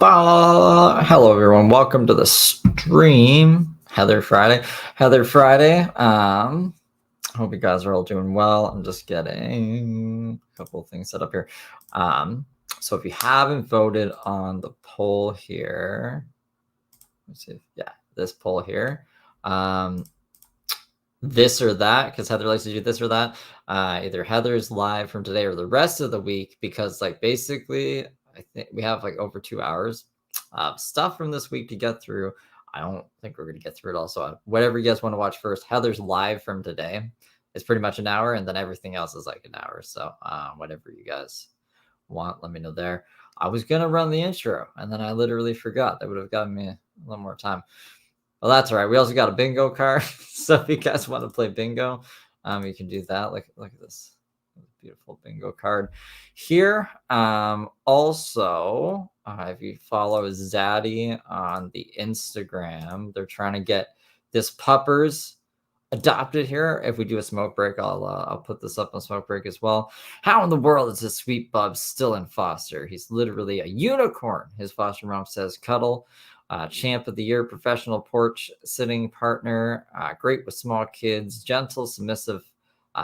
Hello, everyone. Welcome to the stream. Heather Friday. Hope you guys are all doing well. I'm just getting a couple of things set up here. So if you haven't voted on the poll here, let's see. This poll here. This or that, because Heather likes to do this or that. Either Heather's live from today or the rest of the week, because basically I think we have over 2 hours of stuff from this week to get through. I don't think we're going to get through it all. So whatever you guys want to watch first, Heather's live from today is pretty much an hour, and then everything else is an hour. So whatever you guys want, let me know there. I was going to run the intro, and then I literally forgot. That would have gotten me a little more time. Well, that's all right. We also got a bingo card. So if you guys want to play bingo, you can do that. Look at this beautiful bingo card here. Also, if you follow Zaddy on the Instagram, they're trying to get this puppers adopted here. If we do a smoke break, I'll put this up on smoke break as well. How in the world is this sweet bub still in foster? He's literally a unicorn. His foster mom says cuddle. Champ of the year, professional porch sitting partner, great with small kids, gentle, submissive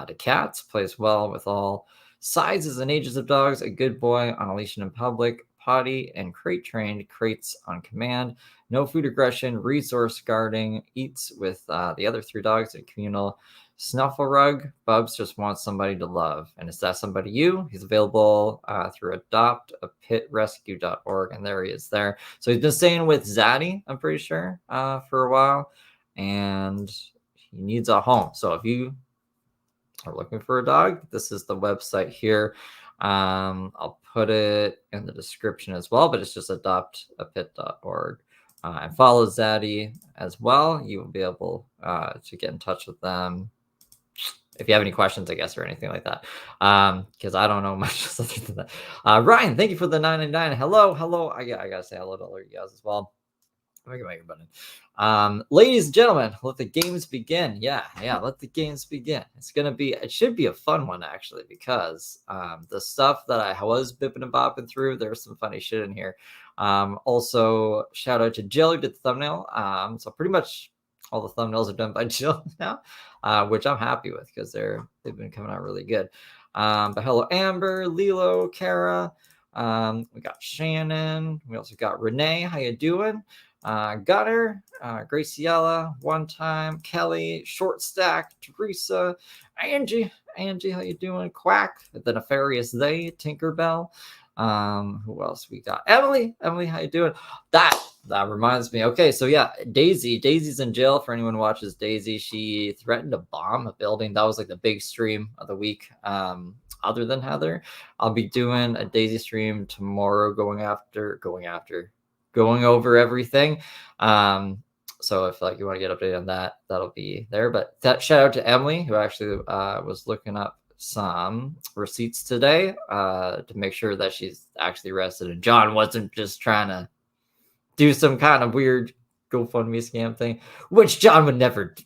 to cats, plays well with all sizes and ages of dogs, a good boy on a leash and in public, potty and crate trained, crates on command, no food aggression, resource guarding, eats with the other 3 dogs in communal snuffle rug. Bubs just wants somebody to love. And is that somebody you? He's available through adoptapitrescue.org. And there he is there. So he's been staying with Zaddy, I'm pretty sure, for a while. And he needs a home. So if you are looking for a dog, this is the website here. I'll put it in the description as well, but it's just adoptapit.org. And follow Zaddy as well. You will be able to get in touch with them if you have any questions, I guess, or anything like that, because I don't know much other than that. Ryan, thank you for the 999. Hello. I gotta say hello to all you guys as well. Make a button. Ladies and gentlemen, let the games begin. Yeah, let the games begin. It should be a fun one, actually, because the stuff that I was bipping and bopping through, there's some funny shit in here. Also, shout out to Jill who did the thumbnail. So pretty much all the thumbnails are done by Jill now, which I'm happy with because they've been coming out really good. But hello, Amber, Lilo, Kara. We got Shannon. We also got Renee. How you doing? Gunner, Graciela, One Time, Kelly, Short Stack, Teresa, Angie, how you doing? Quack, the Nefarious They, Tinkerbell. Who else we got? Emily, how you doing? That reminds me. Okay, so yeah, Daisy's in jail. For anyone who watches Daisy, she threatened to bomb a building. That was the big stream of the week. Other than Heather, I'll be doing a Daisy stream tomorrow, going over everything. So if you want to get updated on that, that'll be there. But that shout out to Emily, who actually was looking up some receipts today to make sure that she's actually arrested and John wasn't just trying to do some kind of weird GoFundMe scam thing, which John would never do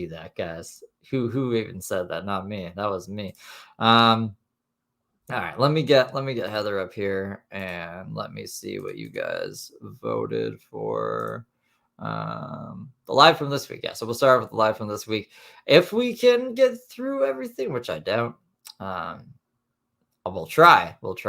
that, guys. Who even said that? Not me. That was me. All right, let me get Heather up here and let me see what you guys voted for. The live from this week. Yeah, so we'll start with the live from this week. If we can get through everything, which I doubt, we'll try, but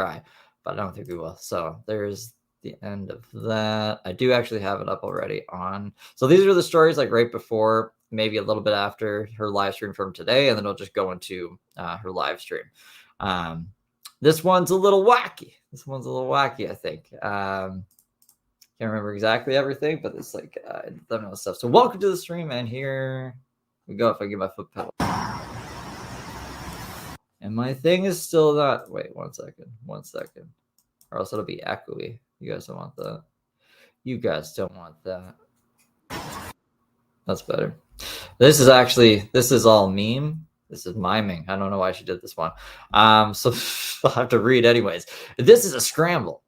I don't think we will. So there's the end of that. I do actually have it up already on. So these are the stories right before, maybe a little bit after her live stream from today, and then it'll just go into her live stream. This one's a little wacky. I think. Can't remember exactly everything, but it's thumbnail stuff. So welcome to the stream, and here we go. If I get my foot pedal. And my thing is still not. Wait, 1 second. Or else it'll be echoey. You guys don't want that. That's better. This is all meme. This is miming. I don't know why she did this one. So I'll have to read anyways. This is a scramble.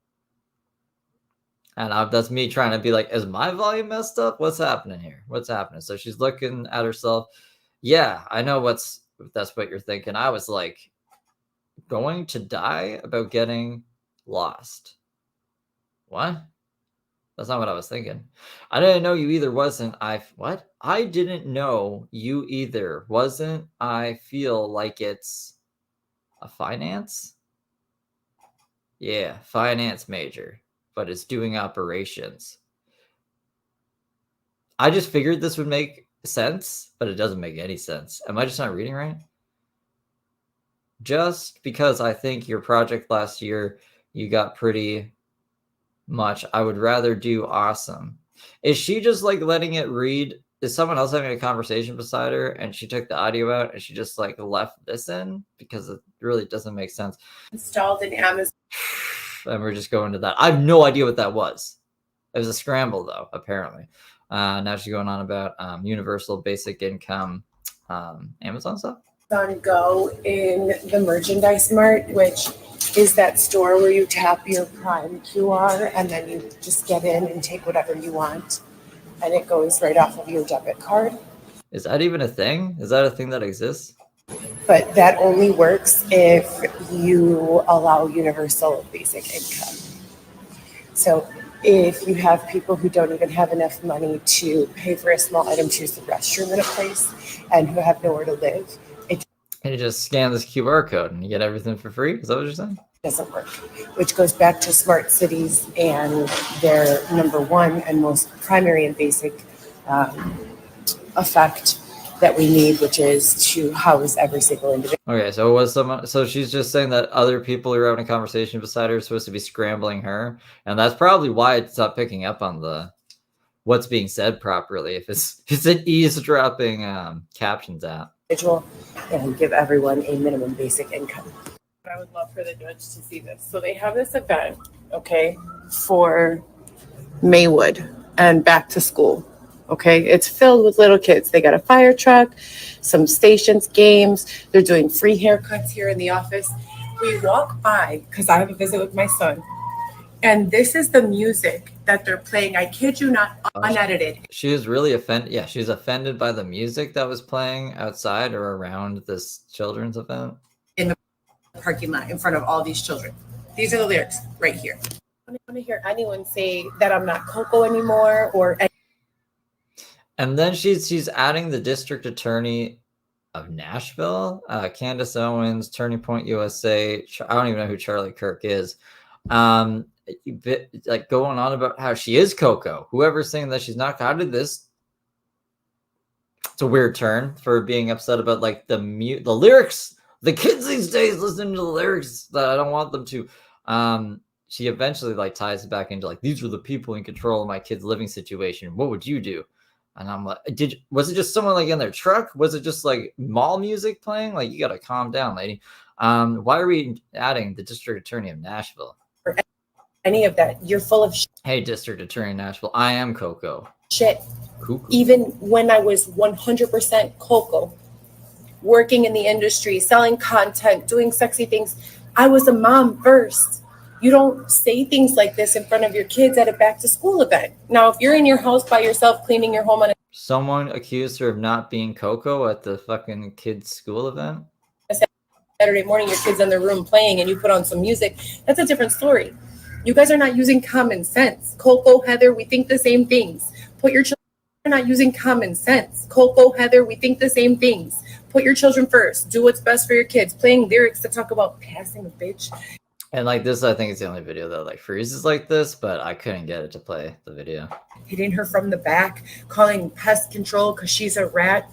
And that's me trying to be is my volume messed up? What's happening here? So she's looking at herself. Yeah, I know that's what you're thinking. I was going to die about getting lost. What? That's not what I was thinking. I didn't know you either wasn't. What? I didn't know you either wasn't. I feel like it's a finance. Yeah, finance major, but it's doing operations. I just figured this would make sense, but it doesn't make any sense. Am I just not reading right? Just because I think your project last year, you got pretty much. I would rather do awesome. Is she just like letting it read? Is someone else having a conversation beside her and she took the audio out and she just like left this in? Because it really doesn't make sense. Installed in Amazon. And we're just going to that. I have no idea what that was. It was a scramble though, apparently. Now she's going on about universal basic income Amazon stuff. On Go in the Merchandise Mart, which is that store where you tap your Prime QR and then you just get in and take whatever you want, and it goes right off of your debit card. Is that even a thing? Is that a thing that exists? But that only works if you allow universal basic income. So if you have people who don't even have enough money to pay for a small item to use the restroom in a place and who have nowhere to live, and you just scan this QR code and you get everything for free? Is that what you're saying? Doesn't work, which goes back to smart cities and their number one and most primary and basic effect that we need, which is to house every single individual. Okay, so it was someone. So she's just saying that other people who are having a conversation beside her are supposed to be scrambling her, and that's probably why it's not picking up on the what's being said properly. If it's an eavesdropping captions app. And give everyone a minimum basic income. I would love for the judge to see this. So they have this event, okay, for Maywood and back to school. Okay, it's filled with little kids. They got a fire truck, some stations, games. They're doing free haircuts here in the office. We walk by because I have a visit with my son, and this is the music that they're playing. I kid you not, unedited. She was really offended. Yeah, she was offended by the music that was playing outside or around this children's event. In the parking lot in front of all these children. These are the lyrics right here. I don't want to hear anyone say that I'm not Coco anymore or. And then she's adding the district attorney of Nashville, Candace Owens, Turning Point USA. I don't even know who Charlie Kirk is. Like going on about how she is Coco. Whoever's saying that she's not, how did this? It's a weird turn for being upset about like the lyrics. The kids these days listen to the lyrics that I don't want them to. She eventually like ties it back into like, these are the people in control of my kid's living situation. What would you do? And I'm like, was it just someone like in their truck? Was it just like mall music playing? Like, you got to calm down, lady. Why are we adding the district attorney of Nashville? Any of that, you're full of shit. Hey, district attorney of Nashville, I am Coco. Shit. Cuckoo. Even when I was 100% Coco, working in the industry, selling content, doing sexy things, I was a mom first. You don't say things like this in front of your kids at a back to school event. Now, if you're in your house by yourself, cleaning your home on a someone accused her of not being Coco at the fucking kids' school event. Saturday morning, your kid's in their room playing and you put on some music, that's a different story. You guys are not using common sense. Coco, Heather, we think the same things. Put your children, are not using common sense. Coco, Heather, we think the same things. Put your children first. Do what's best for your kids. Playing lyrics that talk about passing a bitch. And like this, I think it's the only video that like freezes like this, but I couldn't get it to play the video. Hitting her from the back, calling pest control because she's a rat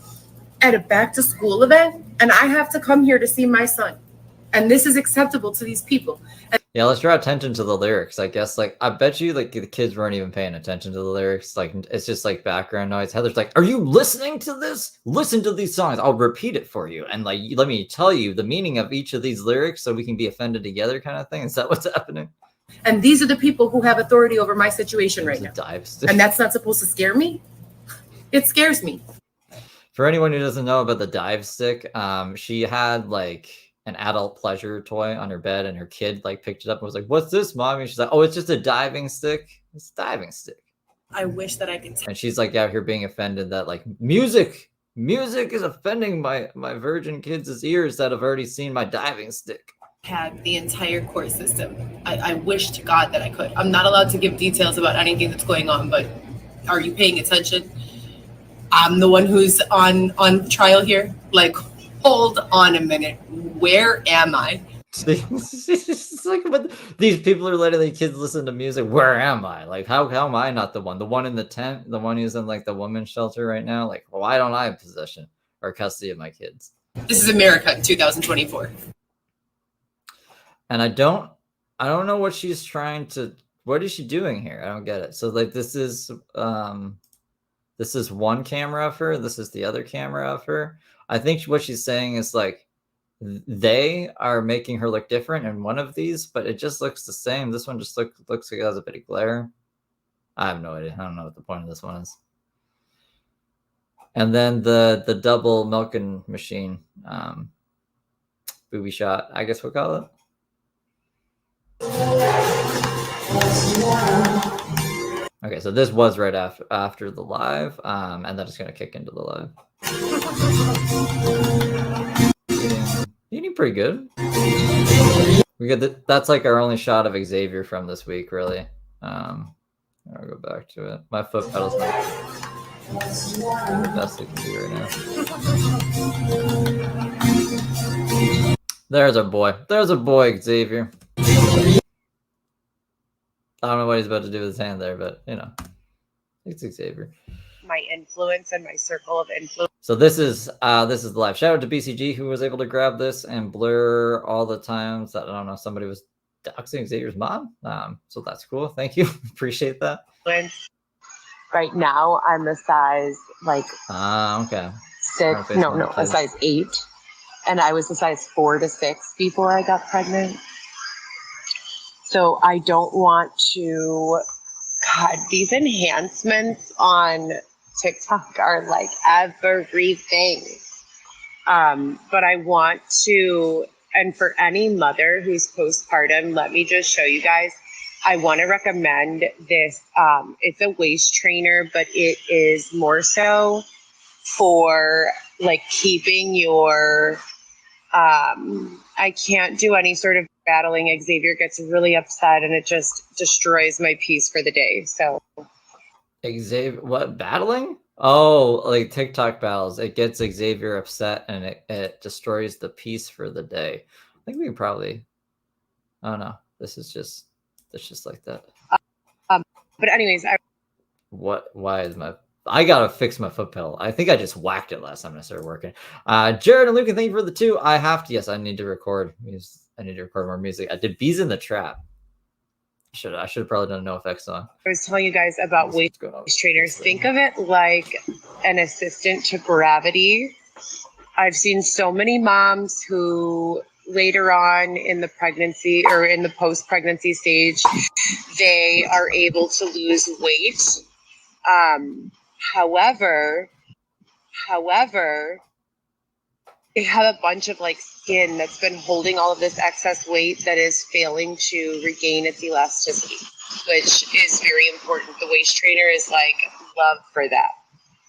at a back to school event. And I have to come here to see my son. And this is acceptable to these people. Yeah, let's draw attention to the lyrics. I guess like I bet you like the kids weren't even paying attention to the lyrics. Like it's just like background noise. Heather's like, "Are you listening to this? Listen to these songs. I'll repeat it for you, and like let me tell you the meaning of each of these lyrics so we can be offended together," kind of thing. Is that what's happening? And these are the people who have authority over my situation right now. And that's not supposed to scare me. It scares me. For anyone who doesn't know about the dive stick, she had like an adult pleasure toy on her bed, and her kid like picked it up and was like, "What's this, mommy?" And she's like, "Oh, it's just a diving stick. It's a diving stick." I wish that I could. And she's like out here being offended that like music is offending my virgin kids' ears that have already seen my diving stick. had the entire court system. I wish to God that I could. I'm not allowed to give details about anything that's going on, but are you paying attention? I'm the one who's on trial here. Like, hold on a minute. Where am I? It's like, but these people are letting the kids listen to music. Where am I? Like, how am I not the one? The one in the tent, the one who's in like the women's shelter right now. Like, why don't I have possession or custody of my kids? This is America in 2024. And I don't know what she's trying to. What is she doing here? I don't get it. So like, this is one camera of her. This is the other camera of her. I think what she's saying is like, they are making her look different in one of these, but it just looks the same. This one just looks like it has a bit of glare. I have no idea. I don't know what the point of this one is. And then the double milking machine, booby shot, I guess we'll call it. Okay, so this was right after the live, and then it's gonna kick into the live. Eating pretty good. We got that's like our only shot of Xavier from this week, really. I'll go back to it. My foot pedal's not the best I can do right now. There's our boy. There's a boy, Xavier. I don't know what he's about to do with his hand there, but you know, it's Xavier. My influence and my circle of influence. So this is the live. Shout out to BCG who was able to grab this and blur all the times that, I don't know, somebody was doxing Xavier's mom. So that's cool. Thank you. Appreciate that. Right now I'm a size like okay. 6. No, a size 8. And I was a size 4 to 6 before I got pregnant. So I don't want to. God, these enhancements on TikTok are like everything. But I want to, and for any mother who's postpartum, let me just show you guys. I want to recommend this. It's a waist trainer, but it is more so for like keeping your, I can't do any sort of battling. Xavier gets really upset and it just destroys my peace for the day. So Xavier, what, battling? Oh, like TikTok battles. It gets Xavier upset and it destroys the peace for the day. I think we can probably, oh no, it's just like that. But anyways, why is I gotta fix my foot pedal. I think I just whacked it last time I started working. Jared and Lucan, thank you for the 2. I have to, yes, I need to record. I need to record more music. I did Bees in the Trap. I should have probably done a NoFX song. I was telling you guys about waist trainers. Think of it like an assistant to gravity. I've seen so many moms who later on in the pregnancy or in the post-pregnancy stage, they are able to lose weight. However, they have a bunch of like skin that's been holding all of this excess weight that is failing to regain its elasticity, which is very important. The waist trainer is like love for that.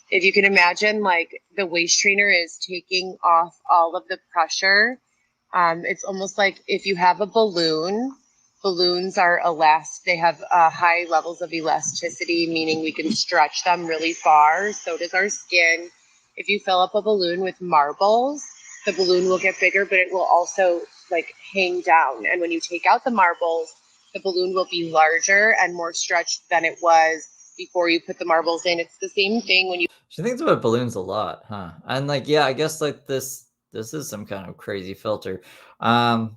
If you can imagine, like the waist trainer is taking off all of the pressure. It's almost like if you have a balloon. Balloons are they have high levels of elasticity, meaning we can stretch them really far. So does our skin. If you fill up a balloon with marbles, the balloon will get bigger, but it will also like hang down. And when you take out the marbles, the balloon will be larger and more stretched than it was before you put the marbles in. It's the same thing when you. She thinks about balloons a lot, huh? And like, yeah, I guess like this is some kind of crazy filter.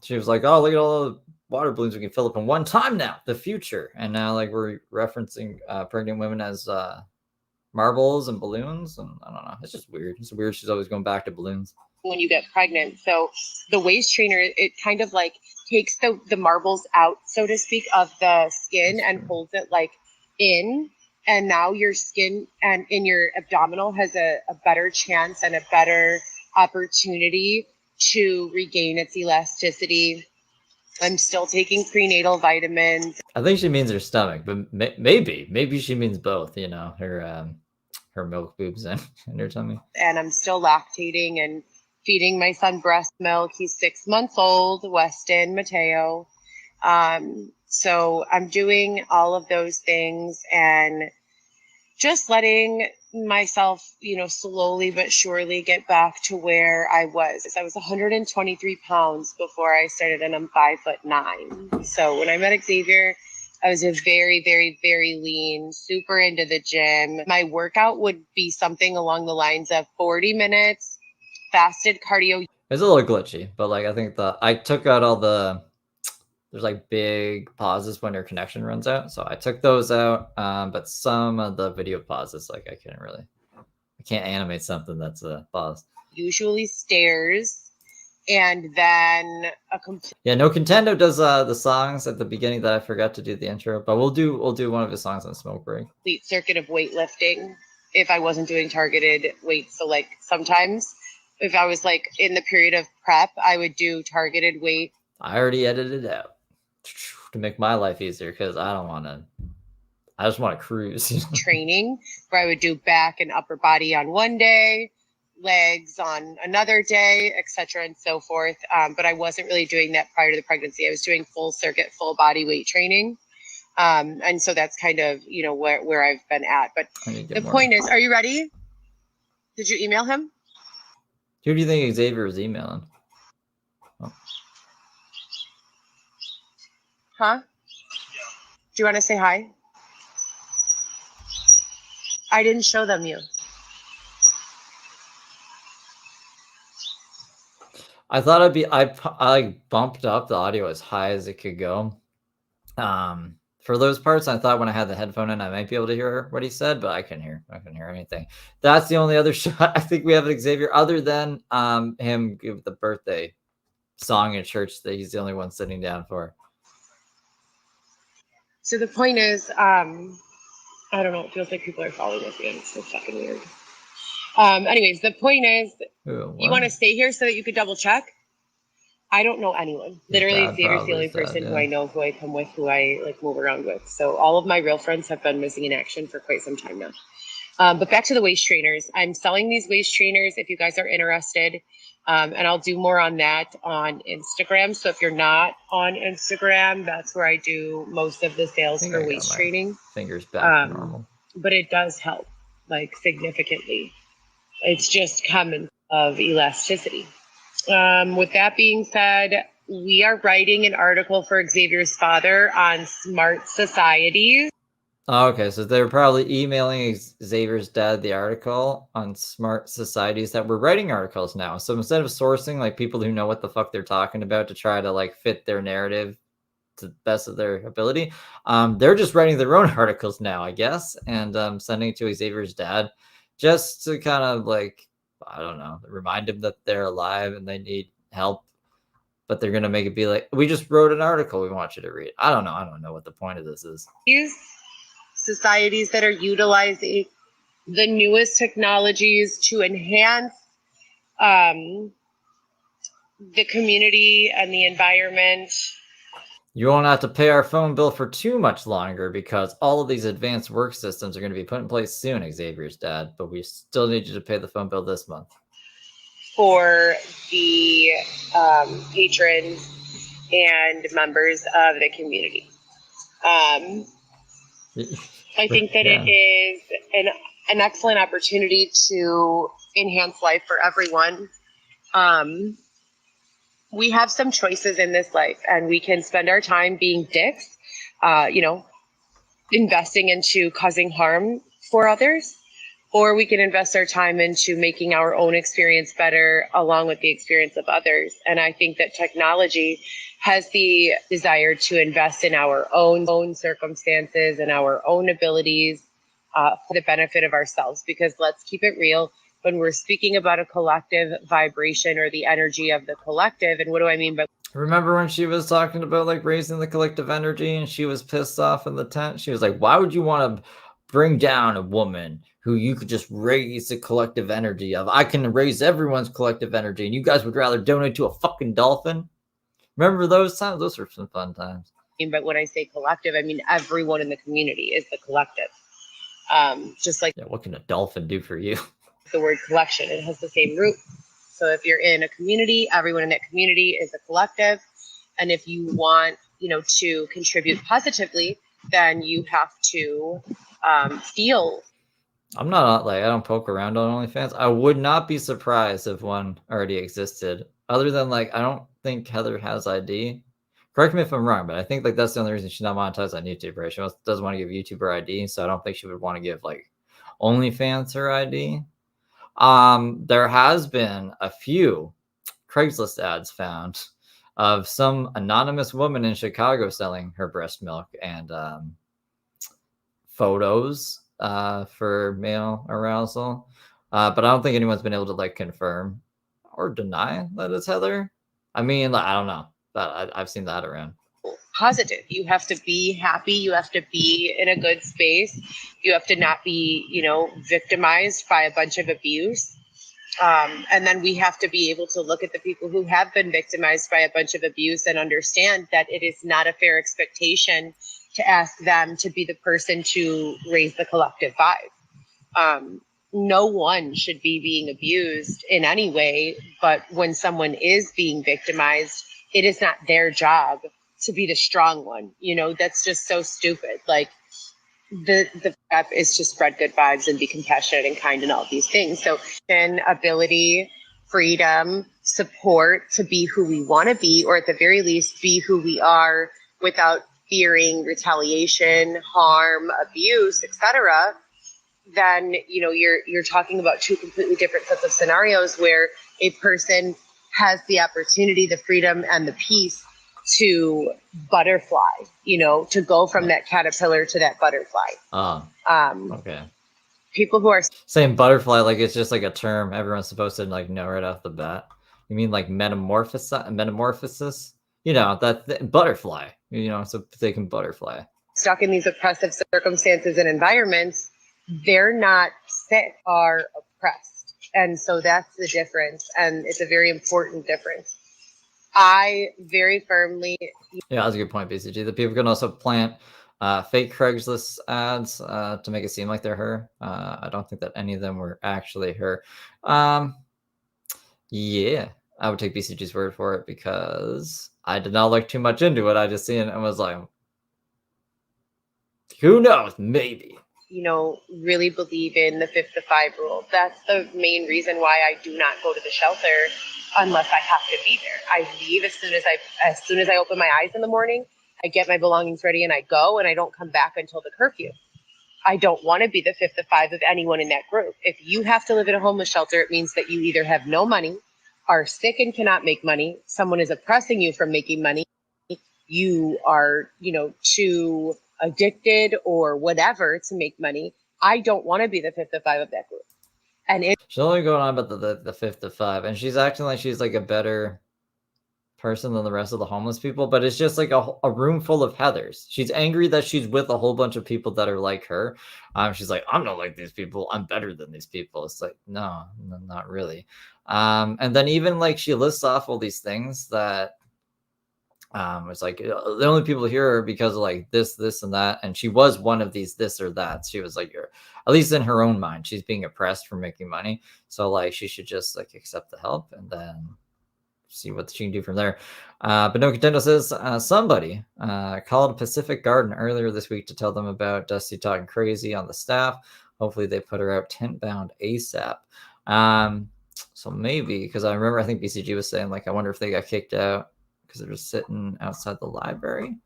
She was like, oh, look at all the water balloons we can fill up in one time now, the future. And now like we're referencing pregnant women as marbles and balloons, and I don't know, it's just weird. It's weird she's always going back to balloons when you get pregnant. So the waist trainer, it kind of like takes the marbles out, so to speak, of the skin and holds it like in, and now your skin and in your abdominal has a better chance and a better opportunity to regain its elasticity. I'm still taking prenatal vitamins. I think she means her stomach, but maybe she means both, you know, her milk boobs and her tummy. And I'm still lactating and feeding my son breast milk. He's 6 months old, Weston Mateo. So I'm doing all of those things and just letting myself, slowly but surely get back to where I was. I was 123 pounds before I started, and I'm 5'9". So when I met Xavier, I was a very, very, very lean, super into the gym. My workout would be something along the lines of 40 minutes, fasted cardio. It's a little glitchy, but like I think I took out all there's like big pauses when your connection runs out, so I took those out. But some of the video pauses, like I can't animate something that's a pause. Usually stairs, and then a complete. Yeah, no Contendo does the songs at the beginning that I forgot to do the intro, but we'll do one of his songs on Smoke Break. Complete circuit of weightlifting if I wasn't doing targeted weights. So like sometimes if I was like in the period of prep, I would do targeted weight. I already edited it out to make my life easier because I just want to cruise. Training where I would do back and upper body on one day, legs on another day, etc. and so forth. But I wasn't really doing that prior to the pregnancy. I was doing full circuit, full body weight training. And so that's kind of, where I've been at. But the point is, are you ready? Did you email him? Who do you think Xavier is emailing? Oh. Huh? Do you want to say hi? I didn't show them you. I thought I bumped up the audio as high as it could go. For those parts, I thought when I had the headphone in, I might be able to hear what he said, but I couldn't hear anything. That's the only other shot I think we have of Xavier, other than him give the birthday song in church that he's the only one sitting down for. So the point is, I don't know. It feels like people are following us again. It's so fucking weird. Anyways, the point is, you want to stay here so that you could double check? I don't know anyone. Literally, Xavier's the only person who I know, who I come with, who I like move around with. So all of my real friends have been missing in action for quite some time now. But back to the waist trainers. I'm selling these waist trainers if you guys are interested. And I'll do more on that on Instagram. So if you're not on Instagram, that's where I do most of the sales for waist training. Fingers back to normal. But it does help, like significantly. It's just common of elasticity. With that being said, we are writing an article for Xavier's father on smart societies. Oh, okay, so they're probably emailing Xavier's dad the article on smart societies that we're writing articles now. So instead of sourcing like people who know what the fuck they're talking about to try to like fit their narrative to the best of their ability, they're just writing their own articles now, I guess, and sending it to Xavier's dad just to kind of like, I don't know, remind him that they're alive and they need help, but they're going to make it be like, we just wrote an article we want you to read. I don't know what the point of this is. These societies that are utilizing the newest technologies to enhance the community and the environment. You won't have to pay our phone bill for too much longer because all of these advanced work systems are going to be put in place soon, Xavier's dad, but we still need you to pay the phone bill this month. For the patrons and members of the community. I think that it is an excellent opportunity to enhance life for everyone. We have some choices in this life, and we can spend our time being dicks, investing into causing harm for others, or we can invest our time into making our own experience better along with the experience of others. And I think that technology has the desire to invest in our own circumstances and our own abilities for the benefit of ourselves. Because let's keep it real, when we're speaking about a collective vibration or the energy of the collective, and what do I mean by... Remember when she was talking about like raising the collective energy and she was pissed off in the tent? She was like, why would you want to bring down a woman who you could just raise the collective energy of? I can raise everyone's collective energy and you guys would rather donate to a fucking dolphin? Remember those times? Those were some fun times. But when I say collective, I mean everyone in the community is the collective. Just like... Yeah, what can a dolphin do for you? The word collection, it has the same root. So if you're in a community, everyone in that community is a collective. And if you want, to contribute positively, then you have to feel. I'm not like, I don't poke around on OnlyFans. I would not be surprised if one already existed. Other than like, I don't think Heather has ID. Correct me if I'm wrong, but I think like that's the only reason she's not monetized on YouTube, right? She doesn't want to give YouTube her ID, so I don't think she would want to give like OnlyFans her ID. There has been a few Craigslist ads found of some anonymous woman in Chicago selling her breast milk and photos for male arousal. But I don't think anyone's been able to like confirm or deny that it's Heather. I mean, I don't know, but I've seen that around. Positive. You have to be happy. You have to be in a good space. You have to not be, victimized by a bunch of abuse. And then we have to be able to look at the people who have been victimized by a bunch of abuse and understand that it is not a fair expectation to ask them to be the person to raise the collective five. No one should be being abused in any way, but when someone is being victimized, it is not their job to be the strong one. That's just so stupid. Like the prep is to spread good vibes and be compassionate and kind and all these things. So ability, freedom, support to be who we want to be, or at the very least be who we are without fearing retaliation, harm, abuse, etc. Then you're talking about two completely different sets of scenarios where a person has the opportunity, the freedom, and the peace to butterfly, to go from that caterpillar to that butterfly. Okay. People who are saying butterfly like it's just like a term everyone's supposed to like know right off the bat. You mean like metamorphosis? That butterfly. So they can butterfly. Stuck in these oppressive circumstances and environments, they're not sick, are oppressed, and so that's the difference, and it's a very important difference. I very firmly. Yeah, that's a good point, BCG. The people can also plant fake Craigslist ads to make it seem like they're her. I don't think that any of them were actually her. Yeah, I would take BCG's word for it because I did not look too much into it. I just seen it and was like, who knows? Maybe. Really believe in the 5 to 5 rule. That's the main reason why I do not go to the shelter unless I have to be there. I leave as soon as I open my eyes in the morning. I get my belongings ready and I go, and I don't come back until the curfew. I don't want to be the 5 to 5 of anyone in that group. If you have to live at a homeless shelter, it means that you either have no money, are sick and cannot make money, someone is oppressing you from making money, you are, too addicted or whatever to make money. I don't want to be the 5 to 5 of that group. And she's only going on about the 5 to 5, and she's acting like she's like a better person than the rest of the homeless people, but it's just like a room full of Heathers. She's angry that she's with a whole bunch of people that are like her. She's like, I'm not like these people, I'm better than these people. It's like, no, not really. And then even like she lists off all these things that it's like the only people here are because of like this and that, and she was one of these this or that. She was like, at least in her own mind, she's being oppressed for making money, so like she should just like accept the help and then see what she can do from there. But no Contento says somebody called Pacific Garden earlier this week to tell them about Dusty talking crazy on the staff. Hopefully they put her out tent bound ASAP. So maybe, because I remember I think BCG was saying like, I wonder if they got kicked out because they were sitting outside the library,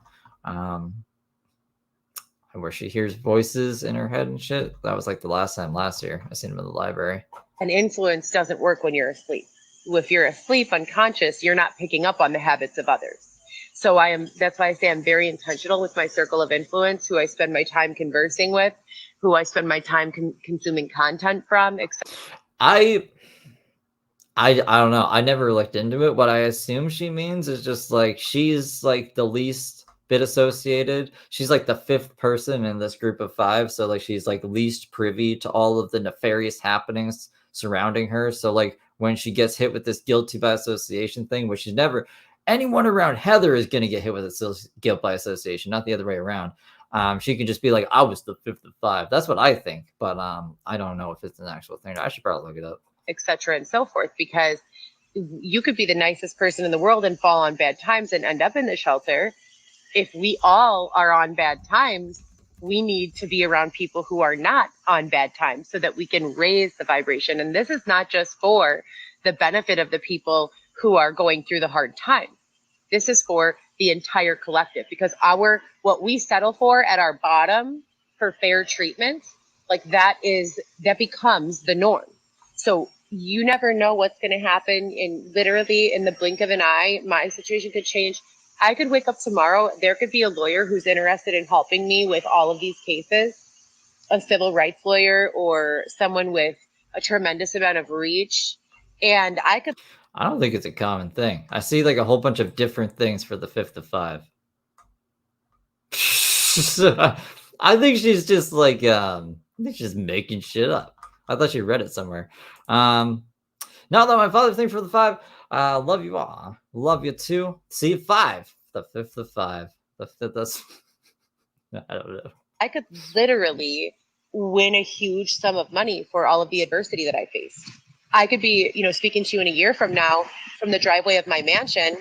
where she hears voices in her head and shit. That was like the last year I seen him in the library. An influence doesn't work when you're asleep. If you're asleep, unconscious, you're not picking up on the habits of others. So that's why I say I'm very intentional with my circle of influence, who I spend my time conversing with, who I spend my time consuming content from. I don't know. I never looked into it. What I assume she means is just like she's like the least bit associated. She's like the 5th person in this group of 5. So like she's like least privy to all of the nefarious happenings surrounding her. So like when she gets hit with this guilty by association thing, which is never anyone around Heather is going to get hit with guilt by association, not the other way around. She can just be like, I was the 5th of 5. That's what I think. But I don't know if it's an actual thing. I should probably look it up. etc. and so forth, because you could be the nicest person in the world and fall on bad times and end up in the shelter. If we all are on bad times, we need to be around people who are not on bad times so that we can raise the vibration. And this is not just for the benefit of the people who are going through the hard time. This is for the entire collective, because what we settle for at our bottom for fair treatment, like that becomes the norm. So you never know what's going to happen, literally in the blink of an eye. My situation could change. I could wake up tomorrow. There could be a lawyer who's interested in helping me with all of these cases, a civil rights lawyer or someone with a tremendous amount of reach. And I don't think it's a common thing. I see like a whole bunch of different things for the 5th of 5. I think she's just like, I think she's making shit up. I thought she read it somewhere. Now that my father thing for the 5, love you all. Love you too. See you 5. The 5th of 5. The 5th. That's I don't know. I could literally win a huge sum of money for all of the adversity that I faced. I could be, speaking to you in a year from now from the driveway of my mansion,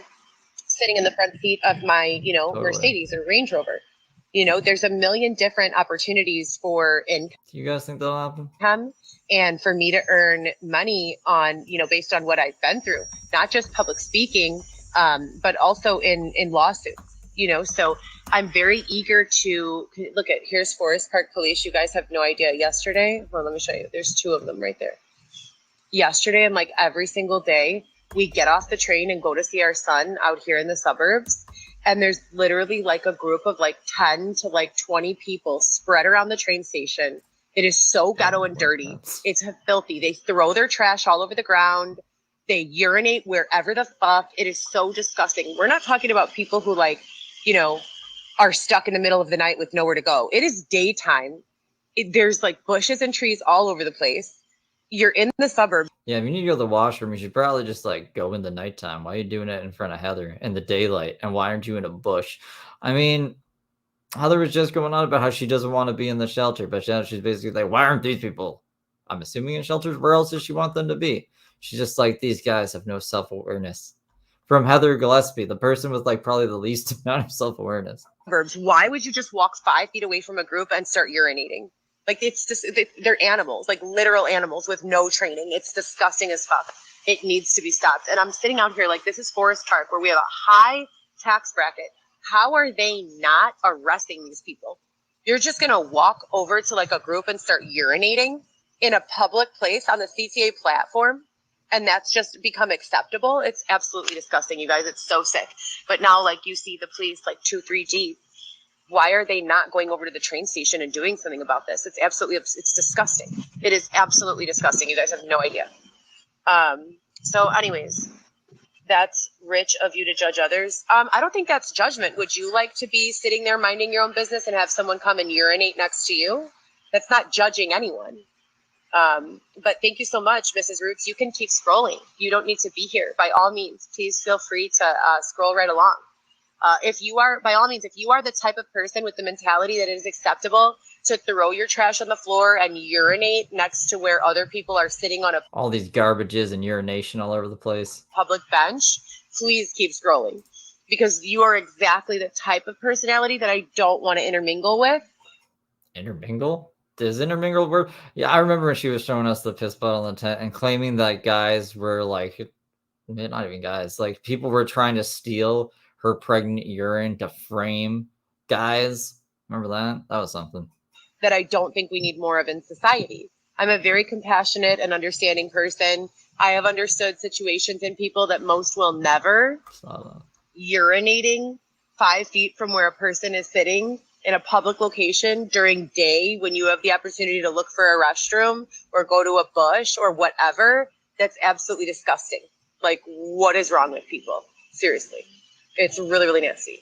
sitting in the front seat of my, totally. Mercedes or Range Rover. There's a million different opportunities for income. Do you guys think that'll happen? And for me to earn money on, based on what I've been through, not just public speaking, but also in lawsuits, so I'm very eager to look at, here's Forest Park Police. You guys have no idea. Yesterday, well, let me show you. There's 2 of them right there. Yesterday, and like every single day, we get off the train and go to see our son out here in the suburbs. And there's literally like a group of like 10 to like 20 people spread around the train station. It is so ghetto and dirty. It's filthy. They throw their trash all over the ground. They urinate wherever the fuck. It is so disgusting. We're not talking about people who are stuck in the middle of the night with nowhere to go. It is daytime. There's like bushes and trees all over the place. You're in the suburbs. Yeah, if you need to go to the washroom, you should probably just like go in the nighttime. Why are you doing it in front of Heather in the daylight? And why aren't you in a bush? I mean, Heather was just going on about how she doesn't want to be in the shelter, but she's basically like, why aren't these people, I'm assuming, in shelters? Where else does she want them to be? She's just like, these guys have no self-awareness. From Heather Gillespie, the person with like probably the least amount of self-awareness. Why would you just walk 5 feet away from a group and start urinating? Like, it's just, they're animals, like literal animals with no training. It's disgusting as fuck. It needs to be stopped. And I'm sitting out here like, this is Forest Park, where we have a high tax bracket. How are they not arresting these people? You're just going to walk over to like a group and start urinating in a public place on the CTA platform, and that's just become acceptable? It's absolutely disgusting, you guys. It's so sick. But now, like, you see the police like 2-3 deep. Why are they not going over to the train station and doing something about this? It's disgusting. It is absolutely disgusting. You guys have no idea. So anyways, that's rich of you to judge others. I don't think that's judgment. Would you like to be sitting there minding your own business and have someone come and urinate next to you? That's not judging anyone. But thank you so much, Mrs. Roots. You can keep scrolling. You don't need to be here. By all means, please feel free to scroll right along. If you are the type of person with the mentality that it is acceptable to throw your trash on the floor and urinate next to where other people are sitting on all these garbages and urination all over the place, public bench, please keep scrolling, because you are exactly the type of personality that I don't want to intermingle with. Intermingle? Does intermingle work? Yeah, I remember when she was showing us the piss bottle in the tent and claiming that guys were like, not even guys, like people were trying to steal her pregnant urine to frame guys. Remember that? That was something that I don't think we need more of in society. I'm a very compassionate and understanding person. I have understood situations in people that most will never. Urinating 5 feet from where a person is sitting in a public location during day when you have the opportunity to look for a restroom or go to a bush or whatever, that's absolutely disgusting. Like, what is wrong with people? Seriously. It's really, really nasty.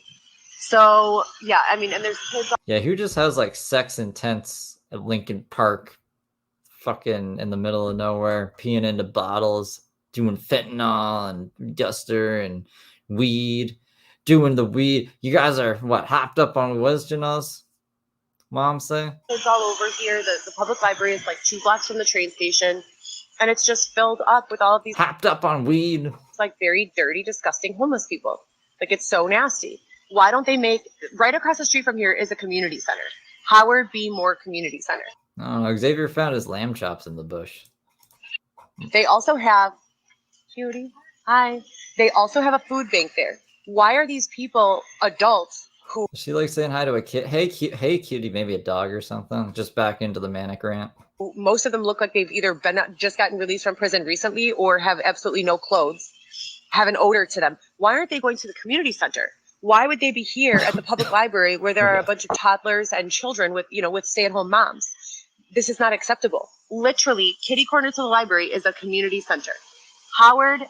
So, yeah, I mean, and there's kids. Yeah, who just has like sex intense at Lincoln Park, fucking in the middle of nowhere, peeing into bottles, doing fentanyl and duster and weed, doing the weed. You guys are what, hopped up on Wisdonos? Mom say? It's all over here. The public library is like 2 blocks from the train station. And it's just filled up with all of these Hopped up on weed. like very dirty, disgusting homeless people. Like it's so nasty. Why don't they make right across the street from here is a community center. Howard B. Moore Community Center. I don't know. Xavier found his lamb chops in the bush. They also have cutie. Hi. They also have a food bank there. Why are these people adults who She likes saying hi to a kid. Hey, hey, cutie, maybe a dog or something. Just back into the manic rant. most of them look like they've either been just gotten released from prison recently or have absolutely no clothes, have an odor to them. Why aren't they going to the community center? Why would they be here at the public library where there are a bunch of toddlers and children with, with stay-at-home moms? This is not acceptable. Literally, kitty corner to the library is a community center. Howard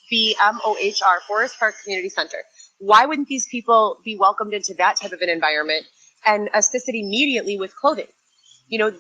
B. MOHR, Forest Park Community Center. Why wouldn't these people be welcomed into that type of an environment and assisted immediately with clothing?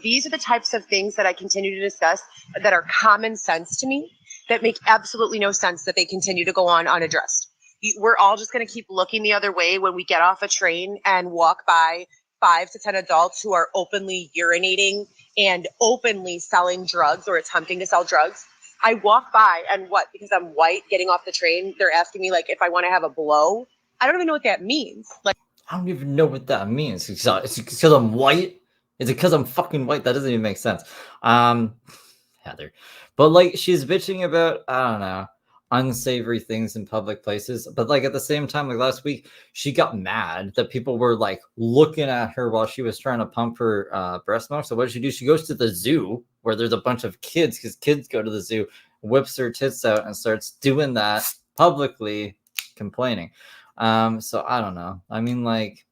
These are the types of things that I continue to discuss that are common sense to me, that make absolutely no sense that they continue to go on unaddressed. We're all just going to keep looking the other way when we get off a train and walk by 5 to 10 adults who are openly urinating and openly selling drugs or attempting to sell drugs. I walk by and because I'm white getting off the train, they're asking me like if I want to have a blow. I don't even know what that means. Like, I don't even know what that means. It's because I'm white. Is it because I'm fucking white? That doesn't even make sense. Heather. But like she's bitching about, I don't know, unsavory things in public places. But like at the same time, like last week, she got mad that people were like looking at her while she was trying to pump her breast milk. So what does she do? She goes to the zoo where there's a bunch of kids, because kids go to the zoo, whips her tits out and starts doing that publicly, complaining. So I don't know. I mean, like,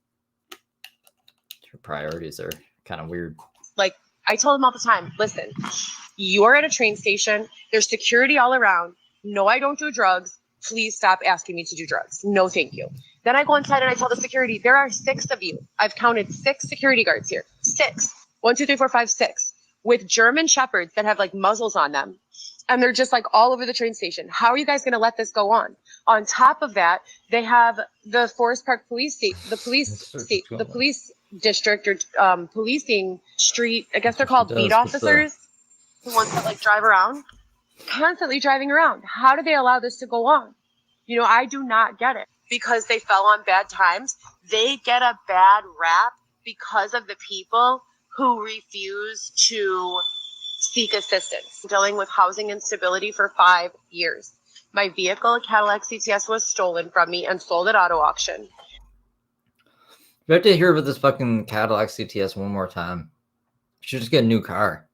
her priorities are kind of weird. Like I told them all the time, listen, you're at a train station. There's security all around. No, I don't do drugs. Please stop asking me to do drugs. No, thank you. Then I go inside and I tell the security, there are 6 of you. I've counted 6 security guards here. 6. 1, 2, 3, 4, 5, 6. With German shepherds that have like muzzles on them. And they're just like all over the train station. How are you guys going to let this go on? On top of that, they have the Forest Park police district or policing street. I guess they're called beat officers. The ones that like drive around, constantly driving around. How do they allow this to go on? I do not get it. Because they fell on bad times. They get a bad rap because of the people who refuse to seek assistance. Dealing with housing instability for 5 years. My vehicle, a Cadillac CTS, was stolen from me and sold at auto auction. You have to hear about this fucking Cadillac CTS one more time. You should just get a new car.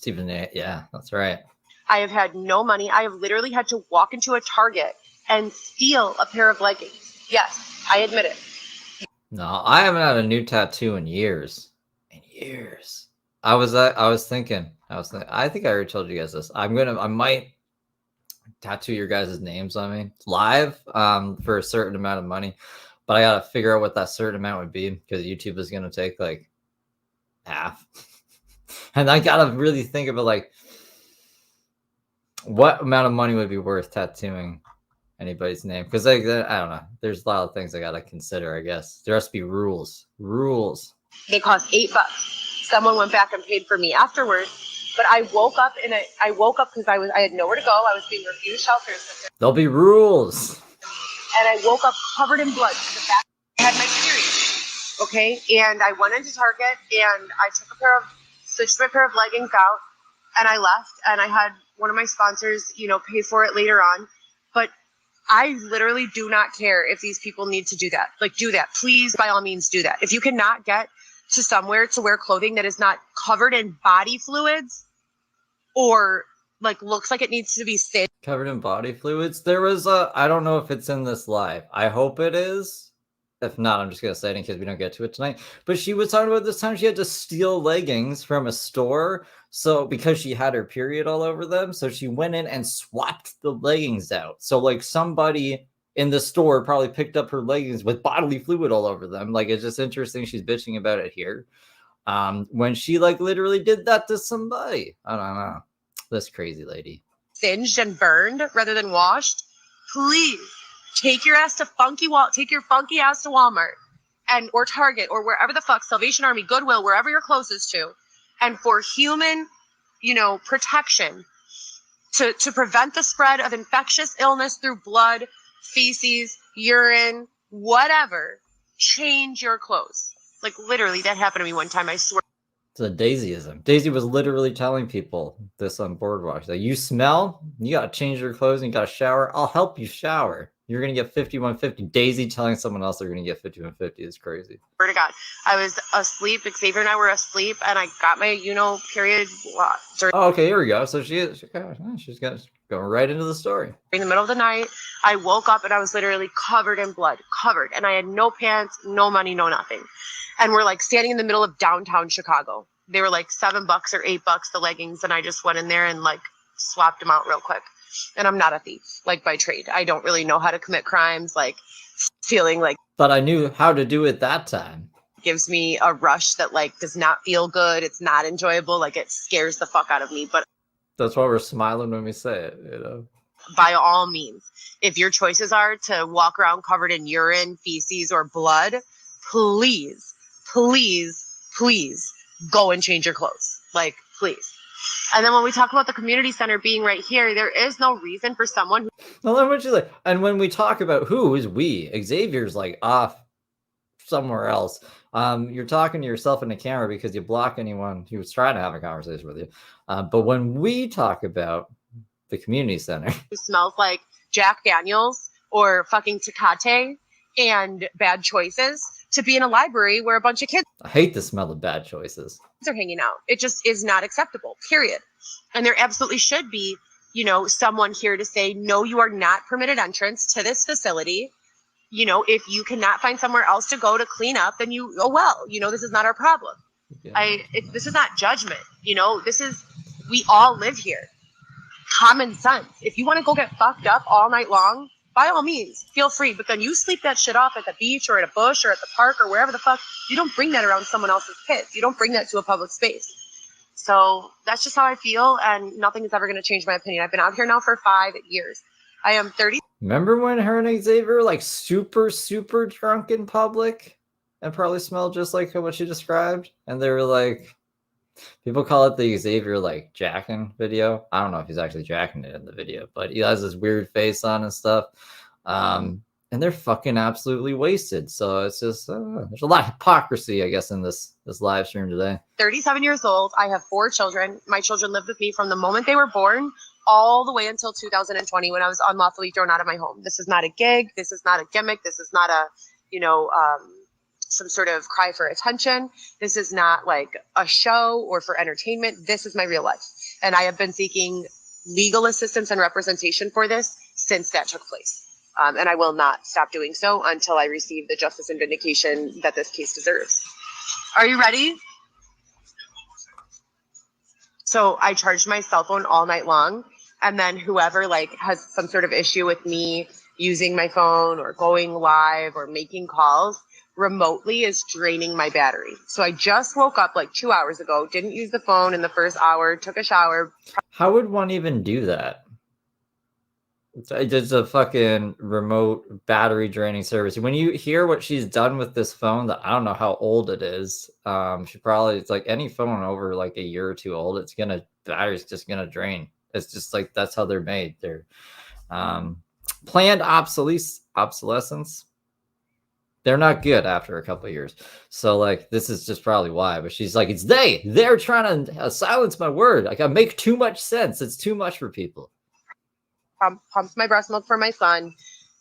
Yeah, that's right. I have had no money. I have literally had to walk into a Target and steal a pair of leggings. Yes, I admit it. No, I haven't had a new tattoo in years. I think I already told you guys this. I might tattoo your guys' names on me live for a certain amount of money, but I gotta figure out what that certain amount would be because YouTube is gonna take like half. And I gotta really think about like what amount of money would be worth tattooing anybody's name, because like I don't know, there's a lot of things I gotta consider. I guess there has to be rules. They cost $8. Someone went back and paid for me afterwards, but I woke up because I had nowhere to go. I was being refused shelter. There'll be rules. And I woke up covered in blood. I had my period. Okay, and I went into Target and I switched my pair of leggings out, and I left. And I had one of my sponsors, pay for it later on. But I literally do not care if these people need to do that. Like, do that. Please, by all means, do that. If you cannot get to somewhere to wear clothing that is not covered in body fluids or like looks like it needs to be singed. Covered in body fluids. There was I don't know if it's in this live. I hope it is. If not, I'm just going to say it in case we don't get to it tonight. But she was talking about this time she had to steal leggings from a store. So because she had her period all over them. So she went in and swapped the leggings out. So like somebody in the store probably picked up her leggings with bodily fluid all over them. Like, it's just interesting. She's bitching about it here. When she like literally did that to somebody. I don't know. This crazy lady. Singed and burned rather than washed. Please. Take your funky ass to Walmart or Target or wherever the fuck, Salvation Army, Goodwill, wherever you're closest to. And for human, protection, to prevent the spread of infectious illness through blood, feces, urine, whatever, change your clothes. Like literally, that happened to me one time. I swear. It's a Daisyism. Daisy was literally telling people this on Boardwalk. She's like, you smell, you gotta change your clothes and you gotta shower. I'll help you shower. You're gonna get 5150. Daisy telling someone else they're gonna get 5150 is crazy. Swear to God, I was asleep. Xavier and I were asleep, and I got my period. Oh, okay, here we go. So she's going right into the story. In the middle of the night, I woke up and I was literally covered in blood, and I had no pants, no money, no nothing. And we're like standing in the middle of downtown Chicago. They were like $7 or $8, the leggings, and I just went in there and like swapped them out real quick. And I'm not a thief, like by trade. I don't really know how to commit crimes, like feeling like. But I knew how to do it that time. Gives me a rush that like does not feel good. It's not enjoyable. Like it scares the fuck out of me. But that's why we're smiling when we say it, you know. By all means, if your choices are to walk around covered in urine, feces, or blood, please, please, please go and change your clothes. Like, please. And then when we talk about the community center being right here, there is no reason for someone who. Well, then what you like? And when we talk about who is we, Xavier's like off somewhere else. You're talking to yourself in the camera because you block anyone who was trying to have a conversation with you. But when we talk about the community center, who smells like Jack Daniels or fucking Tecate and bad choices, to be in a library where a bunch of kids. I hate the smell of bad choices. Are hanging out. It just is not acceptable, period. And there absolutely should be, someone here to say, no, you are not permitted entrance to this facility. If you cannot find somewhere else to go to clean up, then this is not our problem. Yeah. This is not judgment. We all live here. Common sense. If you want to go get fucked up all night long, by all means, feel free. But then you sleep that shit off at the beach or at a bush or at the park or wherever the fuck. You don't bring that around someone else's kids. You don't bring that to a public space. So that's just how I feel, and nothing is ever going to change my opinion. I've been out here now for 5 years. I am 30. Remember when her and Xavier were like super, super drunk in public and probably smelled just like what she described? And they were like, people call it the Xavier like jacking video. I don't know if he's actually jacking it in the video, but he has this weird face on and stuff. And they're fucking absolutely wasted. So it's just there's a lot of hypocrisy, I guess, in this live stream today. 37 years old. I have 4 children. My children lived with me from the moment they were born all the way until 2020 when I was unlawfully thrown out of my home. This is not a gig. This is not a gimmick. This is not a, some sort of cry for attention. This is not like a show or for entertainment. This is my real life. And I have been seeking legal assistance and representation for this since that took place. And I will not stop doing so until I receive the justice and vindication that this case deserves. Are you ready? So I charged my cell phone all night long. And then whoever has some sort of issue with me using my phone or going live or making calls remotely is draining my battery. So I just woke up 2 hours ago, didn't use the phone in the first hour, took a shower. How would one even do that? It's a fucking remote battery draining service. When you hear what she's done with this phone, that I don't know how old it is. She probably, it's like any phone over a year or 2 old, battery's just gonna drain. It's just that's how they're made. They're planned obsolescence. They're not good after a couple of years. So this is just probably why. But she's like, they're trying to silence my word. I make too much sense. It's too much for people. Pumped my breast milk for my son,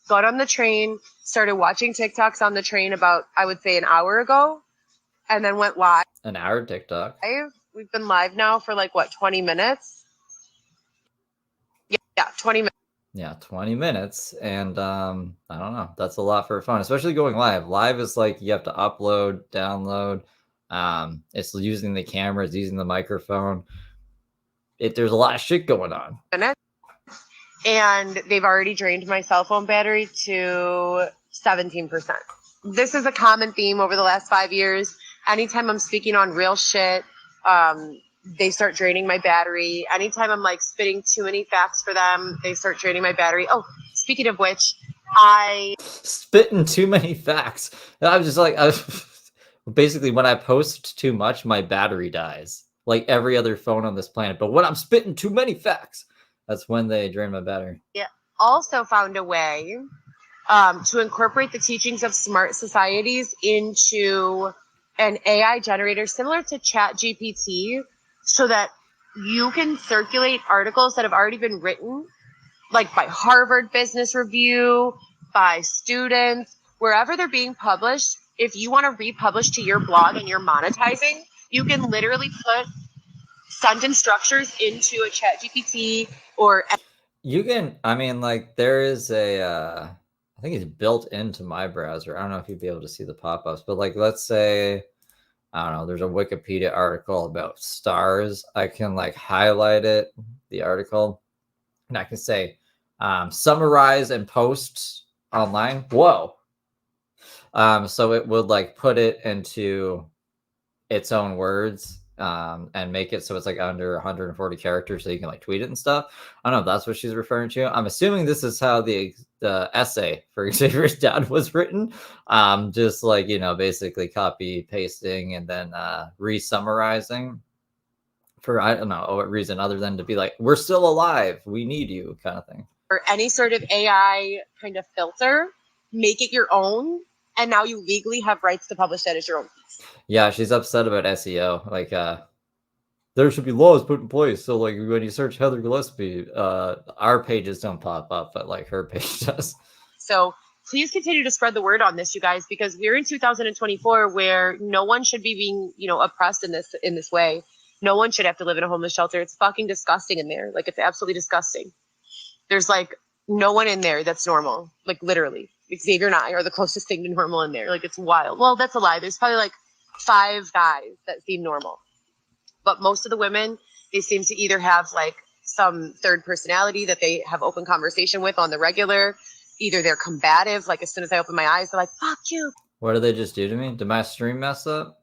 got on the train, started watching TikToks on the train about, I would say, an hour ago, and then went live. An hour TikTok? We've been live now for 20 minutes? Yeah, 20 minutes. Yeah, 20 minutes. And I don't know. That's a lot for a phone, especially going live. Live is you have to upload, download. It's using the camera, it's using the microphone. There's a lot of shit going on. And they've already drained my cell phone battery to 17%. This is a common theme over the last 5 years. Anytime I'm speaking on real shit, they start draining my battery. Anytime I'm basing too many facts for them, they start draining my battery. Oh, speaking of which, spitting too many facts. I'm just basically when I post too much, my battery dies. Like every other phone on this planet. But when I'm spitting too many facts, That's when they drain my battery. Yeah. Also found a way to incorporate the teachings of smart societies into an AI generator similar to ChatGPT, so that you can circulate articles that have already been written, like by Harvard Business Review, by students, wherever they're being published. If you want to republish to your blog and you're monetizing, you can literally put sentence structures into a ChatGPT or You can, I mean, like there is a, I think it's built into my browser. I don't know if you'd be able to see the pop-ups, but like, let's say, I don't know, there's a Wikipedia article about stars. I can like highlight it, the article, and I can say, summarize and post online. Whoa. So it would like put it into its own words, and make it so it's like under 140 characters so you can like tweet it and stuff. I don't know if that's what she's referring to. I'm assuming this is how the essay for Xavier's dad was written. Just like, you know, basically copy pasting and then re-summarizing for I don't know what reason other than to be like, we're still alive, we need you kind of thing. or any sort of AI kind of filter, make it your own, and now you legally have rights to publish that as your own piece. Yeah, she's upset about SEO. Like, there should be laws put in place. So, like, when you search Heather Gillespie, our pages don't pop up, but like her page does. So please continue to spread the word on this, you guys, because we're in 2024 where no one should be being, you know, oppressed in this way. No one should have to live in a homeless shelter. It's fucking disgusting in there. Like, it's absolutely disgusting. There's like no one in there that's normal. Like, literally, Xavier and I are the closest thing to normal in there. Like, it's wild. Well, that's a lie. There's probably like 5 guys that seem normal, but most of the women, they seem to either have like some third personality that they have open conversation with on the regular. Either they're combative, like as soon as I open my eyes, they're like, fuck you. What did they just do to me? Did my stream mess up?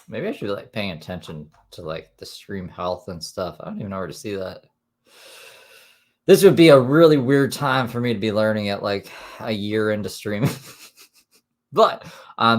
Maybe I should be like paying attention to like the stream health and stuff. I don't even know where to see that. This would be a really weird time for me to be learning at like a year into streaming. But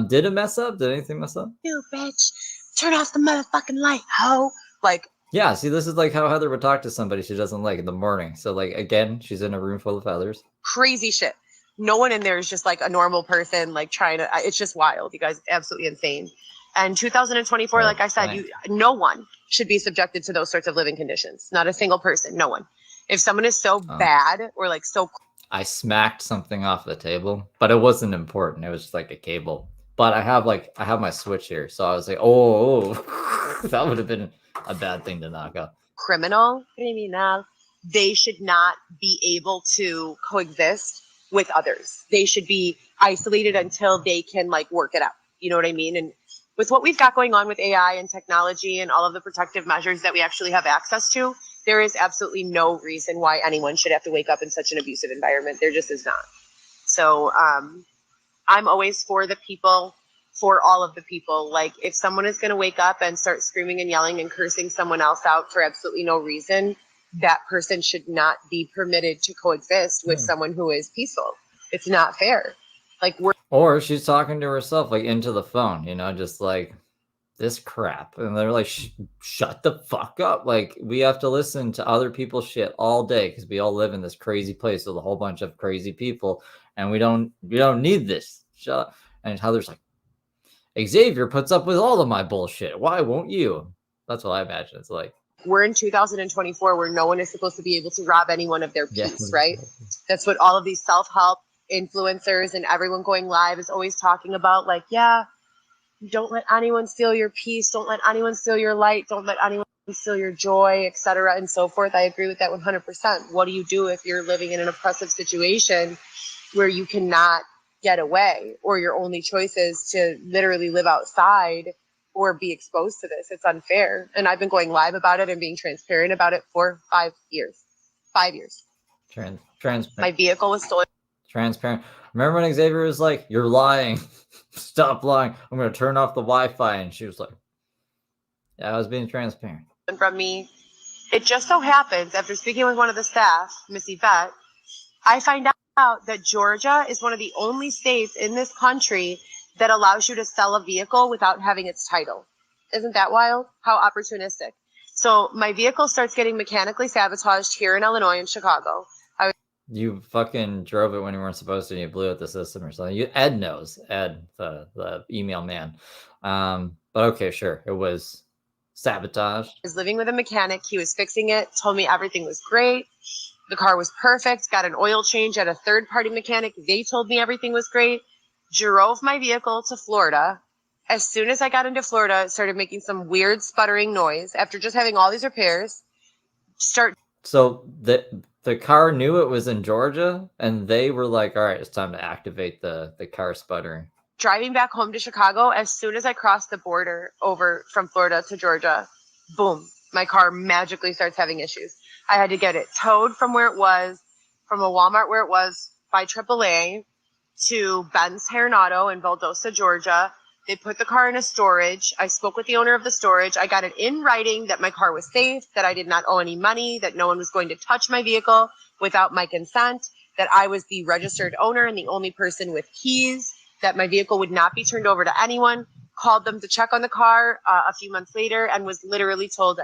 did it mess up? Did anything mess up? You bitch, turn off the motherfucking light, ho. Like, yeah, see, this is like how Heather would talk to somebody she doesn't like in the morning. So like, again, she's in a room full of feathers. Crazy shit. No one in there is just like a normal person, like trying to, it's just wild. You guys, absolutely insane. And 2024, like I said, no one should be subjected to those sorts of living conditions. Not a single person, no one. If someone is so bad or like so... I smacked something off the table, but it wasn't important. It was just like a cable. But I have my switch here. So I was like, oh, that would have been a bad thing to knock up. Criminal, they should not be able to coexist with others. They should be isolated until they can like work it out. You know what I mean? And with what we've got going on with AI and technology and all of the protective measures that we actually have access to, there is absolutely no reason why anyone should have to wake up in such an abusive environment. There just is not. So I'm always for the people, for all of the people. Like, if someone is going to wake up and start screaming and yelling and cursing someone else out for absolutely no reason, that person should not be permitted to coexist with someone who is peaceful. It's not fair. Like, or she's talking to herself, like into the phone, you know, just like this crap. And they're like, shut the fuck up. Like, we have to listen to other people's shit all day because we all live in this crazy place with a whole bunch of crazy people, and we don't need this. Shut up. And Heather's like, Xavier puts up with all of my bullshit. Why won't you? That's what I imagine it's like. We're in 2024 where no one is supposed to be able to rob anyone of their peace, right? That's what all of these self-help influencers and everyone going live is always talking about. Like, yeah, don't let anyone steal your peace. Don't let anyone steal your light. Don't let anyone steal your joy, etc. and so forth. I agree with that 100%. What do you do if you're living in an oppressive situation where you cannot get away, or your only choice is to literally live outside or be exposed to this? It's unfair. And I've been going live about it and being transparent about it for 5 years. 5 years. Transparent. My vehicle was stolen. Transparent. Remember when Xavier was like, you're lying. Stop lying. I'm going to turn off the Wi-Fi. And she was like, yeah, I was being transparent. From me. It just so happens, after speaking with one of the staff, Miss Yvette, I find out that Georgia is one of the only states in this country that allows you to sell a vehicle without having its title. Isn't that wild? How opportunistic. So my vehicle starts getting mechanically sabotaged here in Illinois and Chicago. You fucking drove it when you weren't supposed to, and you blew out the system or something. Ed knows. Ed, the email man. But okay, sure. It was sabotage. I was living with a mechanic. He was fixing it, told me everything was great. The car was perfect. Got an oil change at a third-party mechanic. They told me everything was great. Drove my vehicle to Florida. As soon as I got into Florida, it started making some weird sputtering noise after just having all these repairs. So the car knew it was in Georgia, and they were like, all right, it's time to activate the car sputtering. Driving back home to Chicago, as soon as I crossed the border over from Florida to Georgia, boom, my car magically starts having issues. I had to get it towed from where it was, from a Walmart where it was by AAA to Ben's Hair and Auto in Valdosta, Georgia. They put the car in a storage. I spoke with the owner of the storage. I got it in writing that my car was safe, that I did not owe any money, that no one was going to touch my vehicle without my consent, that I was the registered owner and the only person with keys, that my vehicle would not be turned over to anyone. Called them to check on the car a few months later and was literally told,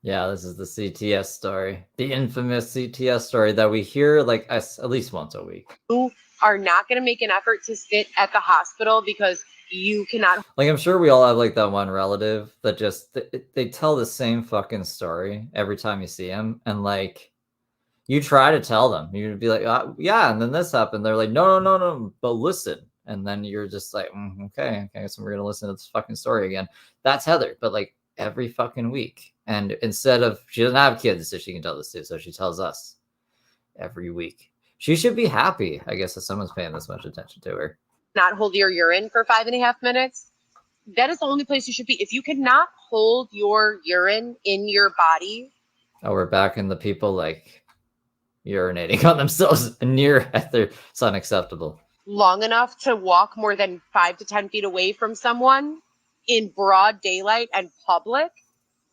yeah, this is the CTS story, the infamous CTS story that we hear like at least once a week. You are not going to make an effort to sit at the hospital because you cannot. Like, I'm sure we all have like that one relative that just they tell the same fucking story every time you see them, and like you try to tell them, you'd be like, yeah, and then this happened. They're like, no, but listen. And then you're just like, okay, so we're gonna listen to this fucking story again. That's Heather, but like every fucking week. And instead of, she doesn't have kids, so she can tell this too. So she tells us every week. She should be happy, I guess, if someone's paying this much attention to her. Not hold your urine for 5.5 minutes. That is the only place you should be. If you cannot hold your urine in your body. Oh, we're back in the people like urinating on themselves near Heather. It's unacceptable. Long enough to walk more than 5 to 10 feet away from someone in broad daylight and public,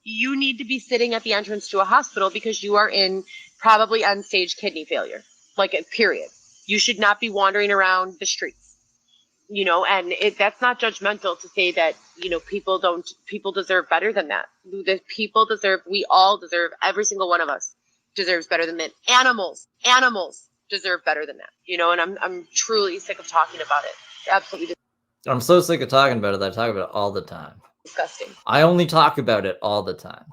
you need to be sitting at the entrance to a hospital because you are in probably end-stage kidney failure, like a period. You should not be wandering around the streets, and that's not judgmental to say that, people deserve better than that. We all deserve, every single one of us deserves better than that. Animals deserve better than that, and I'm truly sick of talking about it. Absolutely. I'm so sick of talking about it that I talk about it all the time. Disgusting. I only talk about it all the time.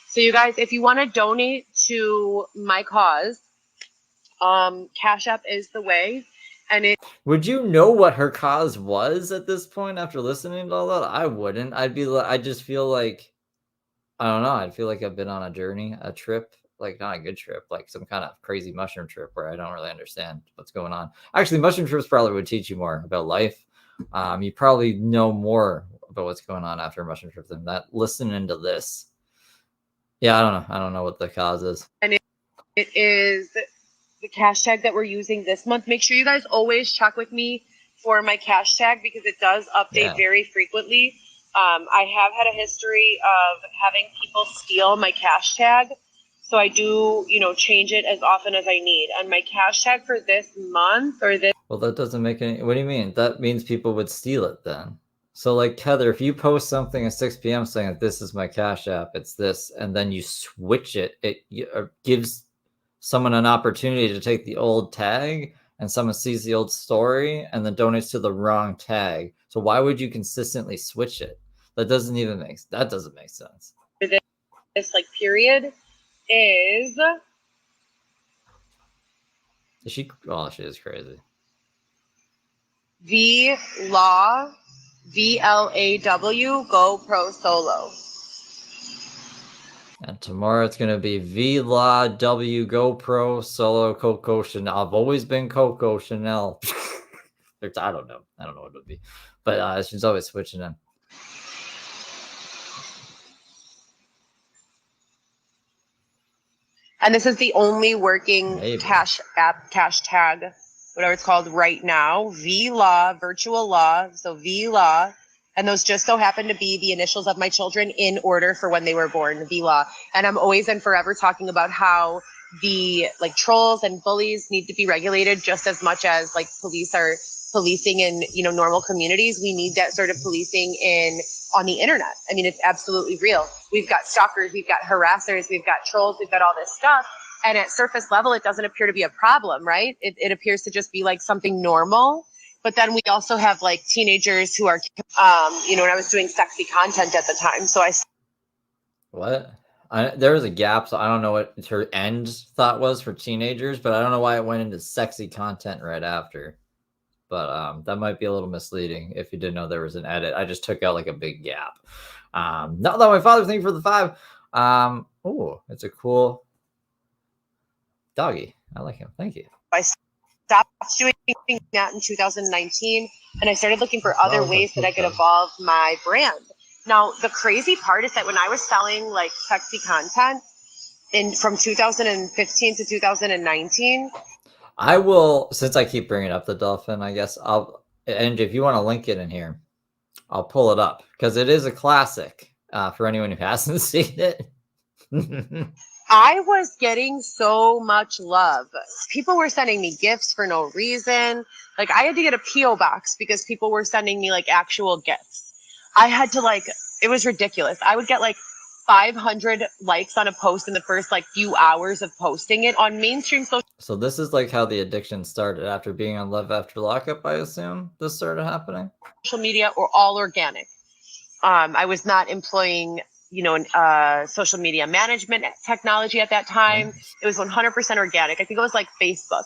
So you guys, if you want to donate to my cause, Cash App is the way. And would you know what her cause was at this point after listening to all that? I wouldn't. I just feel like, I don't know. I'd feel like I've been on a journey, a trip, like not a good trip, like some kind of crazy mushroom trip where I don't really understand what's going on. Actually, mushroom trips probably would teach you more about life. You probably know more about what's going on after a mushroom trip than that. Listening to this. Yeah, I don't know. I don't know what the cause is. And it is the cash tag that we're using this month. Make sure you guys always check with me for my cash tag because it does update very frequently. I have had a history of having people steal my cash tag. So I do, change it as often as I need. And my cash tag for this month or this. Well, that doesn't make any, what do you mean? That means people would steal it then. So like Heather, if you post something at 6 p.m. saying that this is my Cash App, it's this, and then you switch it, it gives someone an opportunity to take the old tag, and someone sees the old story and then donates to the wrong tag. So why would you consistently switch it? That doesn't make sense. This period is she? Oh, she is crazy. VLAW, VLAW, Go Pro Solo. And tomorrow it's going to be VLA W Go Pro Solo Coco Chanel. I've always been Coco Chanel. I don't know what it would be, but she's always switching in. And this is the only working cash tag, whatever it's called right now. VLAW, virtual law. So VLAW. And those just so happen to be the initials of my children in order for when they were born, VLAW. And I'm always and forever talking about how the trolls and bullies need to be regulated just as much as police are policing in, normal communities, we need that sort of policing on the internet. I mean, it's absolutely real. We've got stalkers, we've got harassers, we've got trolls, we've got all this stuff. And at surface level, it doesn't appear to be a problem, right? It appears to just be like something normal. But then we also have like teenagers who are, and I was doing sexy content at the time. So What? There was a gap, so I don't know what her end thought was for teenagers, but I don't know why it went into sexy content right after. But that might be a little misleading if you didn't know there was an edit. I just took out like a big gap. Not that my father, thank you for the 5. Oh, it's a cool doggy. I like him. Thank you. I stopped doing that in 2019, and I started looking for other ways that I could evolve my brand. Now, the crazy part is that when I was selling like sexy content from 2015 to 2019, I will, since I keep bringing up the dolphin, I guess and if you want to link it in here, I'll pull it up because it is a classic for anyone who hasn't seen it. I was getting so much love. People were sending me gifts for no reason. Like I had to get a P.O. box because people were sending me like actual gifts. I had to it was ridiculous. I would get like 500 likes on a post in the first like few hours of posting it on mainstream social. So this is like how the addiction started after being on Love After Lockup, I assume this started happening. Social media or all organic. I was not employing, social media management technology at that time. Nice. It was 100% organic. I think it was like Facebook.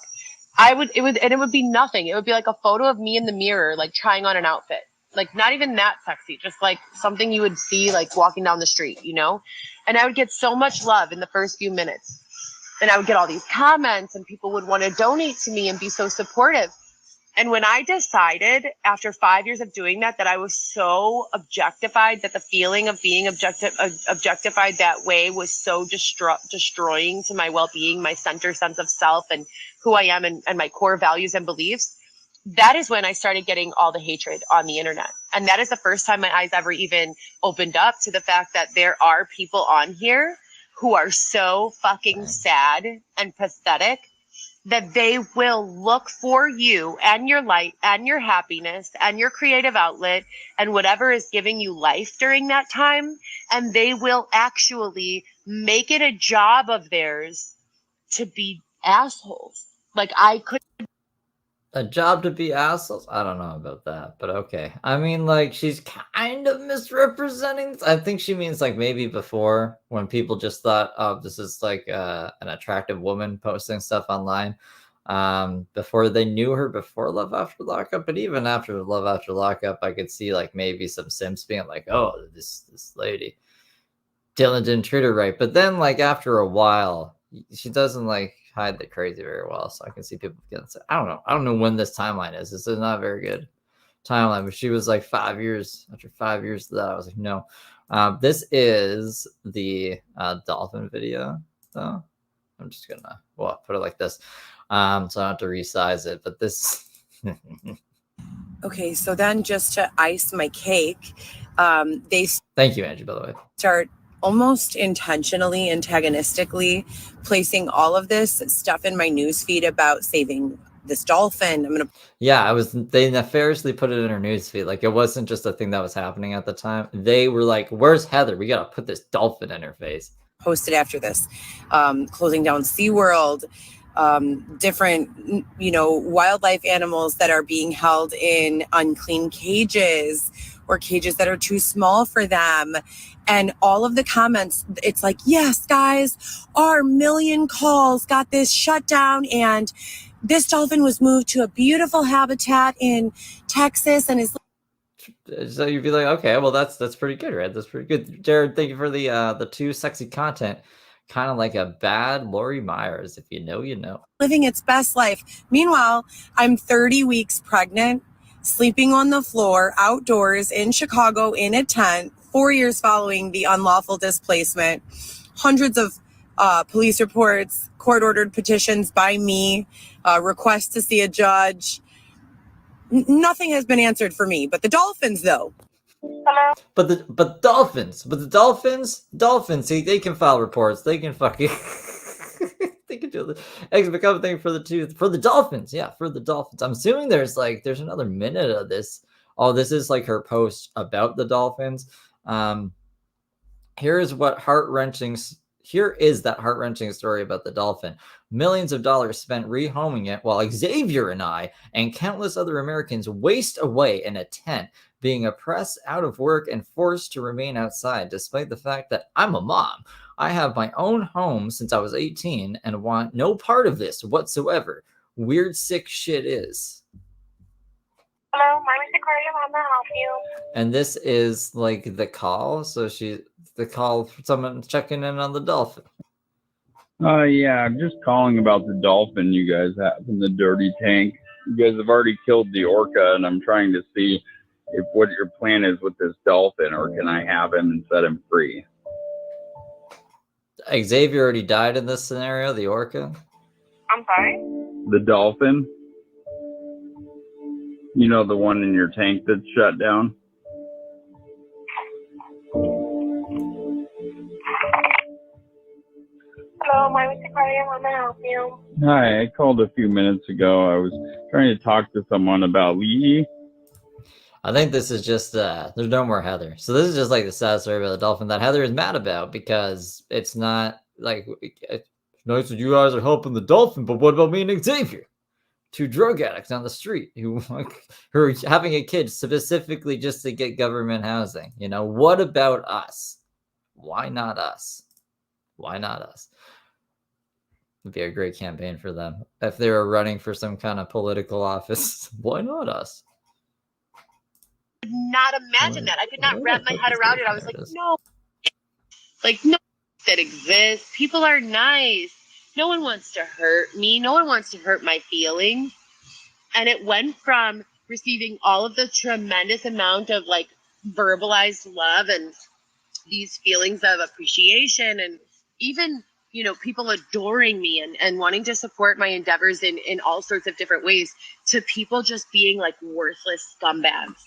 It would be nothing. It would be like a photo of me in the mirror, like trying on an outfit. Like not even that sexy, just like something you would see like walking down the street, and I would get so much love in the first few minutes, and I would get all these comments and people would want to donate to me and be so supportive. And when I decided after 5 years of doing that I was so objectified, that the feeling of being objectified that way was so destroying to my well-being, my sense of self and who I am and my core values and beliefs, that is when I started getting all the hatred on the internet. And that is the first time my eyes ever even opened up to the fact that there are people on here who are so fucking sad and pathetic that they will look for you and your light and your happiness and your creative outlet and whatever is giving you life during that time. And they will actually make it a job of theirs to be assholes. Like I could. A job to be assholes? I don't know about that, but okay. I mean, like, she's kind of misrepresenting. I think she means, like, maybe before when people just thought, oh, this is, like, an attractive woman posting stuff online. Before they knew her before Love After Lockup. But even after Love After Lockup, I could see, like, maybe some simps being like, oh, this lady. Dylan didn't treat her right. But then, like, after a while, she doesn't, like, hide the crazy very well, so I can see people getting sick. I don't know when this timeline is. This is not a very good timeline, but she was like 5 years. After 5 years of that, I was like, no. This is the dolphin video, though. I'm just gonna put it like this, so I don't have to resize it. But this. Okay, so then just to ice my cake, they. Thank you, Angie. By the way, start almost intentionally, antagonistically placing all of this stuff in my newsfeed about saving this dolphin. They nefariously put it in her newsfeed. Like it wasn't just a thing that was happening at the time. They were like, where's Heather? We got to put this dolphin in her face. Posted after this, closing down SeaWorld, different, wildlife animals that are being held in unclean cages or cages that are too small for them. And all of the comments, it's like, yes, guys, our million calls got this shut down and this dolphin was moved to a beautiful habitat in Texas and is. So you'd be like, okay, well, that's pretty good, right? That's pretty good. Jared, thank you for the 2 sexy content. Kind of like a bad Lori Myers. If you know, you know. Living its best life. Meanwhile, I'm 30 weeks pregnant, sleeping on the floor outdoors in Chicago in a tent, 4 years following the unlawful displacement, hundreds of police reports, court-ordered petitions by me, requests to see a judge. Nothing has been answered for me, but the dolphins, though. Hello? But the dolphins, see, they can file reports. They can fucking they could do the eggs become a thing for the dolphins. Yeah, for the dolphins. I'm assuming there's another minute of this. Oh, this is like her post about the dolphins. Here is that heart-wrenching story about the dolphin. Millions of dollars spent rehoming it while Xavier and I and countless other Americans waste away in a tent, being oppressed out of work and forced to remain outside, despite the fact that I'm a mom. I have my own home since I was 18 and want no part of this whatsoever. Weird, sick shit is. Hello, my name is Aquarium. How may I help you? And this is like the call. So the call for someone checking in on the dolphin. Yeah, I'm just calling about the dolphin you guys have in the dirty tank. You guys have already killed the orca, and I'm trying to see what your plan is with this dolphin, or can I have him and set him free? Xavier already died in this scenario, the orca. I'm sorry? The dolphin? You know, the one in your tank that's shut down? Hello, my name is Aquarium. How may I help you? Hi, I called a few minutes ago. I was trying to talk to someone about Lee. I think this is just, there's no more Heather. So this is just like the sad story about the dolphin that Heather is mad about, because it's not like, it's nice that you guys are helping the dolphin, but what about me and Xavier? Two drug addicts on the street who are having a kid specifically just to get government housing. You know, what about us? Why not us? Why not us? It'd be a great campaign for them. If they were running for some kind of political office, why not us? I could not imagine that. I could not wrap my head around it. I was like, no. Like, no, that exists. People are nice. No one wants to hurt me. No one wants to hurt my feelings. And it went from receiving all of the tremendous amount of like verbalized love and these feelings of appreciation, and even, you know, people adoring me and wanting to support my endeavors in all sorts of different ways, to people just being like worthless scumbags.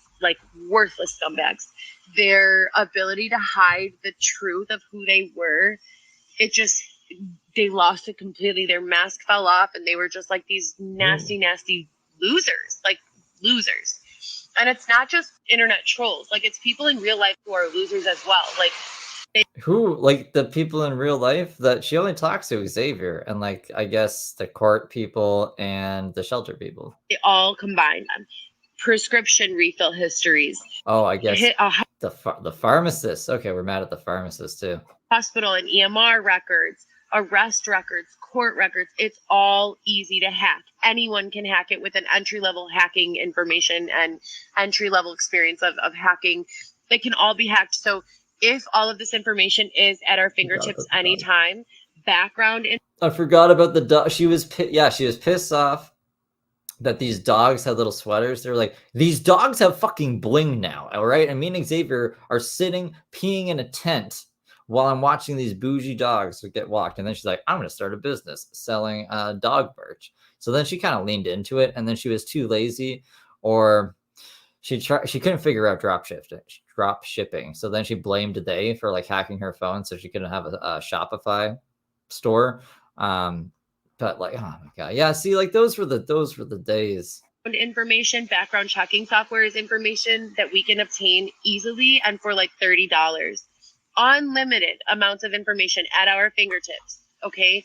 Their ability to hide the truth of who they were, they lost it completely. Their mask fell off and they were just like these nasty losers. And it's not just internet trolls, like it's people in real life who are losers as well. Like the people in real life that she only talks to Xavier and like, I guess the court people and the shelter people. They all combine them. Prescription refill histories. Oh, I guess the pharmacist. Okay, we're mad at the pharmacist too. Hospital and EMR records, arrest records, court records. It's all easy to hack. Anyone can hack it with an entry-level hacking information and entry-level experience of hacking. They can all be hacked. So if all of this information is at our fingertips anytime, background. I forgot about the dog. She was pissed off that these dogs had little sweaters. They're like, these dogs have fucking bling now, all right? And me and Xavier are sitting, peeing in a tent while I'm watching these bougie dogs get walked. And then she's like, I'm going to start a business selling dog merch. So then she kind of leaned into it, and then she was too lazy, or she couldn't figure out drop shipping. So then she blamed they for like hacking her phone so she couldn't have a Shopify store. But like, oh my god, yeah. See, like those were the days. Information, background checking software is information that we can obtain easily and for like $30. Unlimited amounts of information at our fingertips. Okay,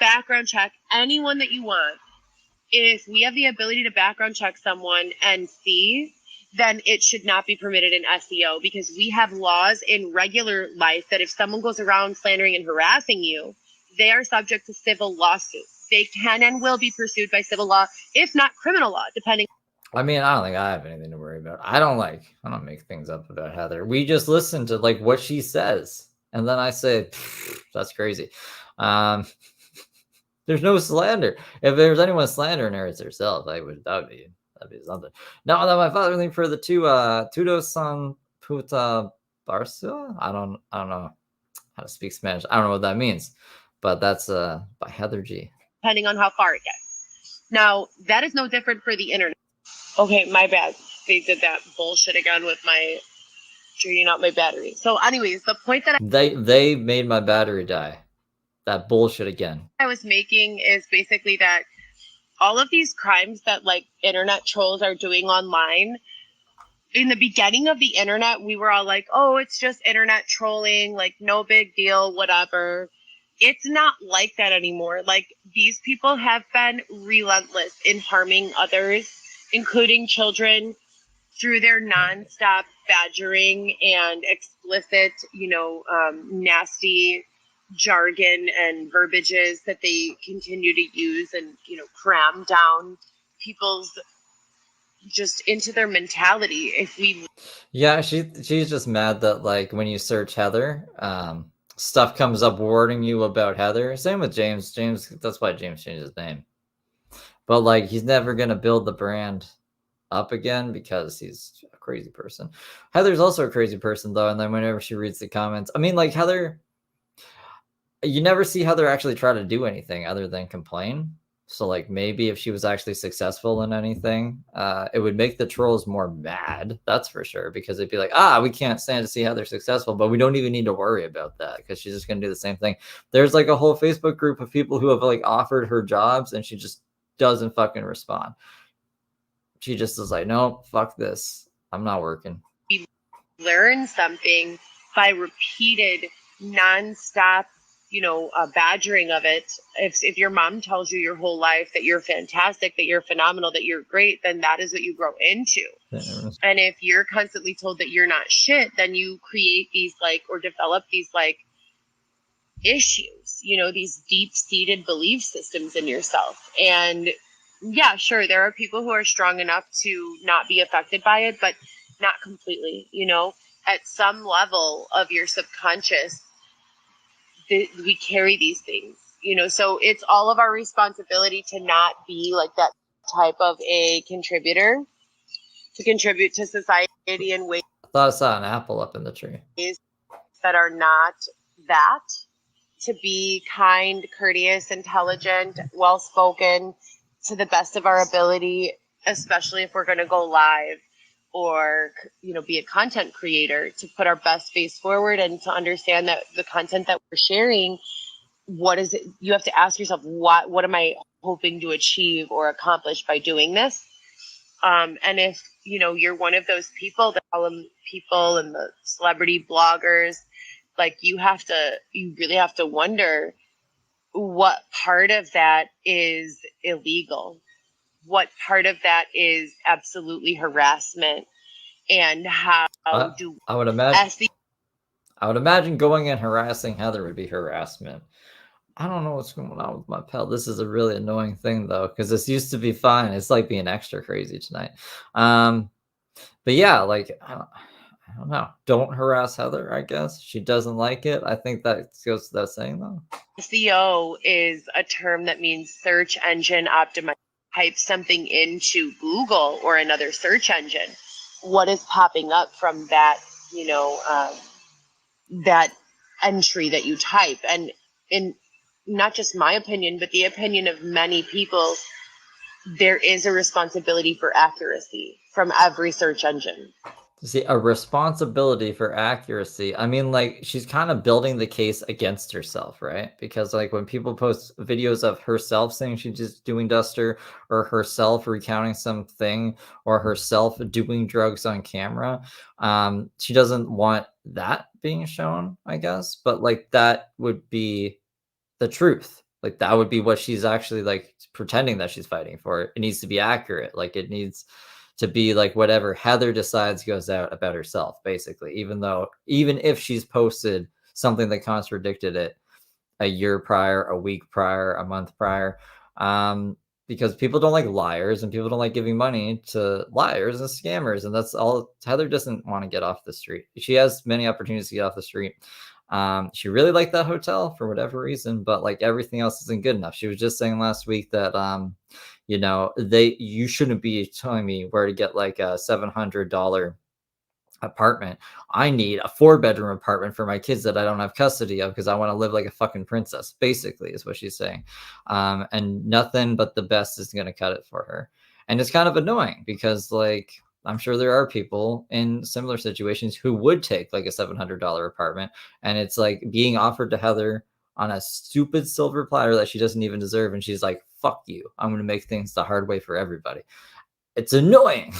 background check anyone that you want. If we have the ability to background check someone and see, then it should not be permitted in SEO, because we have laws in regular life that if someone goes around slandering and harassing you, they are subject to civil lawsuits. They can and will be pursued by civil law, if not criminal law, depending. I mean, I don't think I have anything to worry about. I don't make things up about Heather. We just listen to like what she says, and then I say, that's crazy. There's no slander. If there's anyone slandering her, it's herself. That'd be something. Now that my father link for the two Tudo San Puta Barca. I don't know how to speak Spanish. I don't know what that means, but that's by Heather G. Depending on how far it gets. Now that is no different for the internet. Okay, my bad. They did that bullshit again with my draining out my battery. So anyways, the point that they made my battery die. that bullshit again. I was making is basically that all of these crimes that like internet trolls are doing online, in the beginning of the internet, we were all like, oh, it's just internet trolling, like no big deal, whatever. It's not like that anymore. Like, these people have been relentless in harming others, including children, through their nonstop badgering and explicit, nasty jargon and verbiages that they continue to use and, cram down people's just into their mentality. Yeah, she's just mad that like when you search Heather, stuff comes up warning you about Heather. Same with James. That's why James changed his name. But like he's never gonna build the brand up again because he's a crazy person. Heather's also a crazy person though, and then whenever she reads the comments, I mean, like Heather, you never see Heather actually try to do anything other than complain. So like maybe if she was actually successful in anything, it would make the trolls more mad. That's for sure, because it'd be like, we can't stand to see Heather successful, but we don't even need to worry about that because she's just gonna do the same thing. There's like a whole Facebook group of people who have like offered her jobs and she just doesn't fucking respond. She just is like, no, fuck this. I'm not working. We learn something by repeated nonstop badgering of it. If your mom tells you your whole life that you're fantastic, that you're phenomenal, that you're great, then that is what you grow into. And if you're constantly told that you're not shit, then you create these or develop these issues, these deep-seated belief systems in yourself. And yeah, sure, there are people who are strong enough to not be affected by it, but not completely. At some level of your subconscious, we carry these things, so it's all of our responsibility to not be like that type of a contributor, to contribute to society in ways. I thought I saw an apple up in the tree. That are not that. To be kind, courteous, intelligent, well-spoken to the best of our ability, especially if we're going to go live or be a content creator, to put our best face forward and to understand that the content that we're sharing, what is it? You have to ask yourself, what am I hoping to achieve or accomplish by doing this? And if you're one of those people, that all the people and the celebrity bloggers, like you really have to wonder what part of that is illegal. What part of that is absolutely harassment, and how do I would imagine going and harassing Heather would be harassment. I don't know what's going on with my pal. This is a really annoying thing though, because this used to be fine. It's like being extra crazy tonight. But yeah, like I don't know. Don't harass Heather, I guess. She doesn't like it. I think that goes without saying though. SEO is a term that means search engine optimization. Type something into Google or another search engine, what is popping up from that, that entry that you type? And in not just my opinion, but the opinion of many people, there is a responsibility for accuracy from every search engine. See, a responsibility for accuracy. I mean, like, she's kind of building the case against herself, right? Because, like, when people post videos of herself saying she's just doing duster, or herself recounting something, or herself doing drugs on camera, she doesn't want that being shown, I guess. But, like, that would be the truth. Like, that would be what she's actually, like, pretending that she's fighting for. It needs to be accurate. Like, it needs to be like whatever Heather decides goes out about herself, basically, even if she's posted something that contradicted it a year prior, a week prior, a month prior, because people don't like liars and people don't like giving money to liars and scammers. And that's all. Heather doesn't want to get off the street. She has many opportunities to get off the street. She really liked that hotel for whatever reason, but like everything else isn't good enough. She was just saying last week that, you shouldn't be telling me where to get like a $700 apartment. I need a 4-bedroom apartment for my kids that I don't have custody of because I want to live like a fucking princess, basically, is what she's saying. And nothing but the best is going to cut it for her. And it's kind of annoying because, like, I'm sure there are people in similar situations who would take like a $700 apartment, and it's like being offered to Heather on a stupid silver platter that she doesn't even deserve. And she's like, fuck you. I'm going to make things the hard way for everybody. It's annoying.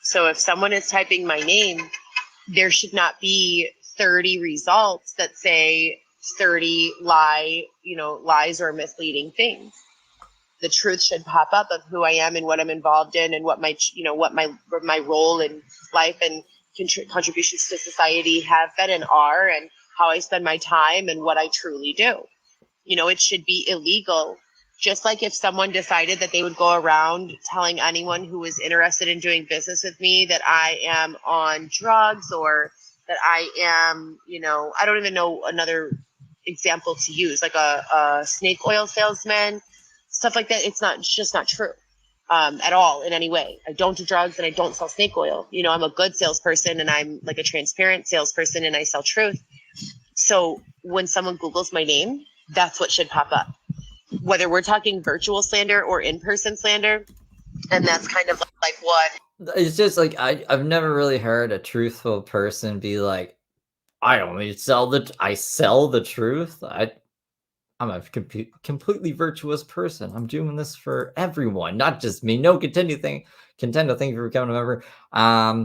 So if someone is typing my name, there should not be 30 results that say 30 lies or misleading things. The truth should pop up of who I am and what I'm involved in and what my role in life and contributions to society have been and are, and how I spend my time and what I truly do. It should be illegal. Just like if someone decided that they would go around telling anyone who was interested in doing business with me that I am on drugs, or that I am, I don't even know another example to use, like a snake oil salesman, stuff like that. It's just not true at all in any way. I don't do drugs and I don't sell snake oil. I'm a good salesperson, and I'm like a transparent salesperson, and I sell truth. So when someone Googles my name, that's what should pop up, whether we're talking virtual slander or in-person slander. And that's kind of like what it's just like, I've never really heard a truthful person be like, I only sell I sell the truth. I'm a completely virtuous person. I'm doing this for everyone, not just me. No, Contendo, thank you for becoming a member.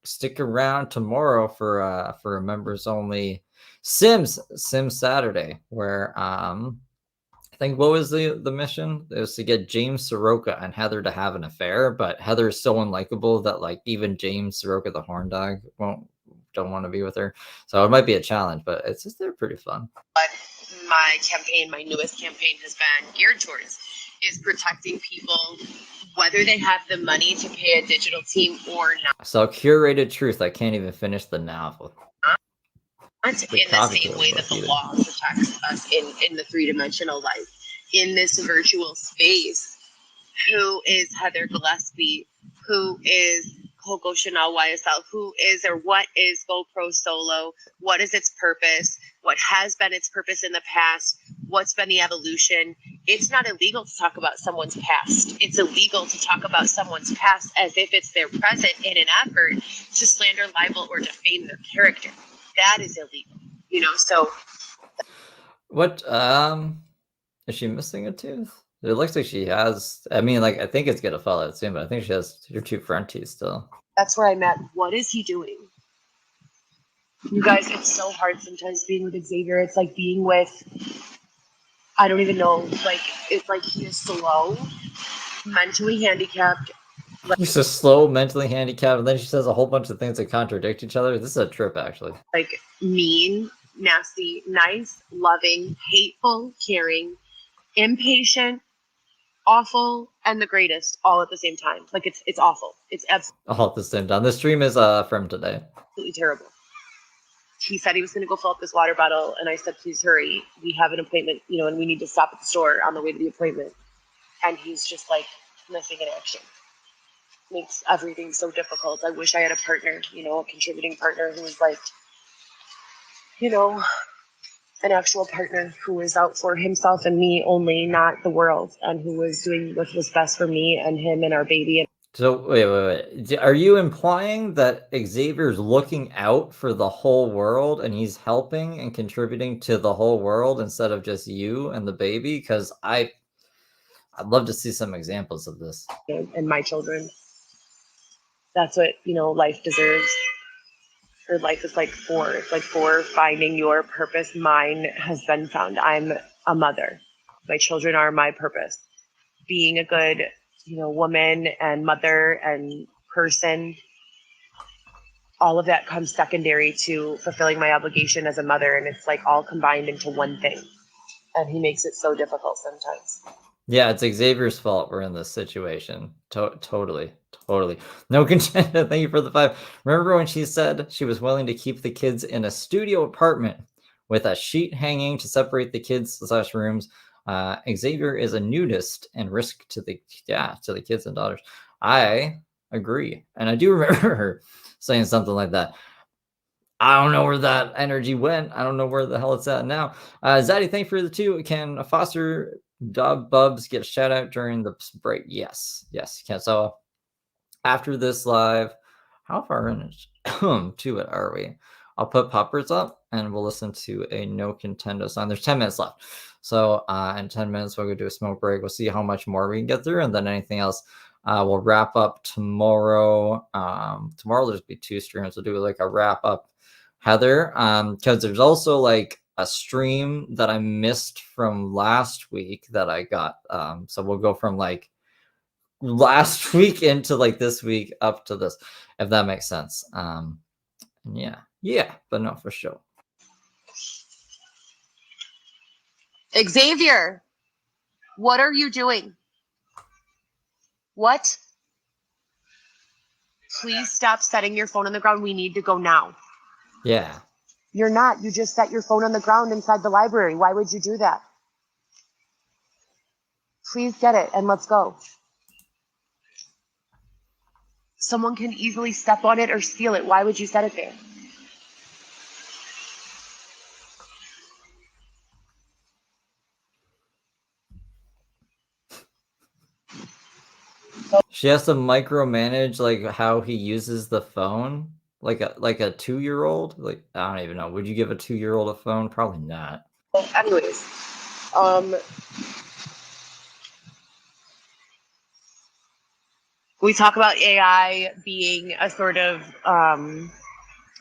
Stick around tomorrow for a members only Sims Saturday, where I think, what was the mission? It was to get James Soroka and Heather to have an affair, but Heather is so unlikable that like even James Soroka, the horn dog, don't want to be with her. So it might be a challenge, but they're pretty fun. But my newest campaign has been geared towards is protecting people, whether they have the money to pay a digital team or not. So curated truth. I can't even finish the novel. In the same way that the law protects us in the three-dimensional life, in this virtual space. Who is Heather Gillespie? Who is Coco Chanel YSL? Who is or what is GoPro Solo? What is its purpose? What has been its purpose in the past? What's been the evolution? It's not illegal to talk about someone's past. It's illegal to talk about someone's past as if it's their present in an effort to slander, libel, or defame their character. That is illegal, so. What, is she missing a tooth? It looks like she has, I think it's gonna fall out soon, but I think she has her two front teeth still. That's where I'm at. What is he doing? You guys, it's so hard sometimes being with Xavier. It's like being with, I don't even know, it's like he is slow, mentally handicapped. He's just slow, mentally handicapped, and then she says a whole bunch of things that contradict each other. This is a trip, actually. Like mean, nasty, nice, loving, hateful, caring, impatient, awful, and the greatest all at the same time. Like it's awful. It's absolutely all at the same time. The stream is from today. Absolutely terrible. He said he was going to go fill up this water bottle, and I said, please hurry. We have an appointment, and we need to stop at the store on the way to the appointment. And he's just like missing in action. Makes everything so difficult. I wish I had a partner, a contributing partner who was like, an actual partner who was out for himself and me only, not the world, and who was doing what was best for me and him and our baby. So wait. Are you implying that Xavier's looking out for the whole world and he's helping and contributing to the whole world instead of just you and the baby? Because I'd love to see some examples of this. And my children. That's what, life deserves. Or life is like for. It's like for finding your purpose. Mine has been found. I'm a mother. My children are my purpose. Being a good, woman and mother and person, all of that comes secondary to fulfilling my obligation as a mother. And it's like all combined into one thing. And he makes it so difficult sometimes. Yeah, it's Xavier's fault we're in this situation. Totally. No contender. Thank you for the 5. Remember when she said she was willing to keep the kids in a studio apartment with a sheet hanging to separate the kids/rooms? Xavier is a nudist and risk to the kids and daughters. I agree, and I do remember her saying something like that. I don't know where that energy went. I don't know where the hell it's at now. Zaddy, thank you for the 2. Can Foster Dog Bubs get a shout out during the break? Yes, you can. So after this live, how far in to it are we? I'll put poppers up and we'll listen to a No Contendo song. There's 10 minutes left. So in 10 minutes, we'll go do a smoke break. We'll see how much more we can get through, and then anything else. We'll wrap up tomorrow. Tomorrow there's be 2 streams. We'll do like a wrap up, Heather, because there's also like a stream that I missed from last week that I got. So we'll go from like last week into like this week up to this, if that makes sense. Yeah, but no, for sure. Xavier, what are you doing? What? Please stop setting your phone on the ground. We need to go now. Yeah. You're not. You just set your phone on the ground inside the library. Why would you do that? Please get it and let's go. Someone can easily step on it or steal it. Why would you set it there? She has to micromanage like how he uses the phone, like a 2-year-old. Like, I don't even know. Would you give a 2-year-old a phone? Probably not. Well, anyways, we talk about AI being a sort of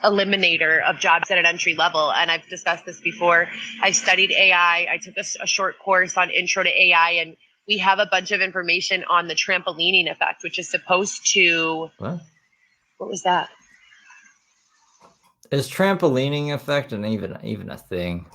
eliminator of jobs at an entry level, and I've discussed this before. I studied AI. I took a short course on Intro to AI, and we have a bunch of information on the trampolining effect, which is supposed to... What was that? Is trampolining effect and even a thing?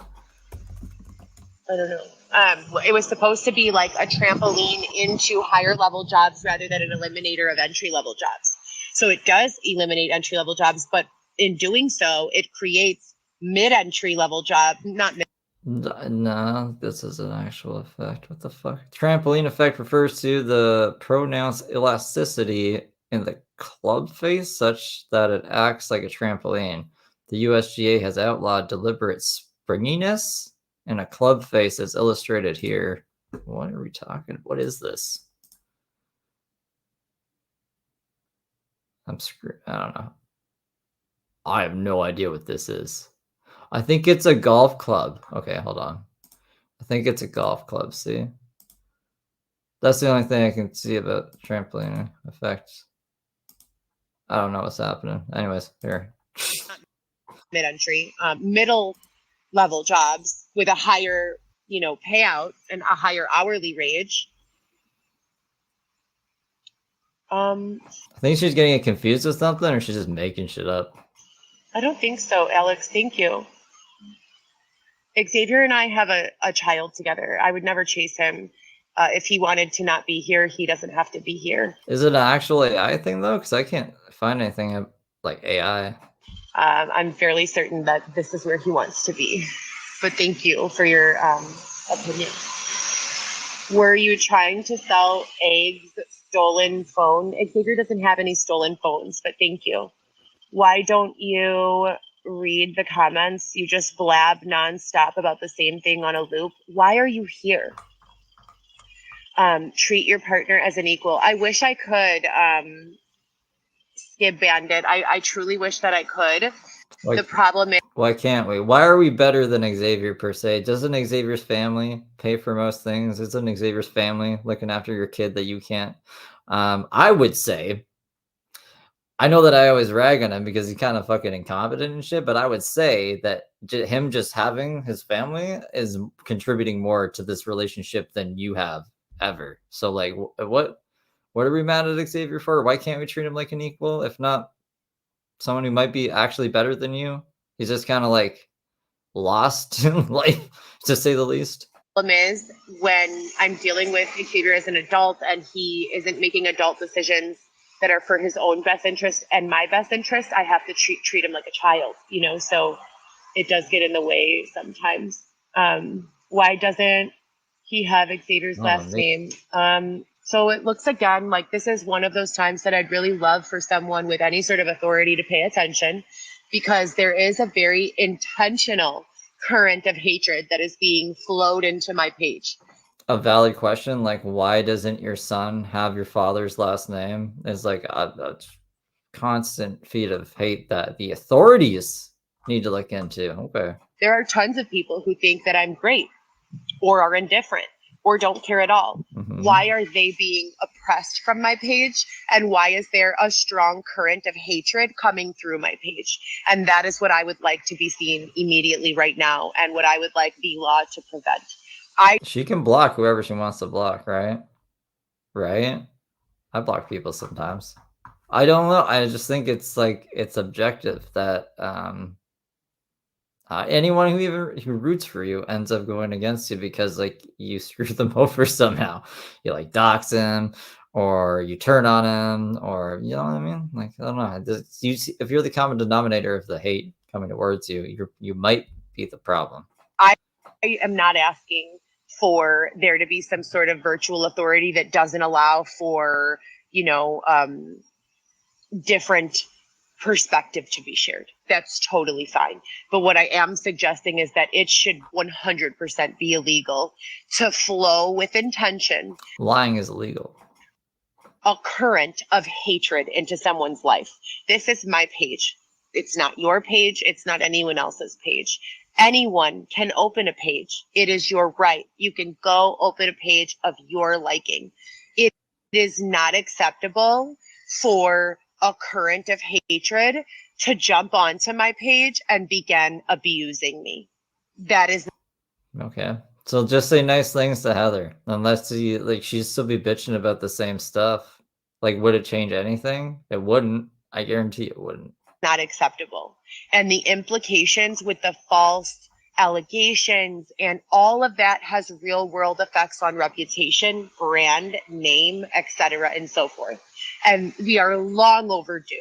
I don't know. It was supposed to be like a trampoline into higher level jobs rather than an eliminator of entry level jobs. So it does eliminate entry level jobs, but in doing so, it creates mid-entry level job, not mid. No, this is an actual effect. What the fuck? Trampoline effect refers to the pronounced elasticity in the club face such that it acts like a trampoline. The USGA has outlawed deliberate springiness in a club face as illustrated here. What are we talking? What is this? I'm screwed. I don't know. I have no idea what this is. I think it's a golf club. Okay, hold on. I think it's a golf club, see? That's the only thing I can see about trampoline effects. I don't know what's happening. Anyways, here. Mid-entry, middle level jobs with a higher, payout and a higher hourly wage. I think she's getting it confused with something, or she's just making shit up. I don't think so, Alex. Thank you. Xavier and I have a child together. I would never chase him. If he wanted to not be here, he doesn't have to be here. Is it an actual AI thing, though? Because I can't find anything like AI. I'm fairly certain that this is where he wants to be. But thank you for your opinion. Were you trying to sell eggs, stolen phone? Xavier doesn't have any stolen phones, but thank you. Why don't you read the comments? You just blab nonstop about the same thing on a loop. Why are you here? Treat your partner as an equal. I wish I could, Skib Bandit. I truly wish that I could. The problem is... Why can't we? Why are we better than Xavier, per se? Doesn't Xavier's family pay for most things? Isn't Xavier's family looking after your kid that you can't? I would say... I know that I always rag on him because he's kind of fucking incompetent and shit, but I would say that him just having his family is contributing more to this relationship than you have ever. So, like, what are we mad at Xavier for? Why can't we treat him like an equal? If not someone who might be actually better than you? He's just kind of like lost in life, to say the least. Problem is when I'm dealing with Xavier as an adult and he isn't making adult decisions that are for his own best interest and my best interest, I have to treat him like a child, so it does get in the way sometimes. Why doesn't he have Xavier's last name? So it looks again like this is one of those times that I'd really love for someone with any sort of authority to pay attention, because there is a very intentional current of hatred that is being flowed into my page. A valid question, like, why doesn't your son have your father's last name, is like a constant feed of hate that the authorities need to look into. Okay. There are tons of people who think that I'm great or are indifferent or don't care at all. Mm-hmm. Why are they being oppressed from my page? And why is there a strong current of hatred coming through my page? And that is what I would like to be seen immediately right now, and what I would like the law to prevent. She can block whoever she wants to block, right? Right? I block people sometimes. I don't know. I just think it's like it's objective that anyone who roots for you ends up going against you because like you screw them over somehow. You like dox him, or you turn on him, or you know what I mean. Like I don't know. If you're the common denominator of the hate coming towards you, you might be the problem. I am not asking for there to be some sort of virtual authority that doesn't allow for, different perspective to be shared. That's totally fine. But what I am suggesting is that it should 100% be illegal to flow with intention. Lying is illegal. A current of hatred into someone's life. This is my page. It's not your page. It's not anyone else's page. Anyone can open a page. It is your right. You can go open a page of your liking. It is not acceptable for a current of hatred to jump onto my page and begin abusing me. That is okay. So just say nice things to Heather, unless she'd still be bitching about the same stuff. Like, would it change anything? It wouldn't. I guarantee it wouldn't. Not acceptable. And the implications with the false allegations and all of that has real world effects on reputation, brand, name, etc., and so forth. And we are long overdue.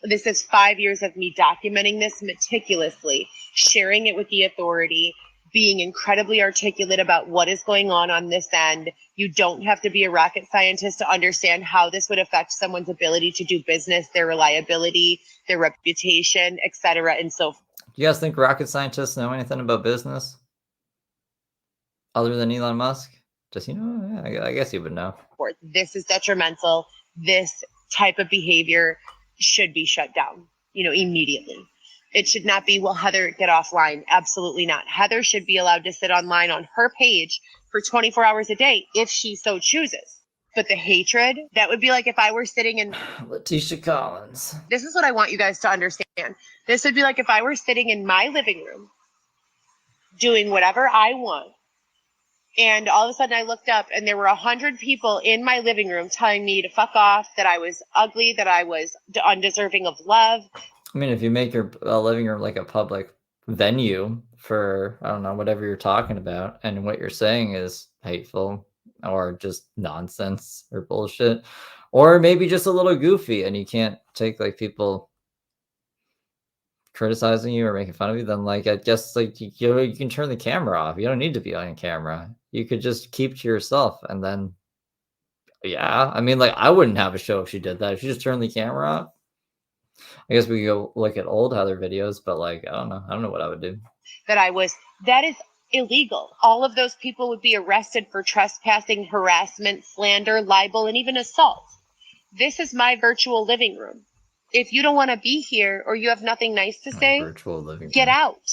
This is 5 years of me documenting this meticulously, sharing it with the authority, being incredibly articulate about what is going on this end. You don't have to be a rocket scientist to understand how this would affect someone's ability to do business, their reliability, their reputation, etc., and so forth. Do you guys think rocket scientists know anything about business other than Elon Musk? Does he know? Yeah, I guess he would know. This is detrimental. This type of behavior should be shut down, immediately. It should not be, well, Heather, get offline. Absolutely not. Heather should be allowed to sit online on her page for 24 hours a day if she so chooses. But the hatred, that would be like if I were sitting in... Letitia Collins. This is what I want you guys to understand. This would be like if I were sitting in my living room doing whatever I want. And all of a sudden I looked up and there were 100 people in my living room telling me to fuck off, that I was ugly, that I was undeserving of love. I mean, if you make your living room like a public venue for, I don't know, whatever you're talking about, and what you're saying is hateful or just nonsense or bullshit, or maybe just a little goofy, and you can't take like people criticizing you or making fun of you, then like I guess like you can turn the camera off. You don't need to be on camera. You could just keep to yourself, and then yeah, I mean, like I wouldn't have a show if she did that. If she just turned the camera off. I guess we could go look at old Heather videos, but like I don't know what I would do. That is illegal. All of those people would be arrested for trespassing, harassment, slander, libel, and even assault. This is my virtual living room. If you don't want to be here or you have nothing nice to say, virtual living room. Get out.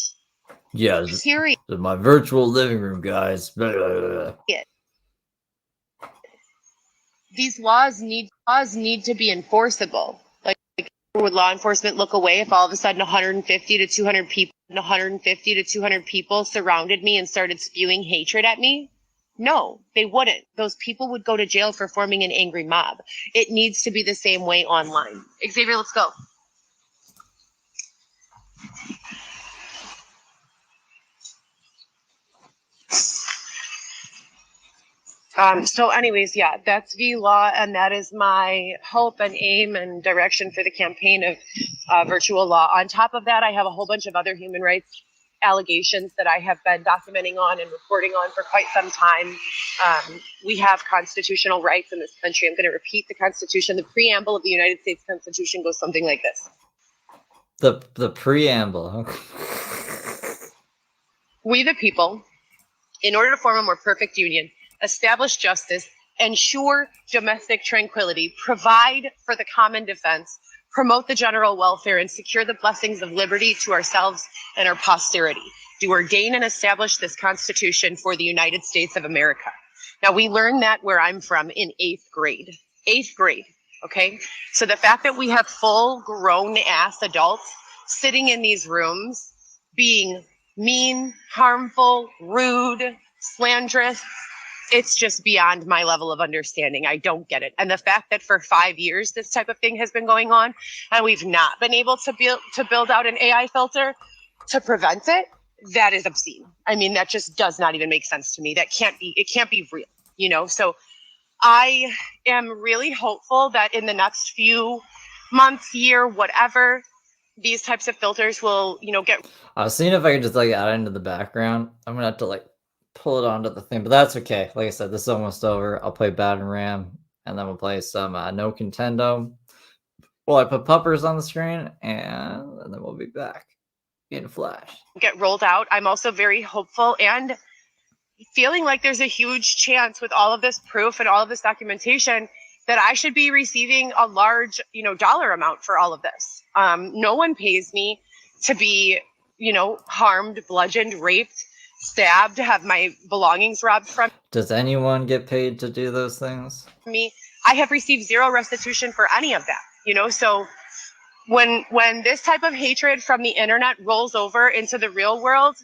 Yeah, period. My virtual living room, guys. Blah, blah, blah. These laws need to be enforceable. Like, would law enforcement look away if all of a sudden 150 to 200 people surrounded me and started spewing hatred at me? No, they wouldn't. Those people would go to jail for forming an angry mob. It needs to be the same way online. Xavier, let's go. So anyways, yeah, that's the law, and that is my hope and aim and direction for the campaign of virtual law. On top of that, I have a whole bunch of other human rights allegations that I have been documenting on and reporting on for quite some time. We have constitutional rights in this country. I'm going to repeat the Constitution. The preamble of the United States Constitution goes something like this. The preamble. We the people, in order to form a more perfect union, establish justice, ensure domestic tranquility, provide for the common defense, promote the general welfare, and secure the blessings of liberty to ourselves and our posterity. Do ordain and establish this Constitution for the United States of America. Now, we learned that where I'm from in 8th grade. 8th grade, okay? So the fact that we have full grown-ass adults sitting in these rooms being mean, harmful, rude, slanderous, it's just beyond my level of understanding. I don't get it. And the fact that for 5 years this type of thing has been going on and we've not been able to build out an AI filter to prevent it, that is obscene. I mean, that just does not even make sense to me. It can't be real, you know? So I am really hopeful that in the next few months, year, whatever, these types of filters will, you know, get. I was seeing if I could just like add it into the background. I'm gonna have to like pull it onto the thing, but that's okay. Like I said, this is almost over. I'll play Baton Ram, and then we'll play some No Contendo. Well, I put puppers on the screen, and then we'll be back in Flash. Get rolled out. I'm also very hopeful and feeling like there's a huge chance with all of this proof and all of this documentation that I should be receiving a large, you know, dollar amount for all of this. No one pays me to be, you know, harmed, bludgeoned, raped, stabbed, have my belongings robbed from. Does anyone get paid to do those things? Me, I have received zero restitution for any of that, you know. So when this type of hatred from the internet rolls over into the real world,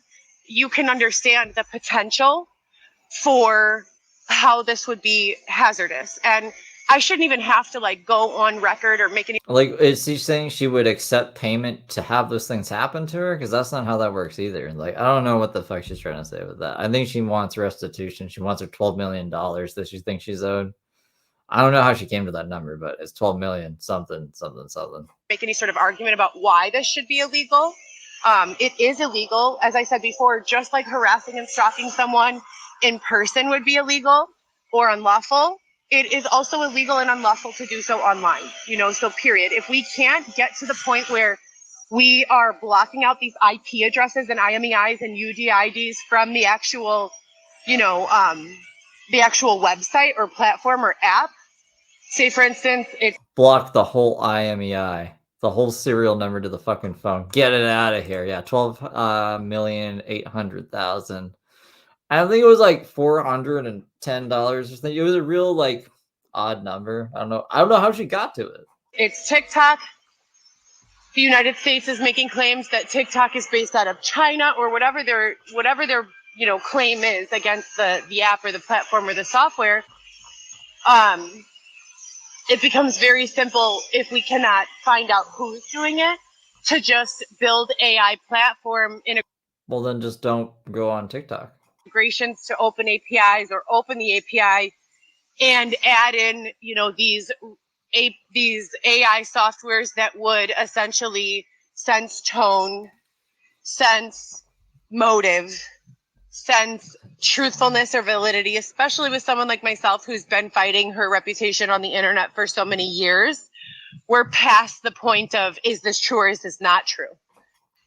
you can understand the potential for how this would be hazardous. And I shouldn't even have to like go on record or make any. Like, is she saying she would accept payment to have those things happen to her? Because that's not how that works either. Like, I don't know what the fuck she's trying to say with that. I think she wants restitution. She wants her $12 million that she thinks she's owed. I don't know how she came to that number, but it's 12 million something. Make any sort of argument about why this should be illegal. It is illegal, as I said before, just like harassing and stalking someone in person would be illegal or unlawful. It is also illegal and unlawful to do so online, you know, so period. If we can't get to the point where we are blocking out these IP addresses and IMEIs and UDIDs from the actual, you know, the actual website or platform or app, say for instance, it's block the whole IMEI, the whole serial number to the fucking phone. Get it out of here. Yeah, 12,800,000. I think it was like $410 or something. It was a real like odd number. I don't know how she got to it. It's TikTok. The United States is making claims that TikTok is based out of China or whatever their you know claim is against the app or the platform or the software. It becomes very simple if we cannot find out who's doing it to just build AI platform Well, then just don't go on TikTok. Integrations to open APIs or open the API and add in, you know, these AI softwares that would essentially sense tone, sense motive, sense truthfulness or validity, especially with someone like myself who's been fighting her reputation on the internet for so many years. We're past the point of, is this true or is this not true?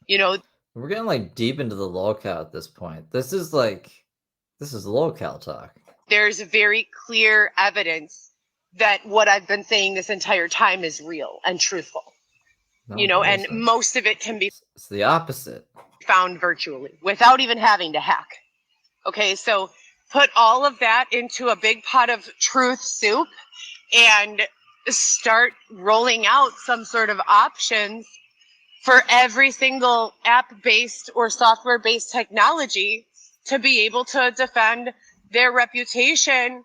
You know, we're getting like deep into the lolcow at this point. This is lolcow talk. There's very clear evidence that what I've been saying this entire time is real and truthful. No, you know, and most of it can be. It's the opposite. Found virtually without even having to hack. Okay, so put all of that into a big pot of truth soup and start rolling out some sort of options for every single app-based or software-based technology to be able to defend their reputation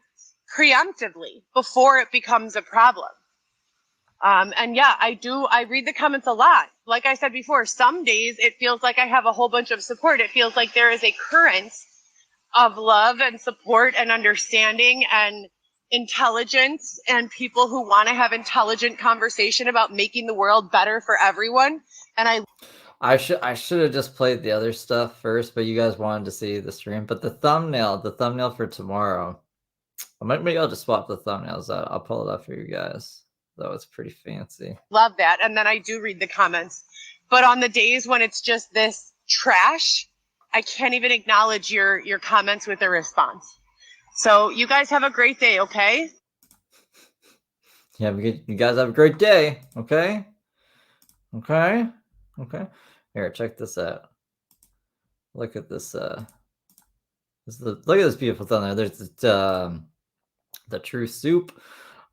preemptively before it becomes a problem. And yeah, I read the comments a lot. Like I said before, some days it feels like I have a whole bunch of support. It feels like there is a current of love and support and understanding and intelligence and people who want to have intelligent conversation about making the world better for everyone. And I should have just played the other stuff first, but you guys wanted to see the stream. But the thumbnail for tomorrow, maybe I'll just swap the thumbnails out. I'll pull it up for you guys. Though it's pretty fancy. Love that. And then I do read the comments. But on the days when it's just this trash, I can't even acknowledge your comments with a response. So you guys have a great day, okay? Yeah, you guys have a great day, okay? Okay. Here, check this out. Look at this. Look at this beautiful thunder. There's the True Soup.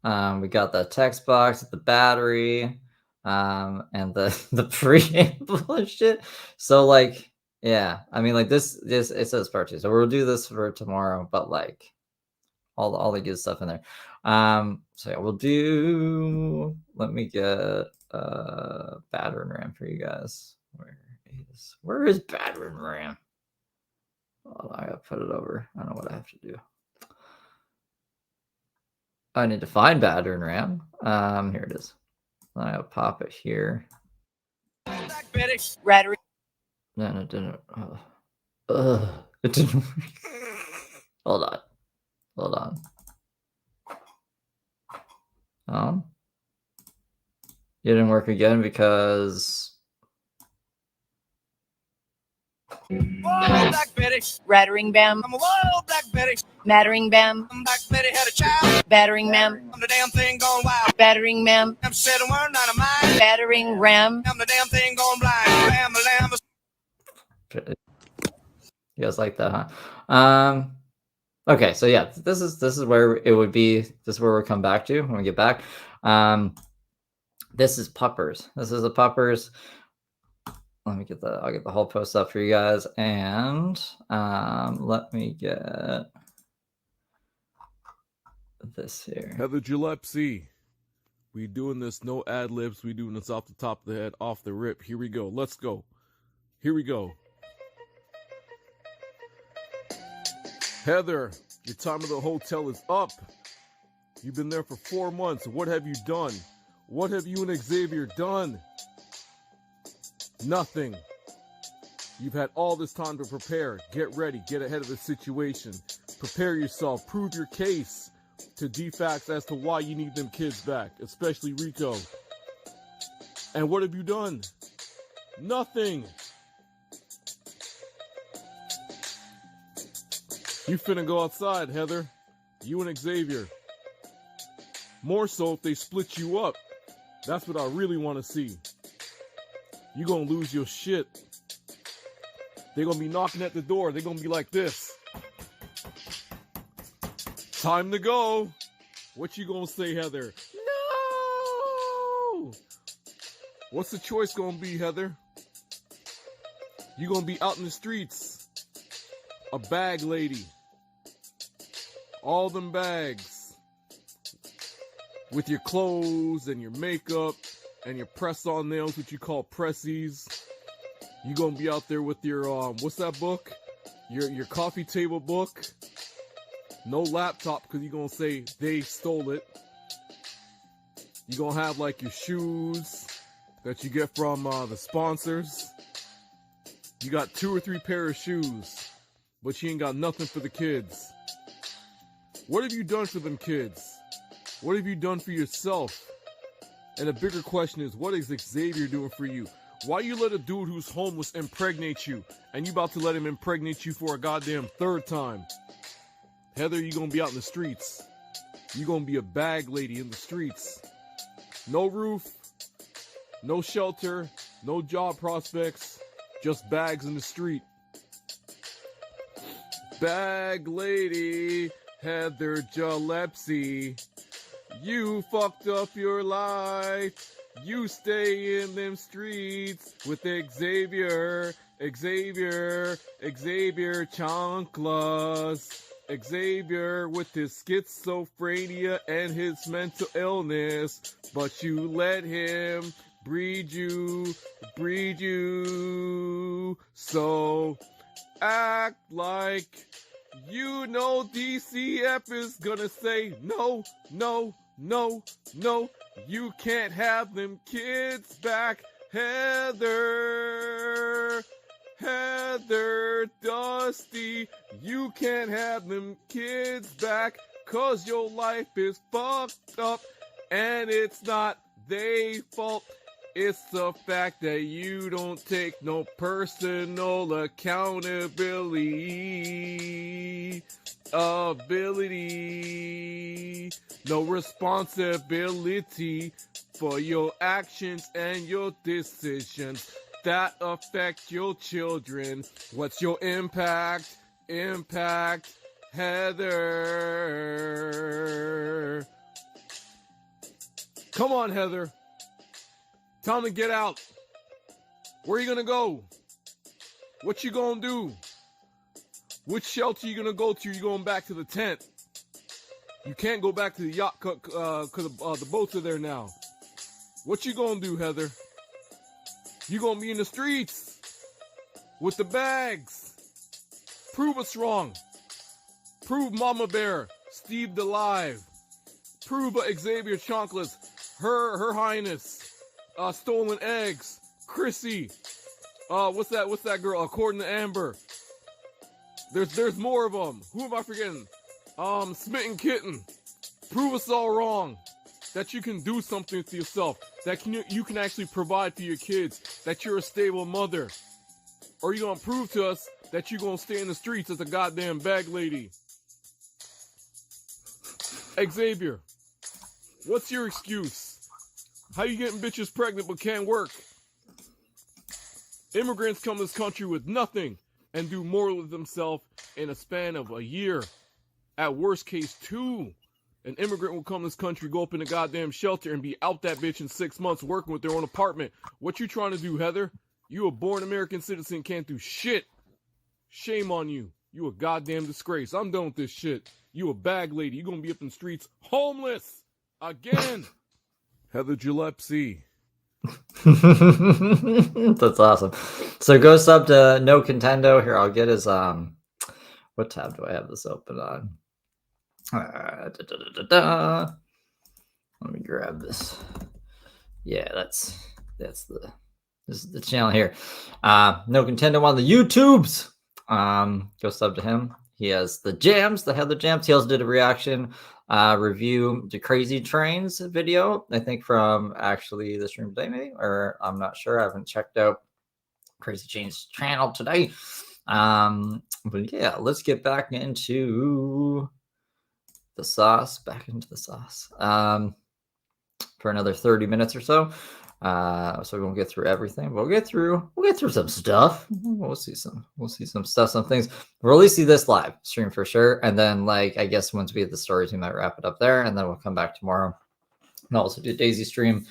We got the text box, the battery, and the preamble and shit. So like, yeah, I mean, like this it says part 2, so we'll do this for tomorrow, but like all the good stuff in there. So yeah, we'll do. Let me get battering ram for you guys. Where is battering ram? Oh, I gotta put it over. I don't know what I have to do. I need to find battering ram. Here it is. I'll pop it here. Red. No, it didn't. It didn't work. Hold on. It didn't work again because. Whoa, Black Betty. Rattering bam. I'm a wild Black Betty. Mattering bam. Black Betty had a child. Battering ma'am. I'm the damn thing gone wild. Battering ma'am. I'm said a word, not a mind. Battering ram. I'm the damn thing gone blind. Bam, lamb. You guys like that, huh? Okay, so yeah, this is where it would be. This is where we'll come back to when we get back. This is puppers. This is the puppers. Let me I'll get the whole post up for you guys, and let me get this here. Heather Gillespie. We doing this no ad libs. We doing this off the top of the head, off the rip. Here we go. Let's go. Here we go. Heather, your time at the hotel is up. You've been there for 4 months. What have you done? What have you and Xavier done? Nothing. You've had all this time to prepare. Get ready. Get ahead of the situation. Prepare yourself. Prove your case to DFACS as to why you need them kids back, especially Rico. And what have you done? Nothing. You finna go outside, Heather. You and Xavier. More so if they split you up. That's what I really want to see. You gonna lose your shit. They're gonna be knocking at the door. They're gonna be like this. Time to go. What you gonna say, Heather? No! What's the choice gonna be, Heather? You gonna be out in the streets. A bag lady. All them bags. With your clothes and your makeup and your press-on nails, which you call pressies. You gonna be out there with your, what's that book? Your coffee table book. No laptop, because you're gonna say they stole it. You gonna have, like, your shoes that you get from the sponsors. You got 2 or 3 pair of shoes, but you ain't got nothing for the kids. What have you done for them kids? What have you done for yourself? And a bigger question is, what is Xavier doing for you? Why you let a dude who's homeless impregnate you, and you about to let him impregnate you for a goddamn 3rd time? Heather, you gonna be out in the streets. You gonna be a bag lady in the streets. No roof, no shelter, no job prospects, just bags in the street. Bag lady, Heather Gillespie. You fucked up your life. You stay in them streets with Xavier Chanclas. Xavier with his schizophrenia and his mental illness. But you let him breed you. So act like you know DCF is gonna say no. You can't have them kids back, Heather Dusty. You can't have them kids back, 'cause your life is fucked up, and it's not their fault. It's the fact that you don't take no personal accountability. No responsibility for your actions and your decisions that affect your children. What's your impact? Impact, Heather. Come on, Heather. Time to get out. Where are you gonna go? What you gonna do? Which shelter you gonna go to? You going back to the tent? You can't go back to the yacht because the boats are there now. What you gonna do, Heather? You gonna be in the streets with the bags. Prove us wrong. Prove Mama Bear, Steve Delive. Prove Xavier Chanclas, her Highness, Stolen Eggs, Chrissy. What's that girl? According to Amber. There's more of them. Who am I forgetting? Smitten Kitten. Prove us all wrong. That you can do something to yourself. That you can actually provide for your kids. That you're a stable mother. Or are you gonna prove to us that you're gonna stay in the streets as a goddamn bag lady? Xavier, what's your excuse? How you getting bitches pregnant but can't work? Immigrants come to this country with nothing and do more with themselves in a span of a year. At worst case, 2. An immigrant will come to this country, go up in a goddamn shelter, and be out that bitch in 6 months working with their own apartment. What you trying to do, Heather? You a born American citizen, can't do shit. Shame on you. You a goddamn disgrace. I'm done with this shit. You a bag lady. You gonna be up in the streets homeless. Again. Heather Gillespie. That's awesome. So go sub to No Contendo. Here, I'll get his what tab do I have this open on? Let me grab this. Yeah, this is the channel here. No Contendo on the YouTubes. Go sub to him. He has the jams, the Heather jams. He also did a reaction review to Crazy Trains video, I think from actually the stream today, maybe, or I'm not sure. I haven't checked out Crazy Trains channel today. But yeah, let's get back into the sauce, for another 30 minutes or so. So we won't get through everything. We'll get through some stuff. We'll see some stuff, some things. We'll at least see this live stream for sure. And then, like, I guess once we get the stories, we might wrap it up there, and then we'll come back tomorrow and also do Daisy stream.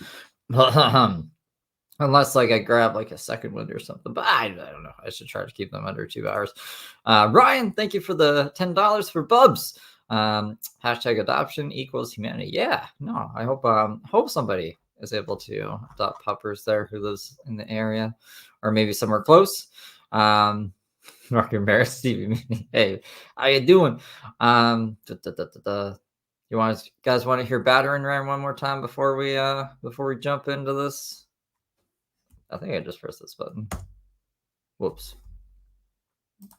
Unless like I grab like a second one or something, but I don't know. I should try to keep them under 2 hours. Ryan, thank you for the $10 for Bubs. Hashtag adoption equals humanity. Yeah, no, I hope somebody is able to adopt puppers there who lives in the area or maybe somewhere close. Mark embarrassed Stevie. Hey, how you doing? You guys want to hear Battering Ram one more time before we jump into this? I think I just pressed this button. Whoops.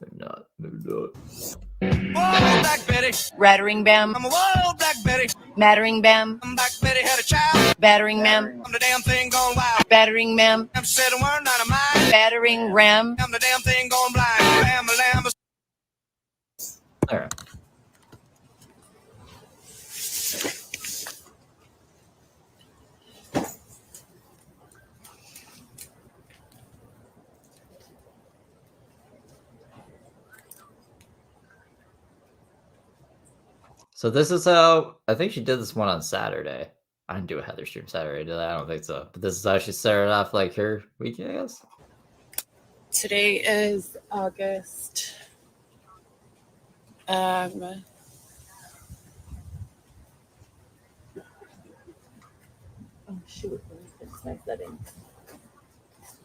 Maybe not. Whoa, Black Betty. Rattering Bam. I'm a wild Black Betty. Mattering Bam. Black Betty had a child. Battering Ma'am. I'm the damn thing gone wild. Battering Ma'am. I'm said a word, not a mind. Battering Ram. I'm the damn thing gone blind. Bam, lamb. All right. So this is how, I think she did this one on Saturday. I didn't do a Heather stream Saturday, did I? I don't think so. But this is how she started off like her week, I guess. Today is August. Oh shoot, let me fix my settings.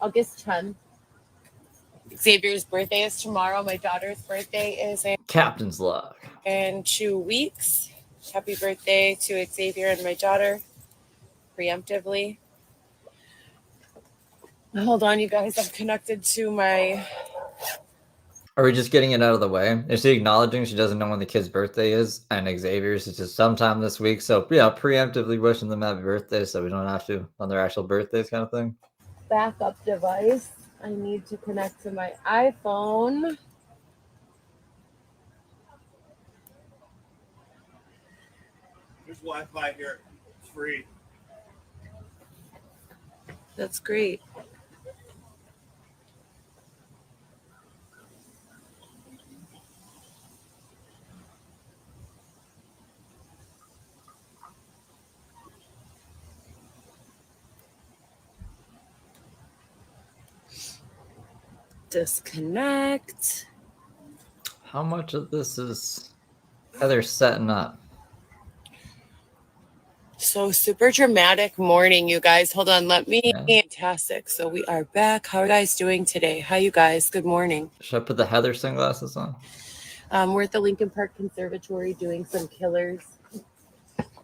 August 10th. Xavier's birthday is tomorrow. My daughter's birthday is Captain's Log. in 2 weeks. Happy birthday to Xavier and my daughter, preemptively. Hold on, you guys. I'm connected to my... Are we just getting it out of the way? Is she acknowledging she doesn't know when the kid's birthday is? And Xavier's is just sometime this week. So, yeah, preemptively wishing them happy birthday so we don't have to on their actual birthdays kind of thing. backup device. I need to connect to my iPhone. Wi-Fi here. It's free. That's great. Disconnect. How much of this is Heather setting up? So super dramatic morning, you guys. Hold on, let me. Yeah. Fantastic. So we are back. How are you guys doing today? How you guys? Good morning. Should I put the Heather sunglasses on? We're at the Lincoln Park Conservatory doing some killers.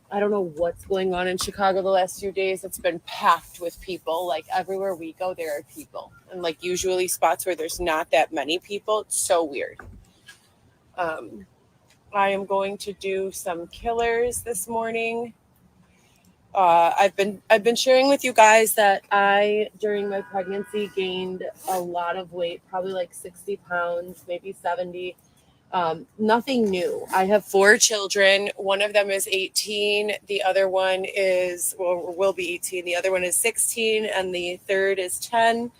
I don't know what's going on in Chicago the last few days. It's been packed with people. Like everywhere we go, there are people. And like usually spots where there's not that many people, it's so weird. I am going to do some killers this morning. I've been sharing with you guys that I, during my pregnancy, gained a lot of weight, probably like 60 pounds, maybe 70. Nothing new. I have 4 children. One of them is 18. The other one will be 18. The other one is 16. And the third is 10,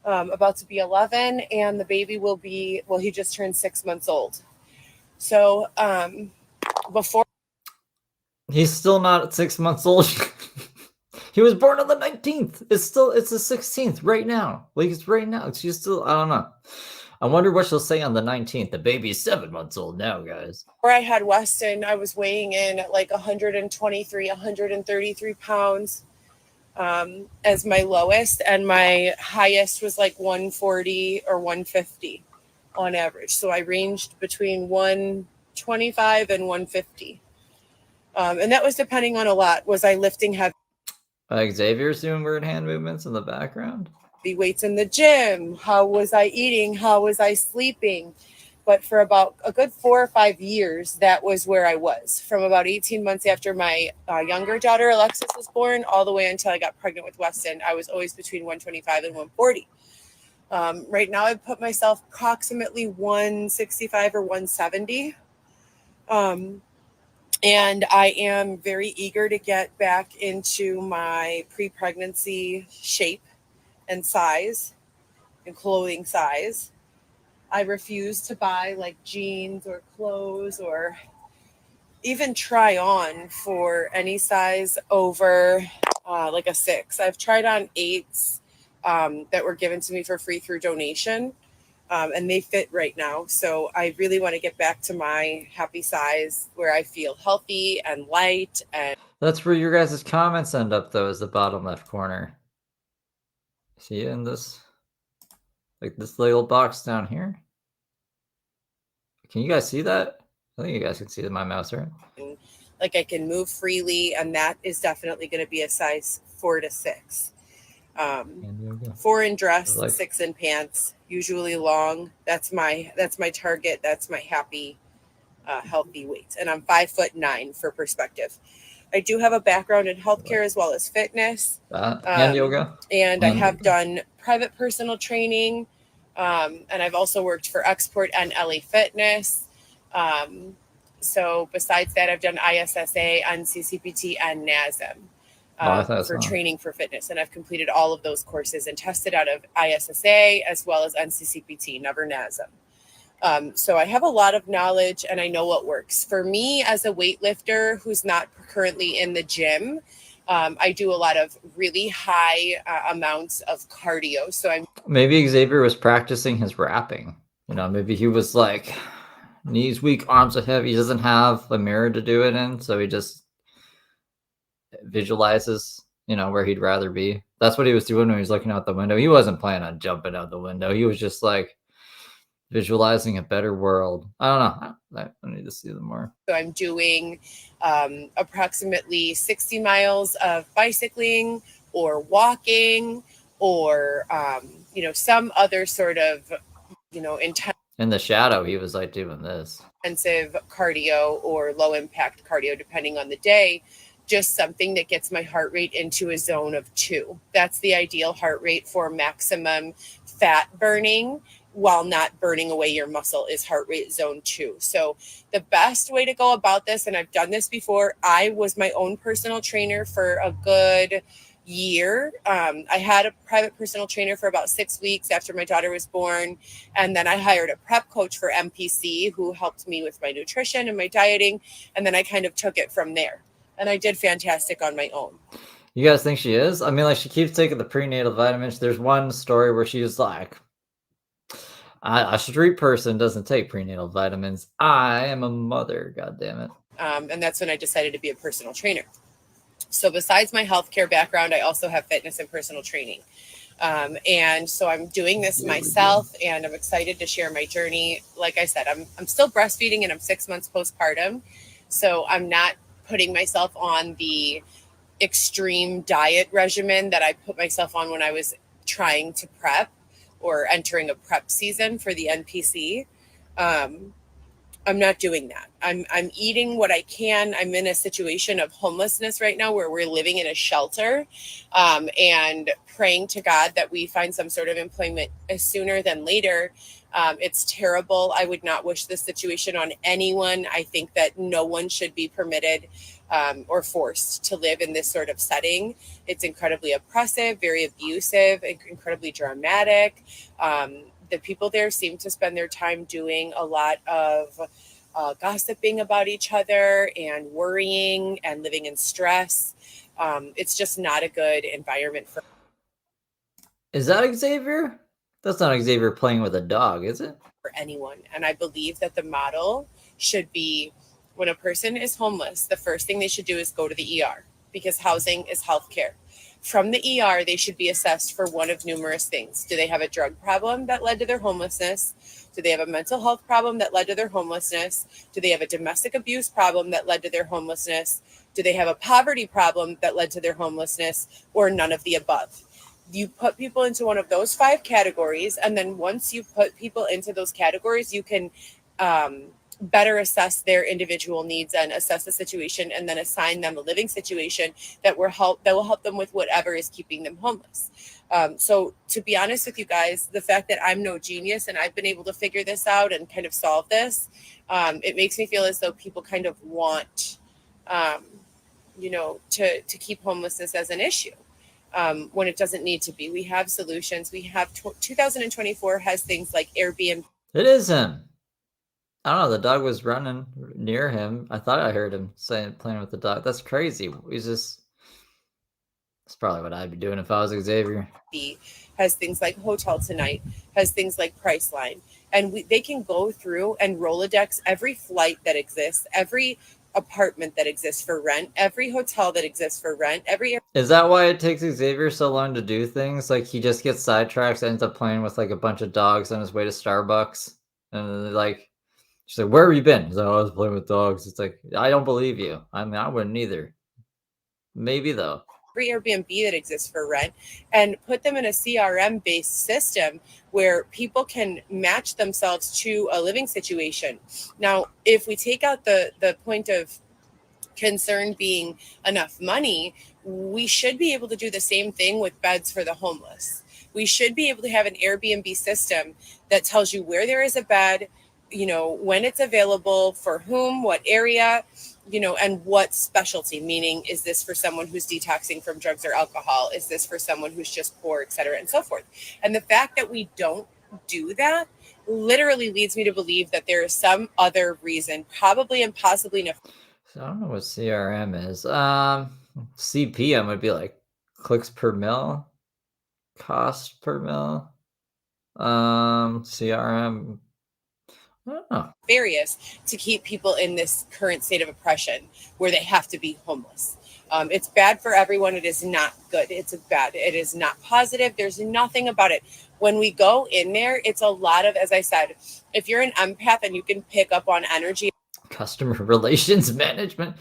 about to be 11. And the baby will be, he just turned 6 months old. So before. He's still not at 6 months old. He was born on the 19th. It's the 16th right now. Like it's right now. She's still, I don't know. I wonder what she'll say on the 19th. The baby's 7 months old now, guys. Where I had Weston, I was weighing in at like 123, 133 pounds as my lowest. And my highest was like 140 or 150 on average. So I ranged between 125 and 150. And that was depending on a lot. Was I lifting heavy Xavier's doing weird hand movements in the background. weights in the gym? How was I eating? How was I sleeping? But for about a good 4 or 5 years, that was where I was. From about 18 months after my younger daughter, Alexis, was born, all the way until I got pregnant with Weston, I was always between 125 and 140. Right now, I put myself approximately 165 or 170. And I am very eager to get back into my pre-pregnancy shape and size and clothing size. I refuse to buy like jeans or clothes or even try on for any size over like a 6. I've tried on 8s that were given to me for free through donation. And they fit right now. So I really want to get back to my happy size where I feel healthy and light. And that's where your guys' comments end up, though, is the bottom left corner. See it in this, like this little box down here? Can you guys see that? I think you guys can see my mouse, right? Like I can move freely, and that is definitely going to be a size 4 to 6. 4 in dress, like 6 in pants, usually long. That's my target. That's my happy, healthy weight. And I'm 5'9" for perspective. I do have a background in healthcare as well as fitness. And yoga. And I have done private personal training. And I've also worked for Export and LA Fitness. So besides that, I've done ISSA, NCCPT, and NASM. For training for fitness. And I've completed all of those courses and tested out of ISSA as well as NCCPT, never NASM. So I have a lot of knowledge and I know what works. For me as a weightlifter who's not currently in the gym, I do a lot of really high amounts of cardio. So maybe Xavier was practicing his rapping. You know, maybe he was like, knees weak, arms are heavy. He doesn't have a mirror to do it in, so he just visualizes, you know, where he'd rather be. That's what he was doing when he was looking out the window. He wasn't planning on jumping out the window. He was just like visualizing a better world. I don't know. I need to see them more. So I'm doing approximately 60 miles of bicycling or walking or, some other sort of, intense. In the shadow, he was like doing this. Intensive cardio or low impact cardio, depending on the day. Just something that gets my heart rate into a zone of 2. That's the ideal heart rate for maximum fat burning while not burning away your muscle is heart rate zone 2. So the best way to go about this, and I've done this before, I was my own personal trainer for a good year. I had a private personal trainer for about 6 weeks after my daughter was born. And then I hired a prep coach for MPC who helped me with my nutrition and my dieting. And then I kind of took it from there. And I did fantastic on my own. You guys think she is? I mean, like, she keeps taking the prenatal vitamins. There's one story where she's like, a street person doesn't take prenatal vitamins. I am a mother, God damn it. And that's when I decided to be a personal trainer. So besides my healthcare background, I also have fitness and personal training. And so I'm doing this myself, and I'm excited to share my journey. Like I said, I'm still breastfeeding, and I'm 6 months postpartum. So I'm not putting myself on the extreme diet regimen that I put myself on when I was trying to prep or entering a prep season for the NPC. I'm not doing that. I'm eating what I can. I'm in a situation of homelessness right now where we're living in a shelter, and praying to God that we find some sort of employment sooner than later. It's terrible. I would not wish this situation on anyone. I think that no one should be permitted or forced to live in this sort of setting. It's incredibly oppressive, very abusive, incredibly dramatic. The people there seem to spend their time doing a lot of gossiping about each other and worrying and living in stress. It's just not a good environment for. Is that Xavier? That's not Xavier playing with a dog, is it? For anyone. And I believe that the model should be, when a person is homeless, the first thing they should do is go to the ER, because housing is healthcare. From the ER, they should be assessed for one of numerous things. Do they have a drug problem that led to their homelessness? Do they have a mental health problem that led to their homelessness? Do they have a domestic abuse problem that led to their homelessness? Do they have a poverty problem that led to their homelessness, or none of the above? You put people into one of those 5 categories, and then once you put people into those categories, you can better assess their individual needs and assess the situation, and then assign them a living situation that will help them with whatever is keeping them homeless. So to be honest with you guys, the fact that I'm no genius and I've been able to figure this out and kind of solve this, it makes me feel as though people kind of want, to keep homelessness as an issue. When it doesn't need to be. We have solutions. We have 2024 has things like Airbnb. It is him. I don't know. The dog was running near him. I thought I heard him playing with the dog. That's crazy. That's probably what I'd be doing if I was Xavier. Has things like Hotel Tonight, has things like Priceline. And they can go through and Rolodex every flight that exists, every apartment that exists for rent, every hotel that exists for rent, Is that why it takes Xavier so long to do things? Like, he just gets sidetracked, ends up playing with like a bunch of dogs on his way to Starbucks, and like, she's like, "Where have you been?" He's like, "I was playing with dogs." It's like, I don't believe you. I mean, I wouldn't either. Maybe though. Every Airbnb that exists for rent, and put them in a CRM based system where people can match themselves to a living situation. Now, if we take out the point of concern being enough money, we should be able to do the same thing with beds for the homeless. We should be able to have an Airbnb system that tells you where there is a bed, when it's available, for whom, what area, and what specialty, meaning, is this for someone who's detoxing from drugs or alcohol? Is this for someone who's just poor, et cetera, and so forth? And the fact that we don't do that literally leads me to believe that there is some other reason, probably and possibly. So I don't know what CRM is. CPM would be like clicks per mil, cost per mil. CRM. I don't know. Various to keep people in this current state of oppression where they have to be homeless. It's bad for everyone. It is not good. It is not positive. There's nothing about it. When we go in there, it's a lot of, as I said, if you're an empath and you can pick up on energy. Customer relations management.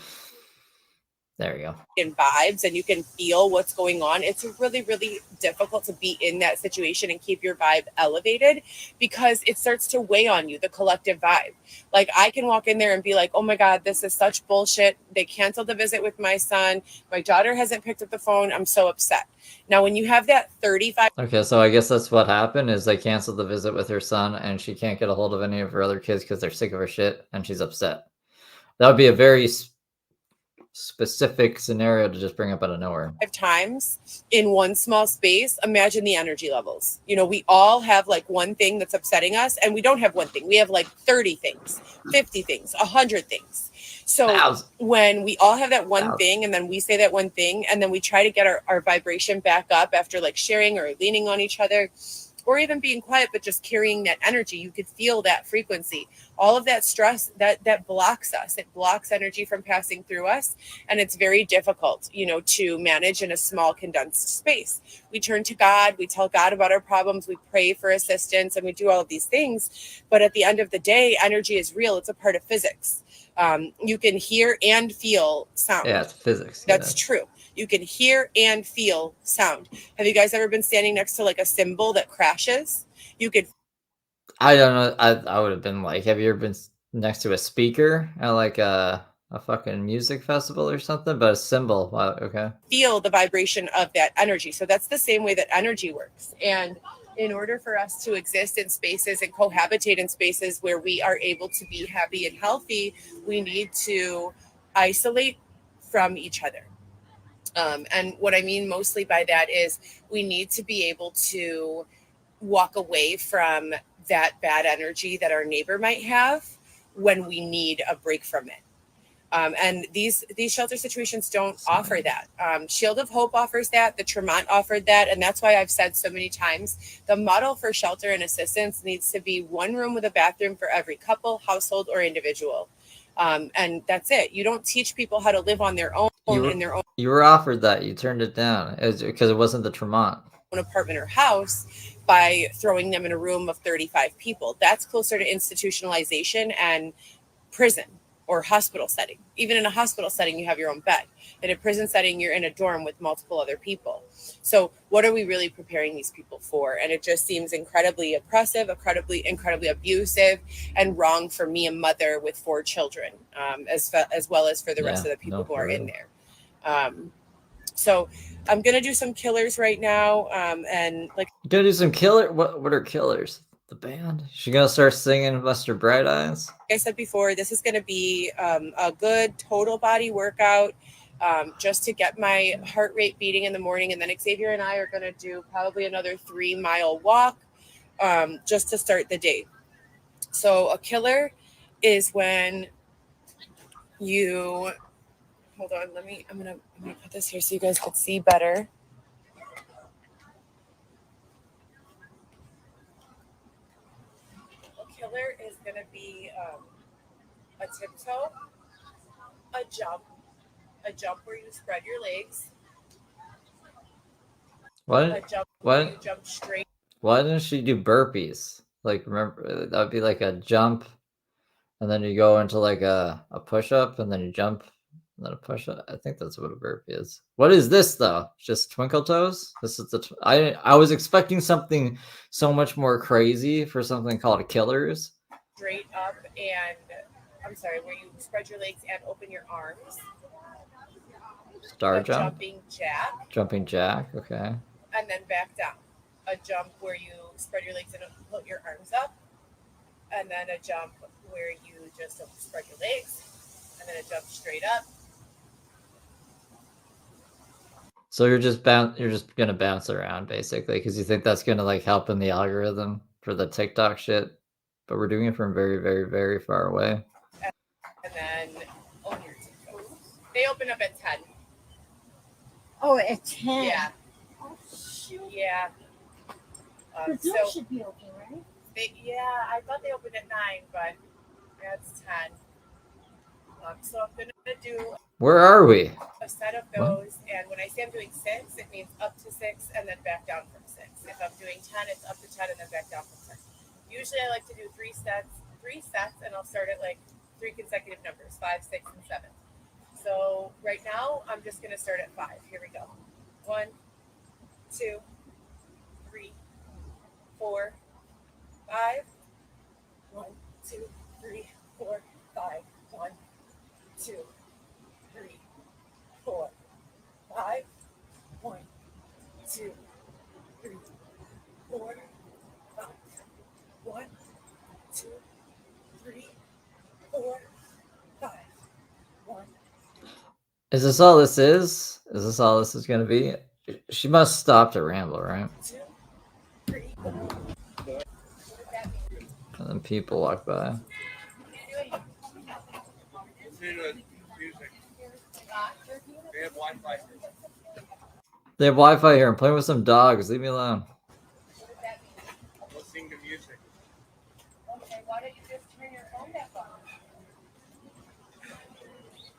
There you go. In vibes and you can feel what's going on, it's really, really difficult to be in that situation and keep your vibe elevated because it starts to weigh on you, the collective vibe. Like I can walk in there and be like, oh my God, this is such bullshit. They canceled the visit with my son. My daughter hasn't picked up the phone. I'm so upset. Now, when you have that 35. Okay, so I guess that's what happened is they canceled the visit with her son and she can't get a hold of any of her other kids because they're sick of her shit and she's upset. That would be a very specific scenario to just bring up out of nowhere. 5 times in one small space. Imagine the energy levels. You know, we all have like one thing that's upsetting us, and we don't have one thing. We have like 30 things, 50 things, 100 things. So when we all have that one thing, and then we say that one thing, and then we try to get our vibration back up after like sharing or leaning on each other, or even being quiet, but just carrying that energy, you could feel that frequency. All of that stress that blocks us. It blocks energy from passing through us. And it's very difficult, you know, to manage in a small condensed space. We turn to God, we tell God about our problems, we pray for assistance, and we do all of these things. But at the end of the day, energy is real. It's a part of physics. You can hear and feel sound. Yeah, it's physics. That's true. You can hear and feel sound. Have you guys ever been standing next to like a cymbal that crashes? You could. I don't know. I would have been like, have you ever been next to a speaker at like a fucking music festival or something? But a cymbal, wow, okay. Feel the vibration of that energy. So that's the same way that energy works. And in order for us to exist in spaces and cohabitate in spaces where we are able to be happy and healthy, we need to isolate from each other. And what I mean mostly by that is we need to be able to walk away from that bad energy that our neighbor might have when we need a break from it. And these shelter situations don't offer that. Shield of Hope offers that. The Tremont offered that. And that's why I've said so many times, the model for shelter and assistance needs to be one room with a bathroom for every couple, household, or individual. And that's it. You don't teach people how to live on their own in their own. You were offered that. You turned it down because it wasn't the Tremont. Apartment or house by throwing them in a room of 35 people. That's closer to institutionalization and prison or hospital setting. Even in a hospital setting, you have your own bed. In a prison setting, you're in a dorm with multiple other people. So what are we really preparing these people for? And it just seems incredibly oppressive, incredibly abusive, and wrong for me, a mother with 4 children, as well as for the rest of the people who are in there. So I'm going to do some killers right now. And like, you're going to do some killer. What are killers? The band? She going to start singing Mr. Bright Eyes? Like I said before, this is going to be a good total body workout just to get my heart rate beating in the morning. And then Xavier and I are going to do probably another 3-mile walk just to start the day. So a killer is when you, hold on, I'm gonna put this here so you guys can see better. A killer is gonna be a tiptoe, a jump where you spread your legs. What? Where you jump straight. Why didn't she do burpees? Like, remember, that would be like a jump, and then you go into like a push-up, and then you jump, and then a push-up. I think that's what a burpee is. What is this, though? Just twinkle toes? This is I was expecting something so much more crazy for something called killers. Straight up and, I'm sorry, where you spread your legs and open your arms. Star jump? Jumping jack. Jumping jack, okay. And then back down. A jump where you spread your legs and put your arms up. And then a jump where you just spread your legs. And then a jump straight up. So you're just gonna bounce around basically because you think that's gonna like help in the algorithm for the TikTok shit, but we're doing it from very, very, very far away. And then on your toes. They open up at 10. Oh, at 10. Yeah. Oh shoot. Yeah. The door should be open, right? I thought they opened at 9, but it's 10. So I'm gonna do. Where are we? A set of those, and when I say I'm doing 6, it means up to 6 and then back down from 6. If I'm doing 10, it's up to 10 and then back down from 10. Usually I like to do 3 sets, and I'll start at like 3 consecutive numbers, 5, 6, and 7. So right now, I'm just going to start at 5. Here we go. 1, 2, 3, 4, 5. 1, 2, 3, 4, 5. 1, 2, 3, 4, 5. 1, 2, 3, 4, 5. 1, 2, 3, 4, 5. 1. Is this all this is? Is this all this is going to be? She must stop to ramble, right? 2, 3. And then people walk by. Listen to music. They have Wi-Fi. They have Wi-Fi here. I'm playing with some dogs. Leave me alone. Listening to music. Okay, why don't you just turn your phone back on?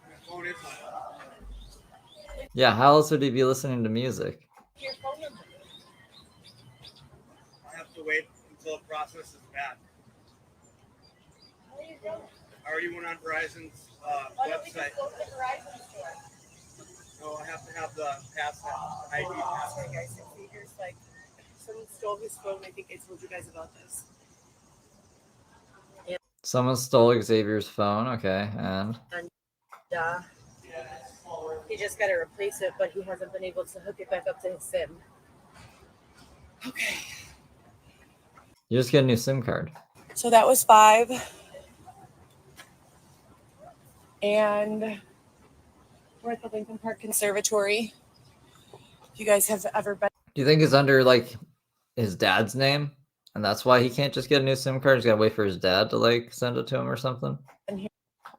My phone is on. Yeah, how else would he be listening to music? Your phone number. I have to wait until the process is back. There you go. I already went on Verizon's Why don't we website. just go to the Verizon store? No, I have to have the password, ID password. Okay, guys, Xavier's like, someone stole his phone. I think I told you guys about this. Someone stole Xavier's phone. Okay, and He just got to replace it, but he hasn't been able to hook it back up to his SIM. Okay. you just get a new SIM card. So that was 5. And we're at the Lincoln Park Conservatory. If you guys have ever been Do you think it's under like his dad's name, and that's why he can't just get a new SIM card? He's got to wait for his dad to like send it to him or something.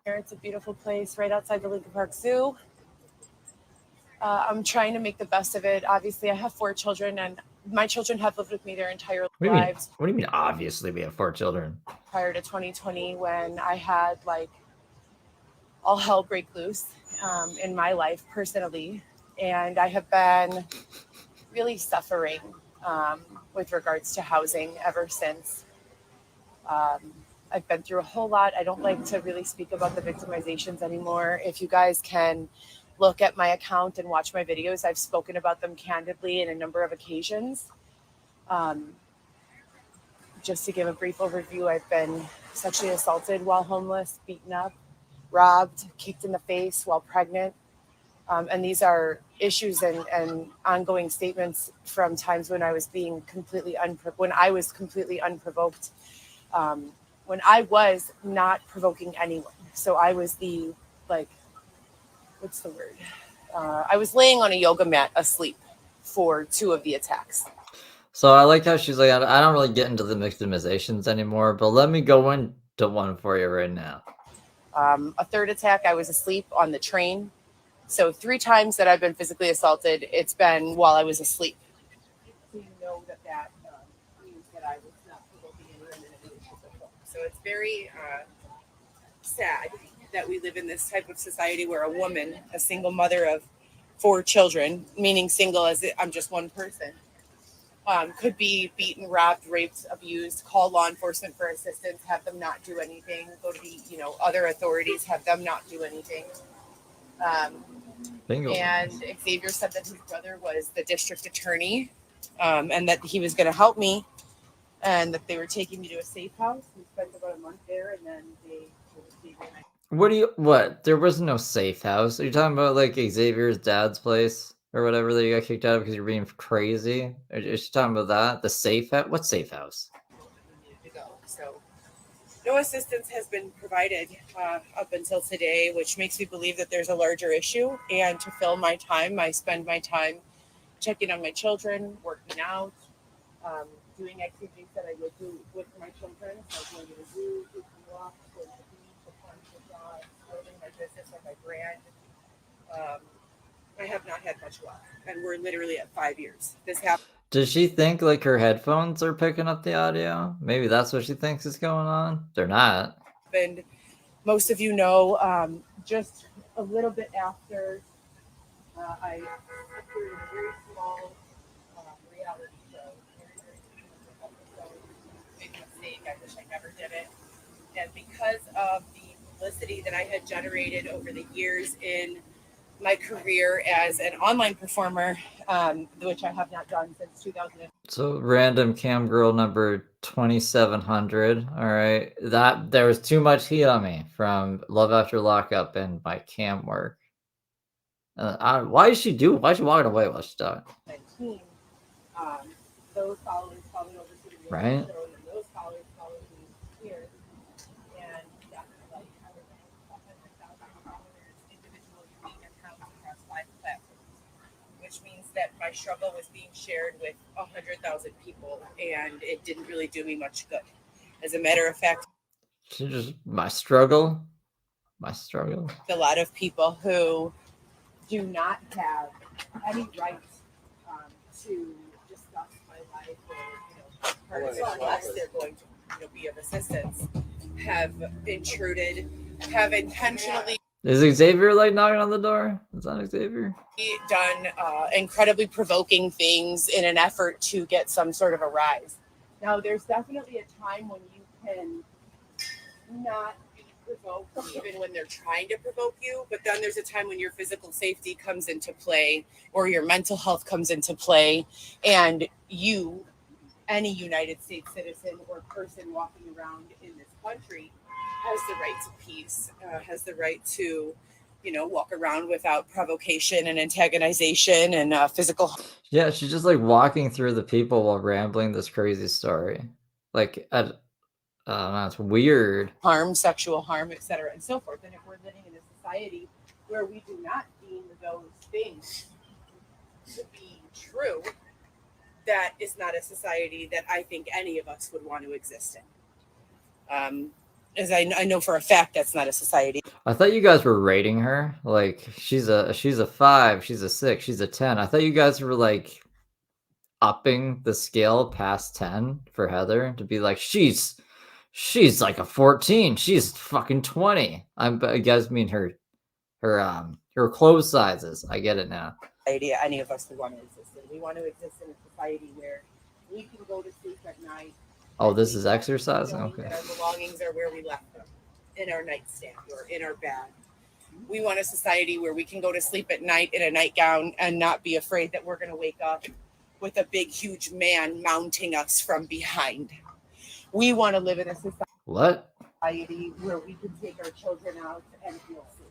here, it's a beautiful place right outside the Lincoln Park Zoo. I'm trying to make the best of it. Obviously, I have 4 children, and my children have lived with me their entire lives. What do you mean? Obviously, we have 4 children. Prior to 2020, when I had like all hell break loose in my life personally, and I have been really suffering with regards to housing ever since. I've been through a whole lot. I don't like to really speak about the victimizations anymore. If you guys can look at my account and watch my videos, I've spoken about them candidly in a number of occasions. Just to give a brief overview, I've been sexually assaulted while homeless, beaten up, robbed, kicked in the face while pregnant. And these are issues and ongoing statements from times when I was being completely unprovoked, when I was not provoking anyone. So I was the, like, what's the word? I was laying on a yoga mat asleep for 2 of the attacks. So I like how she's like, I don't really get into the victimizations anymore, but let me go into one for you right now. A 3rd attack, I was asleep on the train. So 3 times that I've been physically assaulted, it's been while I was asleep. So you know that means that I was not provoking anyone in any shape or form. So it's very sad that we live in this type of society where a woman, a single mother of 4 children, meaning single as I'm just one person, could be beaten, robbed, raped, abused, call law enforcement for assistance, have them not do anything, go to the other authorities, have them not do anything. Bingo. And Xavier said that his brother was the district attorney, and that he was going to help me, and that they were taking me to a safe house. We spent about a month there, and then they told Xavier and I. What? There was no safe house. Are you talking about like Xavier's dad's place or whatever that you got kicked out of because you're being crazy? Are you talking about that? The safe house? What safe house? So no assistance has been provided up until today, which makes me believe that there's a larger issue. And to fill my time, I spend my time checking on my children, working out, doing activities that I would do with my children. So going to the zoo, taking walks, going to the beach, applying for jobs, building my business or my brand. I have not had much luck, and we're literally at 5 years. This happened. Does she think like her headphones are picking up the audio? Maybe that's what she thinks is going on. They're not. And most of you know, just a little bit after I appeared in a very small reality show, very episode, made a mistake. I wish I never did it. And because of the publicity that I had generated over the years in my career as an online performer, which I have not done since 2000. So random cam girl number 2700. All right, that there was too much heat on me from Love After Lockup and my cam work. Why is she walking away while she's done? 19, those followers probably over to the Right. show, and those followers followed me here, and that's like 100,000 followers, individual unique accounts across 5 platforms, which means that my struggle was being shared with 100,000 people, and it didn't really do me much good. As a matter of fact, She just my struggle. a lot of people who do not have any right to discuss my life or unless they're going to be of assistance, have intruded, have intentionally Is Xavier like knocking on the door? Is that Xavier? done incredibly provoking things in an effort to get some sort of a rise. Now, there's definitely a time when you can not be provoked even when they're trying to provoke you, but then there's a time when your physical safety comes into play or your mental health comes into play, and you, any United States citizen or person walking around in this country, has the right to peace, has the right to walk around without provocation and antagonization and physical. Yeah, she's just like walking through the people while rambling this crazy story. Like, it's weird. Harm, sexual harm, etc., and so forth. And if we're living in a society where we do not deem those things to be true, that is not a society that I think any of us would want to exist in. As I know for a fact, that's not a society. I thought you guys were rating her. Like, she's a 5, she's a 6, she's a 10. I thought you guys were like upping the scale past 10 for Heather to be like, she's like a 14. She's fucking 20. I guess mean her clothes sizes. I get it now. Idea any of us would want to exist in. We want to exist in a society where we can go to sleep at night. Oh, this is exercise? knowing Okay. that our belongings are where we left them, in our nightstand or in our bag. We want a society where we can go to sleep at night in a nightgown and not be afraid that we're going to wake up with a big, huge man mounting us from behind. We want to live in a society where we can take our children out and feel safe,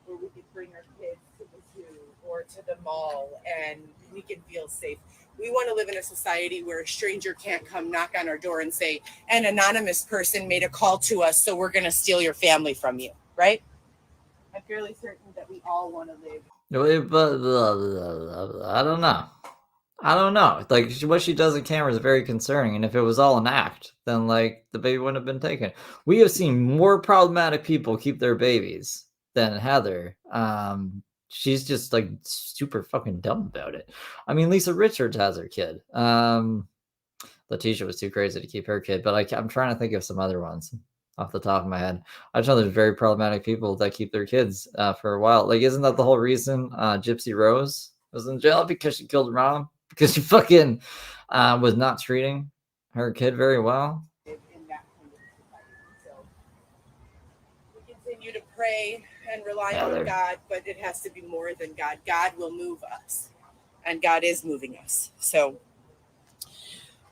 where we can bring our kids to the zoo or to the mall and we can feel safe. We want to live in a society where a stranger can't come knock on our door and say, an anonymous person made a call to us, so we're going to steal your family from you, right? I'm fairly certain that we all want to live. But I don't know. Like, what she does in camera is very concerning. And if it was all an act, then like the baby wouldn't have been taken. We have seen more problematic people keep their babies than Heather. She's just like super fucking dumb about it. I mean, Lisa Richards has her kid. Letitia was too crazy to keep her kid, but I'm trying to think of some other ones off the top of my head. I just know there's very problematic people that keep their kids for a while. Like, isn't that the whole reason Gypsy Rose was in jail? Because she killed her mom? Because she fucking was not treating her kid very well? In that kind of society. So we continue to pray and rely on God, but it has to be more than God. God will move us, and God is moving us. So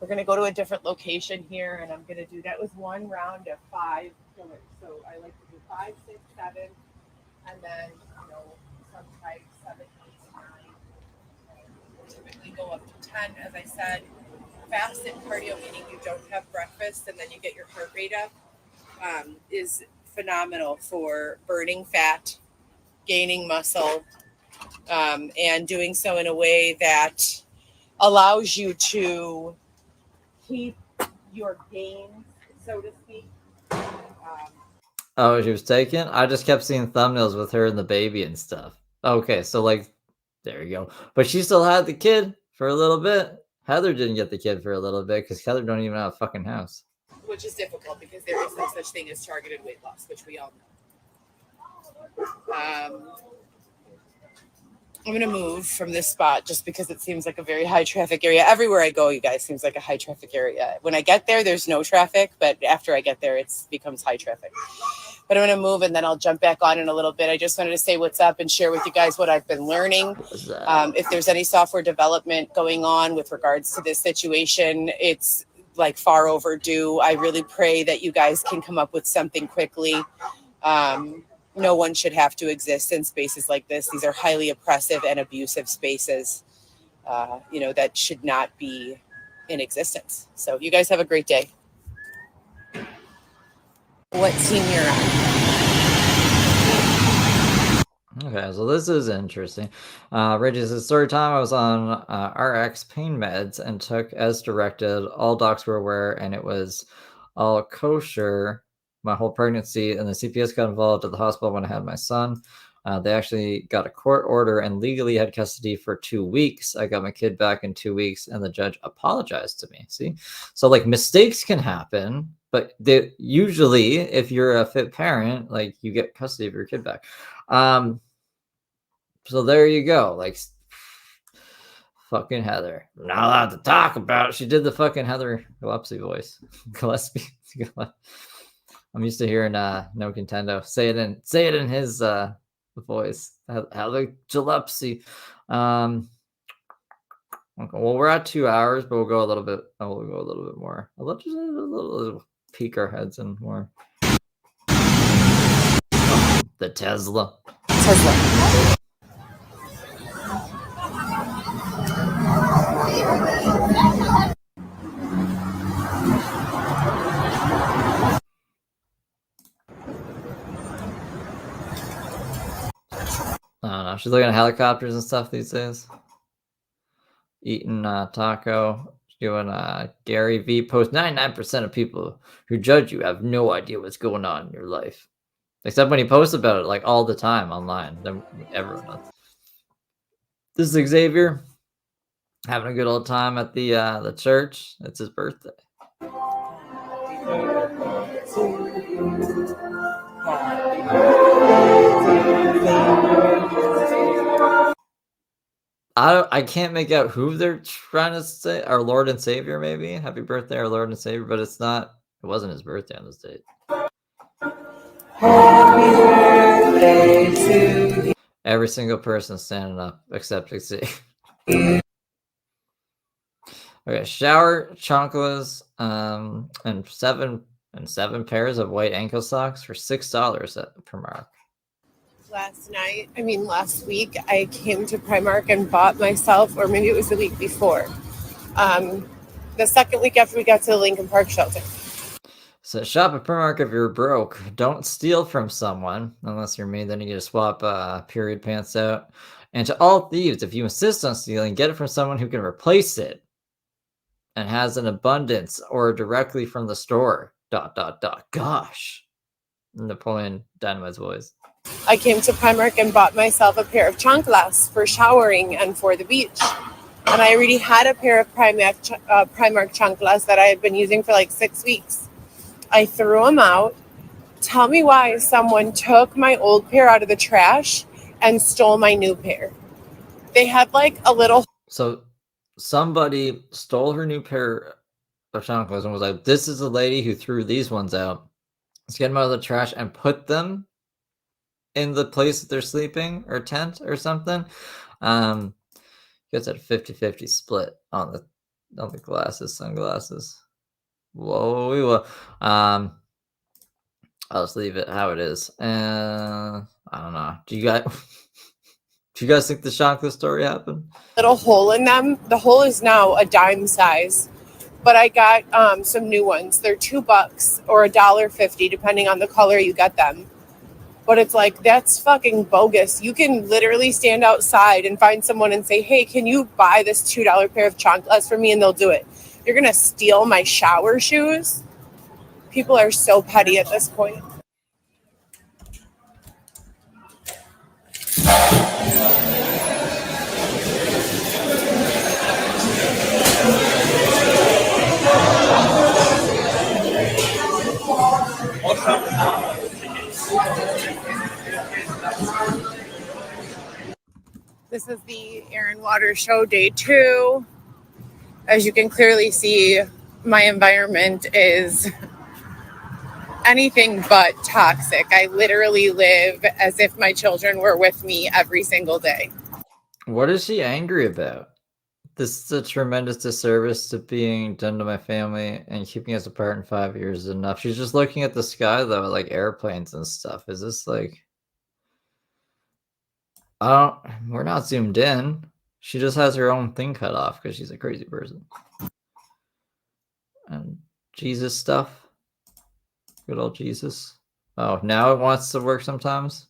we're going to go to a different location here, and I'm going to do that with one round of 5 killers. So I like to do 5, 6, 7, and then, some type 7, 8, 9. Typically go up to 10, as I said. Fasted cardio, meaning you don't have breakfast and then you get your heart rate up, is phenomenal for burning fat, gaining muscle, and doing so in a way that allows you to keep your gains, so to speak. Oh, she was taken? I just kept seeing thumbnails with her and the baby and stuff. Okay, so like, there you go. But she still had the kid for a little bit. Heather didn't get the kid for a little bit because Heather don't even have a fucking house. Which is difficult because there is no such thing as targeted weight loss, which we all know. I'm going to move from this spot just because it seems like a very high traffic area. Everywhere I go, you guys, seems like a high traffic area. When I get there, there's no traffic, but after I get there, it becomes high traffic. But I'm going to move and then I'll jump back on in a little bit. I just wanted to say what's up and share with you guys what I've been learning. If there's any software development going on with regards to this situation, it's like far overdue. I really pray that you guys can come up with something quickly. No one should have to exist in spaces like this. These are highly oppressive and abusive spaces, that should not be in existence. So you guys have a great day. What team you're on? Okay, so this is interesting. Reggie says, story time. I was on RX pain meds and took as directed. All docs were aware, and it was all kosher my whole pregnancy. And the CPS got involved at the hospital when I had my son. They actually got a court order and legally had custody for 2 weeks. I got my kid back in 2 weeks, and the judge apologized to me. See, so like mistakes can happen, but usually, if you're a fit parent, like you get custody of your kid back. So there you go. Like fucking Heather. I'm not allowed to talk about it. She did the fucking Heather Gillespie voice. Gillespie. I'm used to hearing No Contendo say it in his voice. Heather Gillespie. Okay, well, we're at 2 hours, but we'll go a little bit. We'll go a little bit more. I'll just a little peek our heads in more. The Tesla. I don't know. She's looking at helicopters and stuff these days. Eating taco. She's doing Gary V post. 99% of people who judge you have no idea what's going on in your life. Except when he posts about it like all the time online. Then everyone knows. This is Xavier. Having a good old time at the church. It's his birthday. I can't make out who they're trying to say. Our Lord and Savior, maybe. Happy birthday, our Lord and Savior. But it's not. It wasn't his birthday on this date. Happy birthday to you. Every single person standing up except Xavier. Okay, shower chanclas and seven pairs of white ankle socks for $6 at Primark. Last week, I came to Primark and bought myself, or maybe it was the week before, the second week after we got to the Lincoln Park shelter. So shop at Primark if you're broke. Don't steal from someone, unless you're me, then you get to swap period pants out. And to all thieves, if you insist on stealing, get it from someone who can replace it and has an abundance, or directly from the store. ... Gosh. Napoleon Dynamite's voice. I came to Primark and bought myself a pair of chanclas for showering and for the beach. And I already had a pair of Primark chanclas that I had been using for like 6 weeks. I threw them out. Tell me why someone took my old pair out of the trash and stole my new pair. They had like a little... So somebody stole her new pair of chanclas and was like, this is the lady who threw these ones out. Let's get them out of the trash and put them in the place that they're sleeping, or tent or something. You guys had a 50-50 split on the sunglasses. Whoa, we will. I'll just leave it how it is. I don't know. Do you guys think the Chanclas story happened? Little hole in them. The hole is now a dime size, but I got some new ones. They're $2 or $1.50 depending on the color you get them. But it's like, that's fucking bogus. You can literally stand outside and find someone and say, hey, can you buy this $2 pair of chanclas for me? And they'll do it. You're going to steal my shower shoes? People are so petty at this point. This is the Air and Water Show day 2. As you can clearly see, my environment is anything but toxic. I literally live as if my children were with me every single day. What is she angry about? This is a tremendous disservice to being done to my family, and keeping us apart in 5 years is enough. She's just looking at the sky though, like airplanes and stuff. Is this like, we're not zoomed in. She just has her own thing cut off because she's a crazy person. And Jesus stuff. Good old Jesus. Oh, now it wants to work sometimes?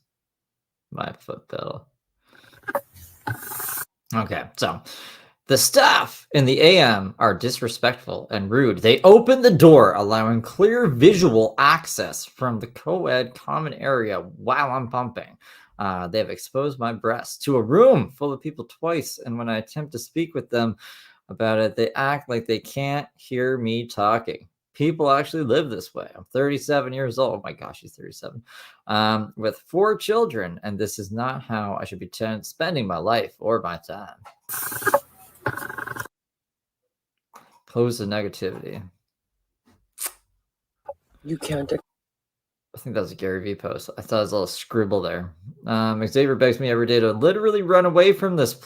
My foot pedal. Okay, so the staff in the AM are disrespectful and rude. They open the door, allowing clear visual access from the co-ed common area while I'm pumping. They have exposed my breasts to a room full of people twice, and when I attempt to speak with them about it, they act like they can't hear me talking. People actually live this way. I'm 37 years old. Oh my gosh, she's 37. With 4 children, and this is not how I should be spending my life or my time. Pose the negativity. You can't. I think that was a Gary Vee post. I thought it was a little scribble there. Xavier begs me every day to literally run away from this.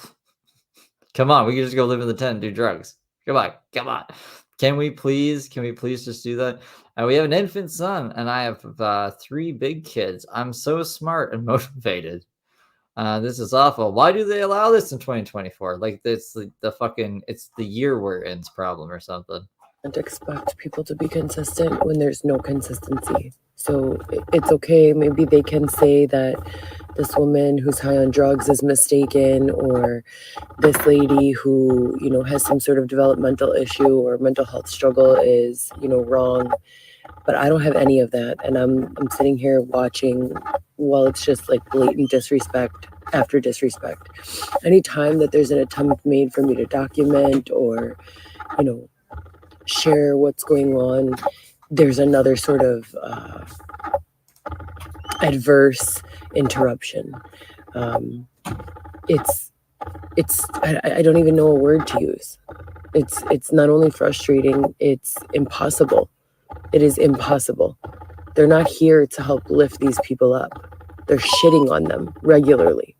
Come on, we can just go live in the tent and do drugs. Come on. Can we please just do that? We have an infant son, and I have 3 big kids. I'm so smart and motivated. This is awful. Why do they allow this in 2024? Like, it's the fucking, it's the year we're in's problem or something. And expect people to be consistent when there's no consistency. So it's okay. Maybe they can say that this woman who's high on drugs is mistaken, or this lady who, has some sort of developmental issue or mental health struggle is, wrong. But I don't have any of that. And I'm sitting here watching while it's just like blatant disrespect after disrespect. Anytime that there's an attempt made for me to document or, share what's going on, there's another sort of adverse interruption. It's I don't even know a word to use. It's not only frustrating, it's impossible. It is impossible. They're not here to help lift these people up. They're shitting on them regularly.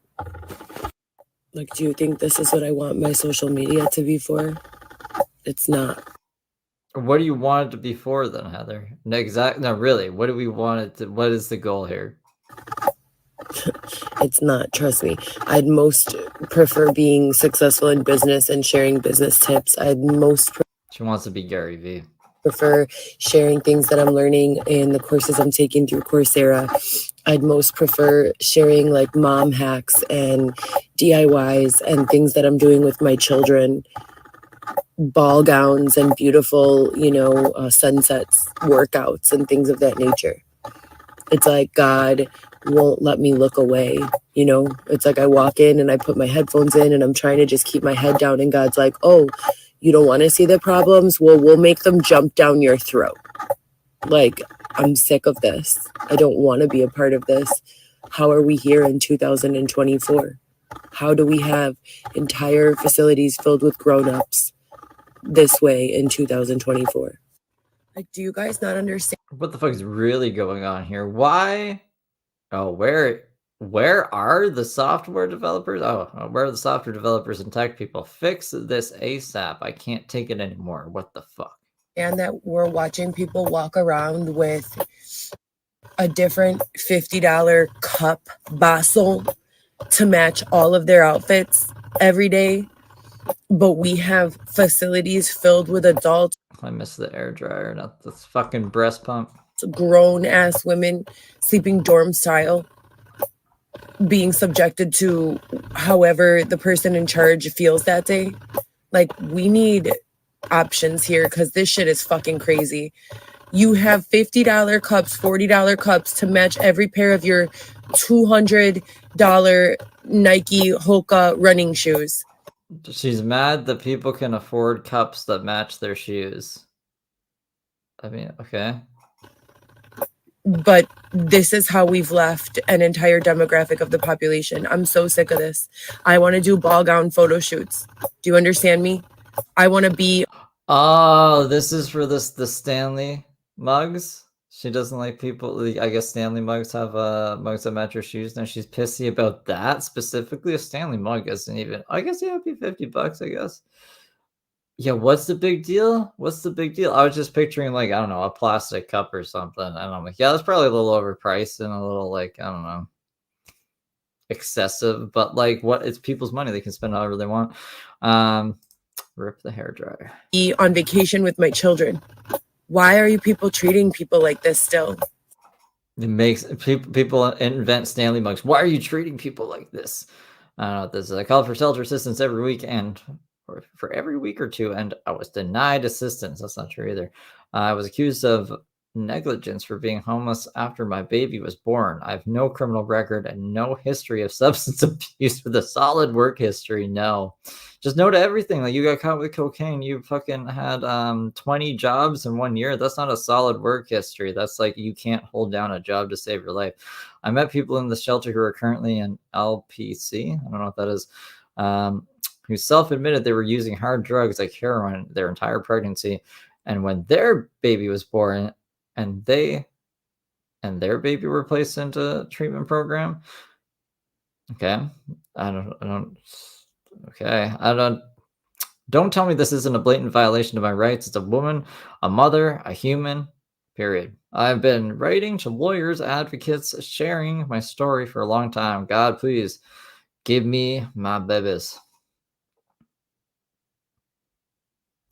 Like, do you think this is what I want my social media to be for? It's not. What do you want it to be for then, Heather? No, really. What do we want it to? What is the goal here? It's not. Trust me. I'd most prefer being successful in business and sharing business tips. She wants to be Gary Vee. Prefer sharing things that I'm learning in the courses I'm taking through Coursera. I'd most prefer sharing like mom hacks and DIYs and things that I'm doing with my children. Ball gowns and beautiful, sunsets, workouts and things of that nature. It's like God won't let me look away. It's like I walk in and I put my headphones in and I'm trying to just keep my head down, and God's like, oh, you don't want to see the problems? Well, we'll make them jump down your throat. Like, I'm sick of this. I don't want to be a part of this. How are we here in 2024? How do we have entire facilities filled with grown-ups this way in 2024? Like, do you guys not understand? What the fuck is really going on here? Why? Oh, where are the software developers? Where are the software developers and tech people? Fix this ASAP. I can't take it anymore. What the fuck? And that we're watching people walk around with a different $50 cup bottle to match all of their outfits every day. But we have facilities filled with adults. I miss the air dryer, not this fucking breast pump. Grown ass women sleeping dorm style, being subjected to however the person in charge feels that day. Like, we need options here because this shit is fucking crazy. You have $50 cups, $40 cups to match every pair of your $200 Nike Hoka running shoes. She's mad that people can afford cups that match their shoes. I mean, okay. But this is how we've left an entire demographic of the population. I'm so sick of this. I want to do ball gown photo shoots. Do you understand me? I want to be... Oh, this is for the Stanley mugs? She doesn't like people. I guess Stanley mugs have mugs that match her shoes. Now she's pissy about that specifically. A Stanley mug isn't even. I guess yeah, it'd be $50. I guess. Yeah, what's the big deal? What's the big deal? I was just picturing like I don't know a plastic cup or something, and I'm like, yeah, that's probably a little overpriced and a little like I don't know excessive. But like, what? It's people's money; they can spend however they want. Rip the hairdryer. Be on vacation with my children. Why are you people treating people like this still? It makes people invent Stanley mugs. Why are you treating people like this? I don't know what this is. I called for shelter assistance every week and for every week or two, and I was denied assistance. That's not true either. I was accused of negligence for being homeless after my baby was born. I have no criminal record and no history of substance abuse with a solid work history. No. Just no to everything. Like you got caught with cocaine, you fucking had 20 jobs in 1 year. That's not a solid work history. That's like you can't hold down a job to save your life. I met people in the shelter who are currently in LPC. I don't know what that is. Who self-admitted they were using hard drugs like heroin their entire pregnancy. And when their baby was born and their baby were placed into treatment program. Okay. Don't tell me this isn't a blatant violation of my rights. It's a woman, a mother, a human, period. I've been writing to lawyers, advocates, sharing my story for a long time. God, please give me my babies.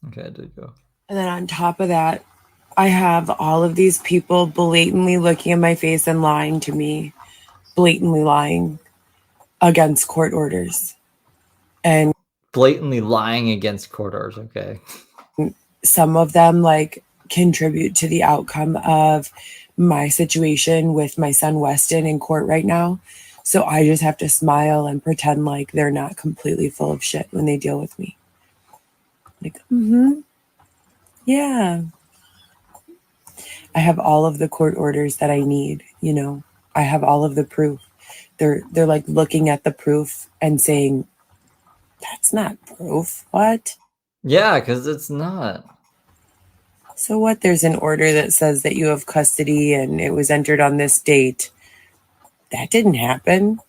Okay, I did go. And then on top of that, I have all of these people blatantly looking in my face and lying to me, blatantly lying against court orders. And blatantly lying against court orders. Okay. Some of them like contribute to the outcome of my situation with my son Weston in court right now. So I just have to smile and pretend like they're not completely full of shit when they deal with me. Like, yeah. I have all of the court orders that I need, you know. I have all of the proof. They're like looking at the proof and saying, that's not proof. What? Yeah, because it's not. So what? There's an order that says that you have custody and it was entered on this date. That didn't happen.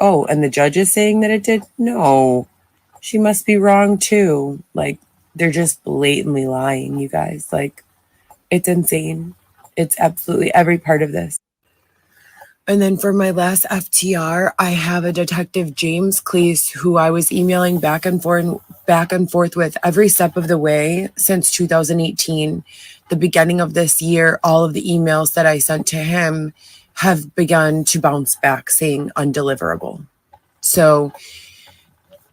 Oh, and the judge is saying that it did? No. She must be wrong too. Like, they're just blatantly lying, you guys. Like, it's insane. It's absolutely every part of this. And then for my last FTR, I have a detective, James Cleese, who I was emailing back and forth with every step of the way since 2018. The beginning of this year, all of the emails that I sent to him have begun to bounce back saying undeliverable. So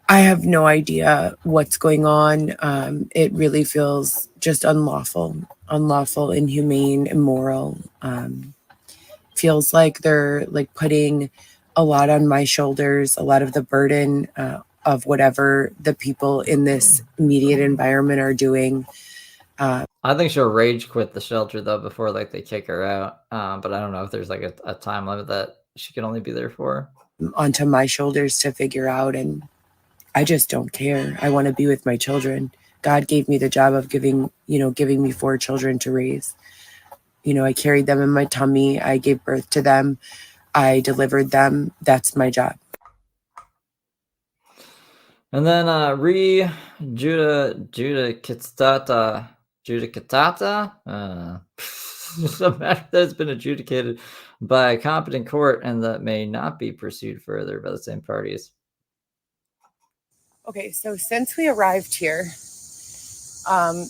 I have no idea what's going on. It really feels just unlawful, inhumane, immoral. Feels like they're like putting a lot on my shoulders, a lot of the burden of whatever the people in this immediate environment are doing. I think she'll rage quit the shelter though before like they kick her out. But I don't know if there's like a time limit that she can only be there for. Onto my shoulders to figure out, and I just don't care. I want to be with my children. God gave me the job of giving me 4 children to raise. You know, I carried them in my tummy. I gave birth to them. I delivered them. That's my job. And then judicatata. A matter that has been adjudicated by a competent court and that may not be pursued further by the same parties. Okay, so since we arrived here,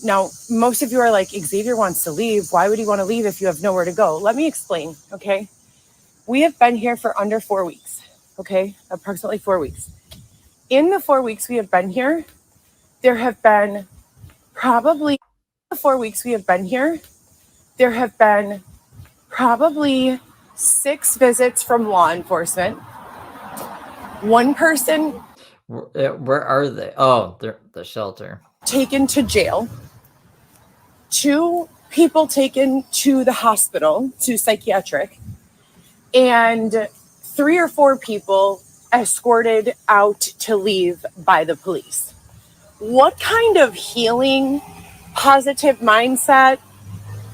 now most of you are like, Xavier wants to leave. Why would he want to leave if you have nowhere to go? Let me explain, okay? We have been here for under 4 weeks, okay? Approximately 4 weeks. In the 4 weeks we have been here, there have been probably 6 visits from law enforcement. One person. Where are they? Oh, they're the shelter. Taken to jail. 2 people taken to the hospital, to psychiatric, and 3 or 4 people escorted out to leave by the police. What kind of healing, positive mindset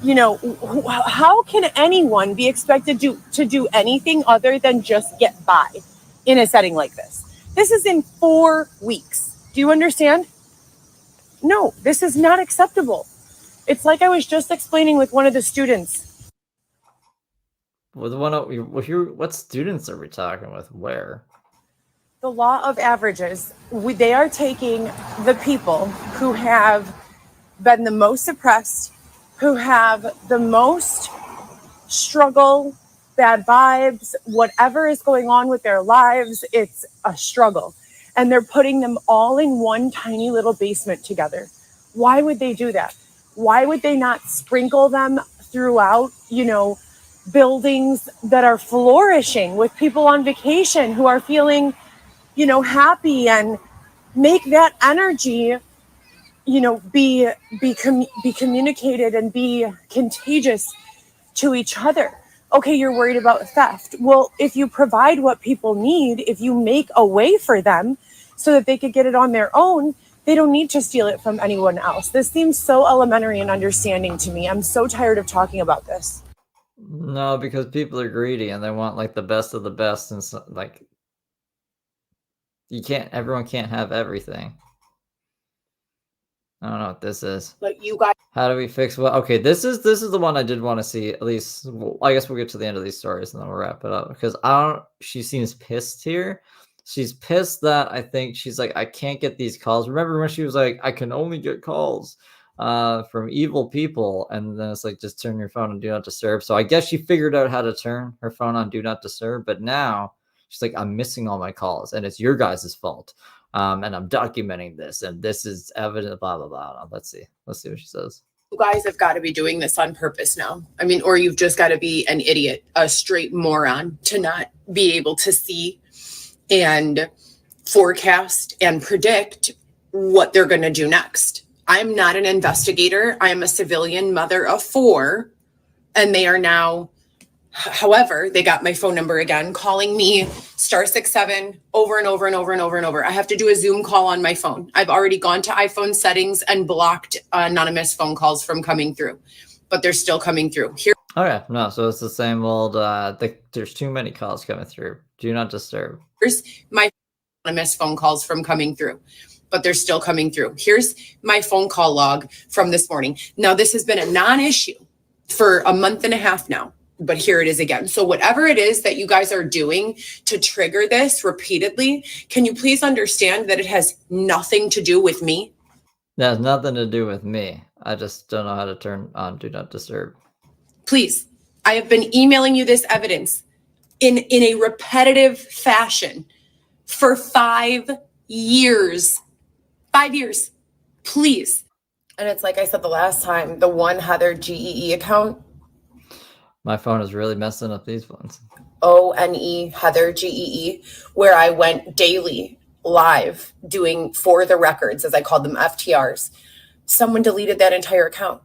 how can anyone be expected to do anything other than just get by in a setting like this? This is in 4 weeks. Do you understand? No, this is not acceptable. It's like I was just explaining with one of the students. What students are we talking with? Where? The law of averages. They are taking the people who have been the most oppressed, who have the most struggle, bad vibes, whatever is going on with their lives, it's a struggle. And they're putting them all in one tiny little basement together. Why would they do that? Why would they not sprinkle them throughout, buildings that are flourishing with people on vacation who are feeling, happy, and make that energy, be communicated and be contagious to each other. Okay, you're worried about theft. Well, if you provide what people need, if you make a way for them so that they could get it on their own, they don't need to steal it from anyone else. This seems so elementary and understanding to me. I'm so tired of talking about this. No, because people are greedy and they want like the best of the best, and so, like everyone can't have everything. I don't know what this is. Like, you guys. How do we fix what? Okay, this is the one I did want to see. At least, I guess we'll get to the end of these stories and then we'll wrap it up, because she seems pissed here. She's pissed that I think she's like, I can't get these calls. Remember when she was like, I can only get calls from evil people, and then it's like, just turn your phone on do not disturb. So I guess she figured out how to turn her phone on do not disturb, but now she's like, I'm missing all my calls and it's your guys' fault. And I'm documenting this, and this is evident, blah, blah, blah. Let's see what she says. You guys have got to be doing this on purpose now. I mean, or you've just got to be an idiot, a straight moron, to not be able to see and forecast and predict what they're going to do next. I'm not an investigator. I am a civilian mother of 4, and they are now, however, they got my phone number again, calling me *67 over and over and over and over and over. I have to do a Zoom call on my phone. I've already gone to iPhone settings and blocked anonymous phone calls from coming through, but they're still coming through. Here. Okay, no, so it's the same old, there's too many calls coming through. Do not disturb. Here's my anonymous phone calls from coming through, but they're still coming through. Here's my phone call log from this morning. Now, this has been a non-issue for a month and a half now, but here it is again. So whatever it is that you guys are doing to trigger this repeatedly, can you please understand that it has nothing to do with me? It has nothing to do with me. I just don't know how to turn on do not disturb. Please, I have been emailing you this evidence in a repetitive fashion for 5 years. 5 years, please. And it's like I said the last time, the one Heather GEE account. My phone is really messing up these ones. ONE Heather GEE, where I went daily live doing for the records, as I called them, FTRs. Someone deleted that entire account.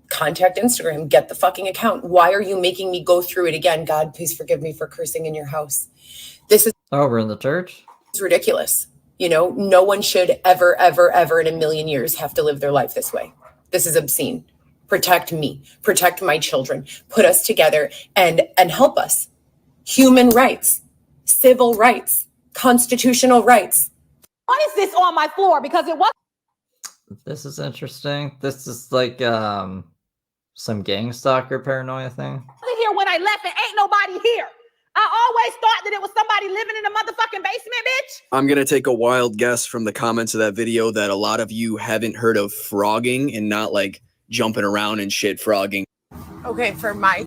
Contact Instagram, get the fucking account. Why are you making me go through it again? God, please forgive me for cursing in your house. This is we're in the church. It's ridiculous. No one should ever, ever, ever in a million years have to live their life this way. This is obscene. Protect me, protect my children, put us together and help us. Human rights, civil rights, constitutional rights. Why is this on my floor? Because it was. This is interesting. This is like some gang stalker paranoia thing. I was here when I left and ain't nobody here. I always thought that it was somebody living in a motherfucking basement, bitch. I'm going to take a wild guess from the comments of that video that a lot of you haven't heard of frogging, and not like jumping around and shit, frogging. Okay, for my.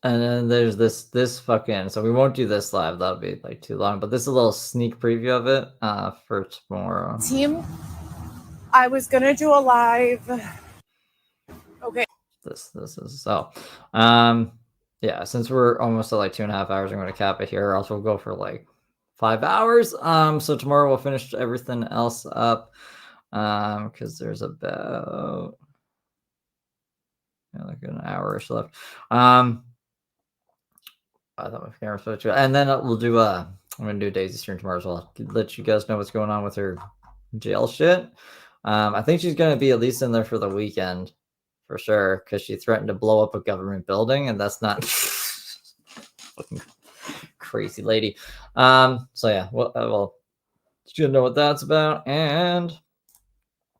And then there's this fucking, so we won't do this live, that'll be like too long, but this is a little sneak preview of it for tomorrow. Team, I was gonna do a live. Okay. This is so yeah, since we're almost at like 2.5 hours, I'm going to cap it here, or else we'll go for like 5 hours. So tomorrow we'll finish everything else up, because there's about like an hour-ish left. I thought my camera switched, and then we'll do I'm gonna do Daisy's stream tomorrow as well. Let you guys know what's going on with her jail shit. I think she's gonna be at least in there for the weekend. for sure, because she threatened to blow up a government building, and that's not fucking crazy lady. So yeah, well, you know what that's about, and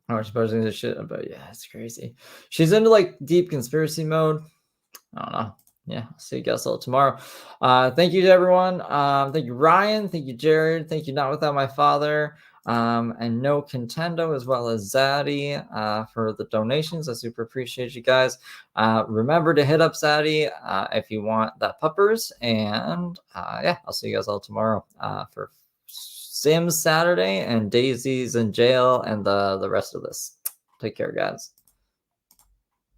I'm supposing this shit about, yeah, it's crazy. She's into like deep conspiracy mode. I don't know. Yeah, I'll see you guys all tomorrow. Thank you to everyone. Thank you, Ryan. Thank you, Jared. Thank you, Not Without My Father. And No Contendo, as well as Zaddy, for the donations. I super appreciate you guys. Remember to hit up Zaddy if you want that puppers. And yeah, I'll see you guys all tomorrow for Sims Saturday and Daisy's in jail and the rest of this. Take care, guys.